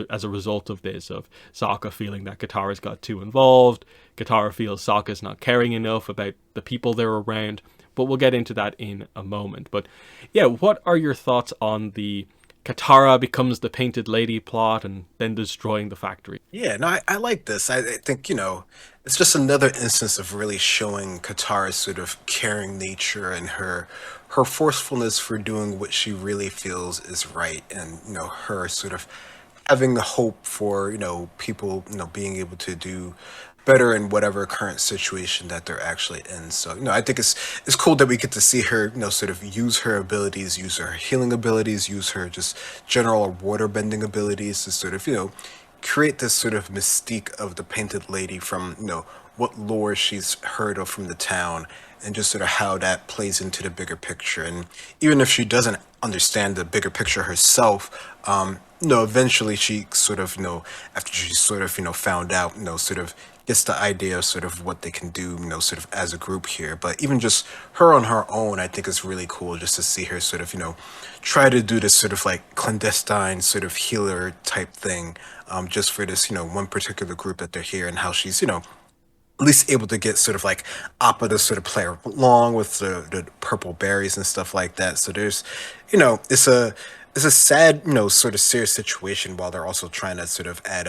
as a result of this, of Sokka feeling that Katara's got too involved. Katara feels Sokka's not caring enough about the people they're around, but we'll get into that in a moment. But yeah, what are your thoughts on the Katara becomes the Painted Lady plot and then destroying the factory? Yeah, no, I like this. I think, it's just another instance of really showing Katara's sort of caring nature and her forcefulness for doing what she really feels is right, and her sort of having the hope for people being able to do better in whatever current situation that they're actually in. So I think it's cool that we get to see her sort of use her abilities, use her healing abilities, use her just general water bending abilities to sort of create this sort of mystique of the Painted Lady from what lore she's heard of from the town, and just sort of how that plays into the bigger picture. And even if she doesn't understand the bigger picture herself, eventually she sort of, after she sort of, found out, sort of gets the idea of sort of what they can do, sort of as a group here. But even just her on her own, I think it's really cool just to see her sort of, try to do this sort of like clandestine sort of healer type thing, just for this, one particular group that they're here, and how she's, at least able to get sort of like Appa to sort of play along with the purple berries and stuff like that. So there's, it's a sad, sort of serious situation, while they're also trying to sort of add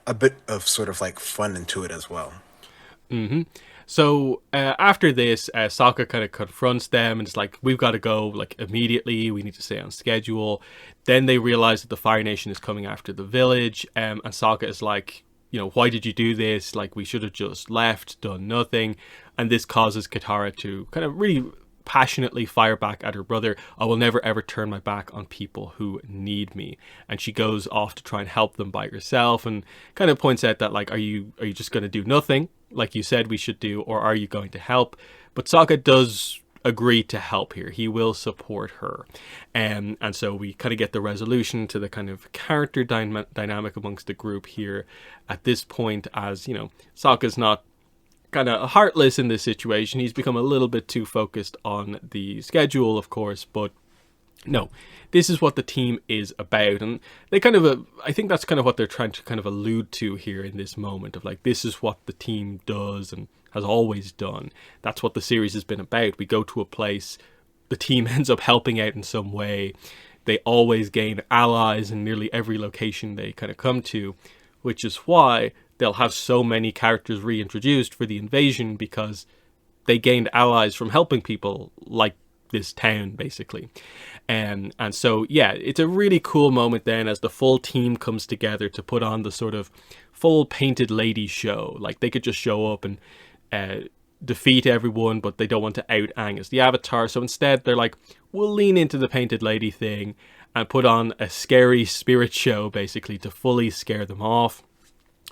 a bit of sort of like fun into it as well. Mm-hmm. So after this, Sokka kind of confronts them and it's like, we've got to go like immediately. We need to stay on schedule. Then they realize that the Fire Nation is coming after the village. And Sokka is like, why did you do this? Like, we should have just left, done nothing. And this causes Katara to kind of really passionately fire back at her brother. I will never ever turn my back on people who need me. And she goes off to try and help them by herself, and kind of points out that, like, are you just going to do nothing like you said we should do, or are you going to help? But Sokka does agree to help here. He will support her. And so we kind of get the resolution to the kind of character dynamic amongst the group here at this point, as, you know, Sokka's not kind of heartless in this situation. He's become a little bit too focused on the schedule, of course, but no, this is what the team is about. And they kind of, I think that's kind of what they're trying to kind of allude to here in this moment of like, this is what the team does and has always done. That's what the series has been about. We go to a place, the team ends up helping out in some way. They always gain allies in nearly every location they kind of come to, which is why they'll have so many characters reintroduced for the invasion, because they gained allies from helping people like this town, basically. And so, yeah, it's a really cool moment then as the full team comes together to put on the sort of full Painted Lady show. Like, they could just show up and defeat everyone, but they don't want to out Aang as the Avatar. So instead, they're like, we'll lean into the Painted Lady thing and put on a scary spirit show, basically, to fully scare them off.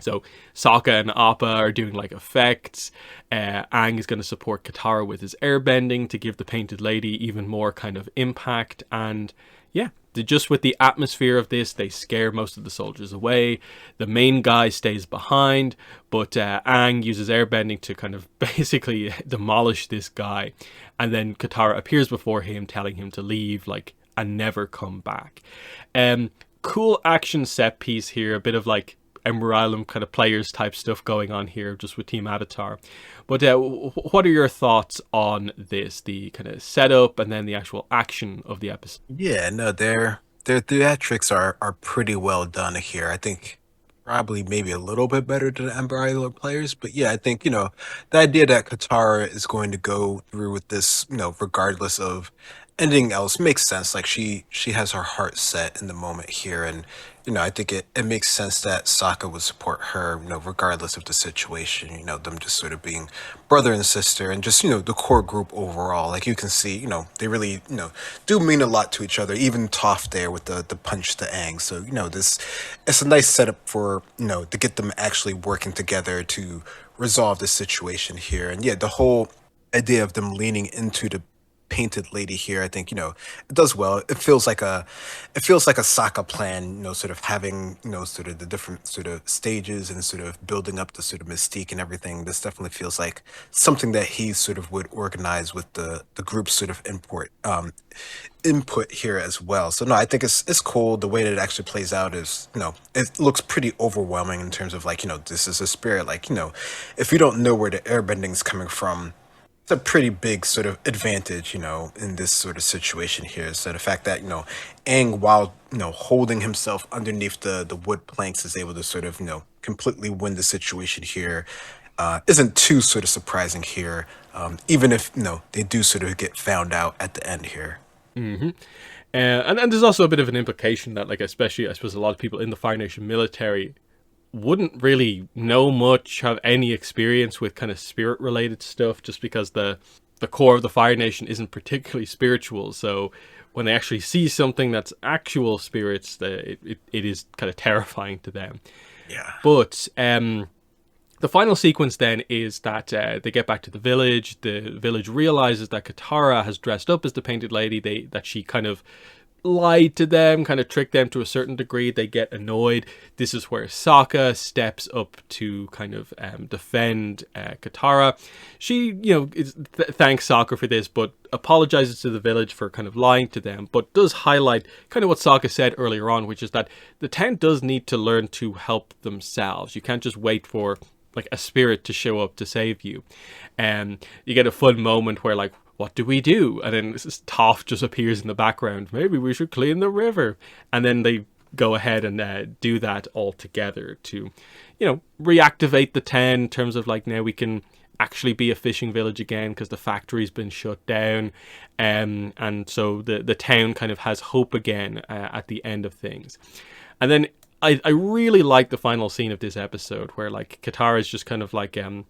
So Sokka and Appa are doing like effects. Aang is going to support Katara with his airbending to give the Painted Lady even more kind of impact. And yeah, just with the atmosphere of this, they scare most of the soldiers away. The main guy stays behind, but Aang uses airbending to kind of basically demolish this guy. And then Katara appears before him, telling him to leave, like, and never come back. Cool action set piece here, a bit of like Ember Island kind of players type stuff going on here, just with Team Avatar. But what are your thoughts on this, the kind of setup and then the actual action of the episode? Yeah, no, their theatrics are pretty well done here. I think probably maybe a little bit better than the Ember Island players, but yeah, I think, you know, the idea that Katara is going to go through with this, you know, regardless of anything else makes sense. Like, she has her heart set in the moment here, and you know, I think it makes sense that Sokka would support her, you know, regardless of the situation, you know, them just sort of being brother and sister, and just, you know, the core group overall. Like, you can see, you know, they really, you know, do mean a lot to each other. Even Toph there with the punch to Aang. So, you know, it's a nice setup for, you know, to get them actually working together to resolve this situation here. And yeah, the whole idea of them leaning into the Painted Lady here, I think, you know, it does well. It feels like a Sokka plan, you know, sort of having, you know, sort of the different sort of stages and sort of building up the sort of mystique and everything. This definitely feels like something that he sort of would organize with the group's sort of input here as well. So no, I think it's cool. The way that it actually plays out is, you know, it looks pretty overwhelming in terms of like, you know, this is a spirit. Like, you know, if you don't know where the airbending is coming from, it's a pretty big sort of advantage, you know, in this sort of situation here. So the fact that, you know, Aang, while, you know, holding himself underneath the wood planks, is able to sort of, you know, completely win the situation here, isn't too sort of surprising here, even if, you know, they do sort of get found out at the end here. And there's also a bit of an implication that, like, especially, I suppose, a lot of people in the Fire Nation military wouldn't really know much, have any experience with kind of spirit related stuff, just because the core of the Fire Nation isn't particularly spiritual. So when they actually see something that's actual spirits, it is kind of terrifying to them. Yeah. But the final sequence then is that they get back to the village. The village realizes that Katara has dressed up as the Painted Lady. That she kind of lied to them, kind of tricked them to a certain degree. They get annoyed. This is where Sokka steps up to kind of defend Katara. She, you know, thanks Sokka for this, but apologizes to the village for kind of lying to them, but does highlight kind of what Sokka said earlier on, which is that the town does need to learn to help themselves. You can't just wait for like a spirit to show up to save you. And you get a fun moment where, like, what do we do? And then Toph just appears in the background. Maybe we should clean the river. And then they go ahead and do that all together to, you know, reactivate the town in terms of like, now we can actually be a fishing village again because the factory's been shut down. And so the town kind of has hope again at the end of things. And then I really like the final scene of this episode where like Katara is just kind of like down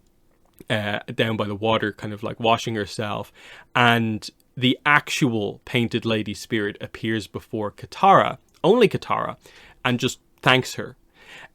by the water, kind of like washing herself, and the actual Painted Lady spirit appears before Katara, only Katara, and just thanks her.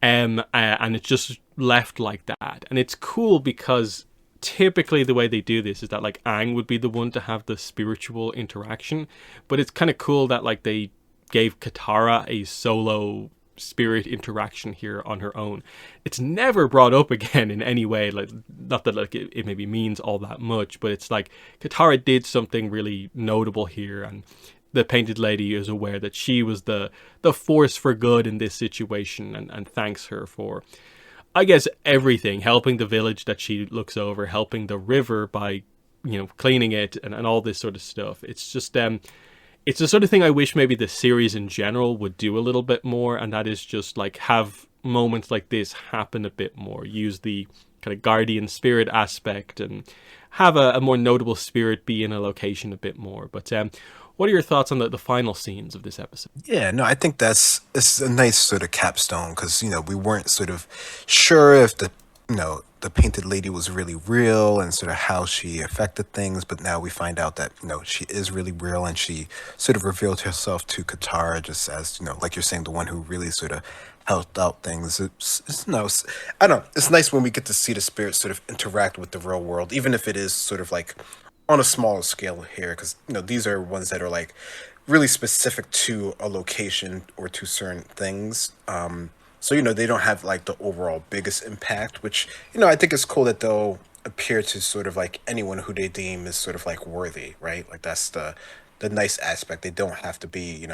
And it's just left like that. And it's cool because typically the way they do this is that like Aang would be the one to have the spiritual interaction, but it's kind of cool that like they gave Katara a solo spirit interaction here on her own. It's never brought up again in any way, like not that like it maybe means all that much, but it's like Katara did something really notable here, and the Painted Lady is aware that she was the force for good in this situation, and thanks her for, I guess, everything, helping the village that she looks over, helping the river by, cleaning it, and all this sort of stuff. It's just it's the sort of thing I wish maybe the series in general would do a little bit more, and that is just like have moments like this happen a bit more, use the kind of guardian spirit aspect, and have a more notable spirit be in a location a bit more. But what are your thoughts on the final scenes of this episode? Yeah, no, I think it's a nice sort of capstone because we weren't sort of sure if the Painted Lady was really real and sort of how she affected things, but now we find out that she is really real, and she sort of revealed herself to Katara just as like you're saying, the one who really sort of helped out things. I don't know. It's nice when we get to see the spirits sort of interact with the real world, even if it is sort of like on a smaller scale here, because these are ones that are like really specific to a location or to certain things. So they don't have like the overall biggest impact, which I think it's cool that they'll appear to sort of like anyone who they deem is sort of like worthy, right? Like that's the nice aspect. They don't have to be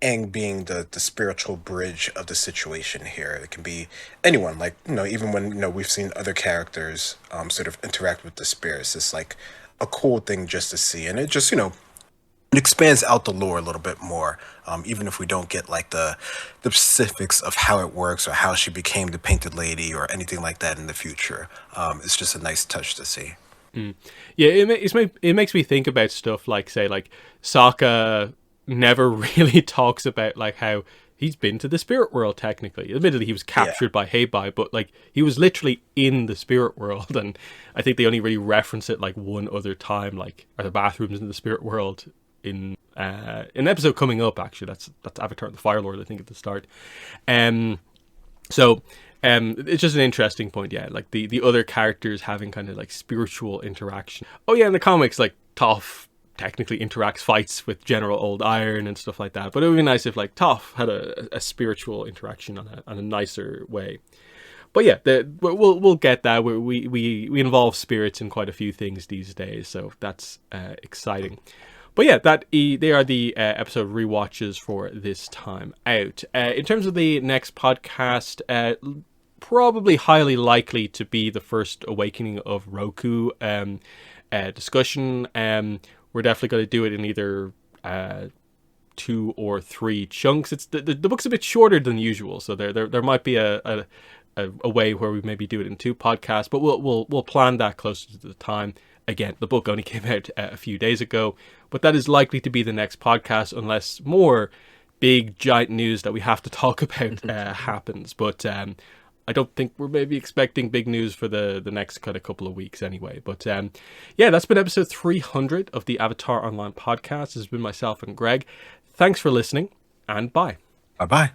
Aang being the spiritual bridge of the situation here. It can be anyone, like even when we've seen other characters sort of interact with the spirits. It's like a cool thing just to see, and it just it expands out the lore a little bit more, even if we don't get like the specifics of how it works or how she became the Painted Lady or anything like that in the future. It's just a nice touch to see. Yeah, it makes me think about stuff like, say, like Sokka never really talks about like how he's been to the spirit world. Technically, admittedly, he was captured by Heibai, but like he was literally in the spirit world, and I think they only really reference it like one other time, like are the bathrooms in the spirit world in an episode coming up. Actually, that's Avatar: The Fire Lord, I think, at the start. So it's just an interesting point, yeah, like the other characters having kind of like spiritual interaction. Oh yeah, in the comics, like Toph technically fights with General Old Iron and stuff like that, but it would be nice if like Toph had a spiritual interaction on a nicer way. But yeah, we'll get that. We involve spirits in quite a few things these days, so that's exciting. But yeah, they are the episode rewatches for this time out. In terms of the next podcast, probably highly likely to be the first Awakening of Roku discussion. We're definitely going to do it in either 2 or 3 chunks. It's the book's a bit shorter than usual, so there might be a way where we maybe do it in 2 podcasts, but we'll plan that closer to the time. Again, the book only came out a few days ago, but that is likely to be the next podcast unless more big giant news that we have to talk about happens. But I don't think we're maybe expecting big news for the next kind of couple of weeks anyway. But yeah, that's been episode 300 of the Avatar Online podcast. This has been myself and Greg. Thanks for listening, and bye. Bye-bye.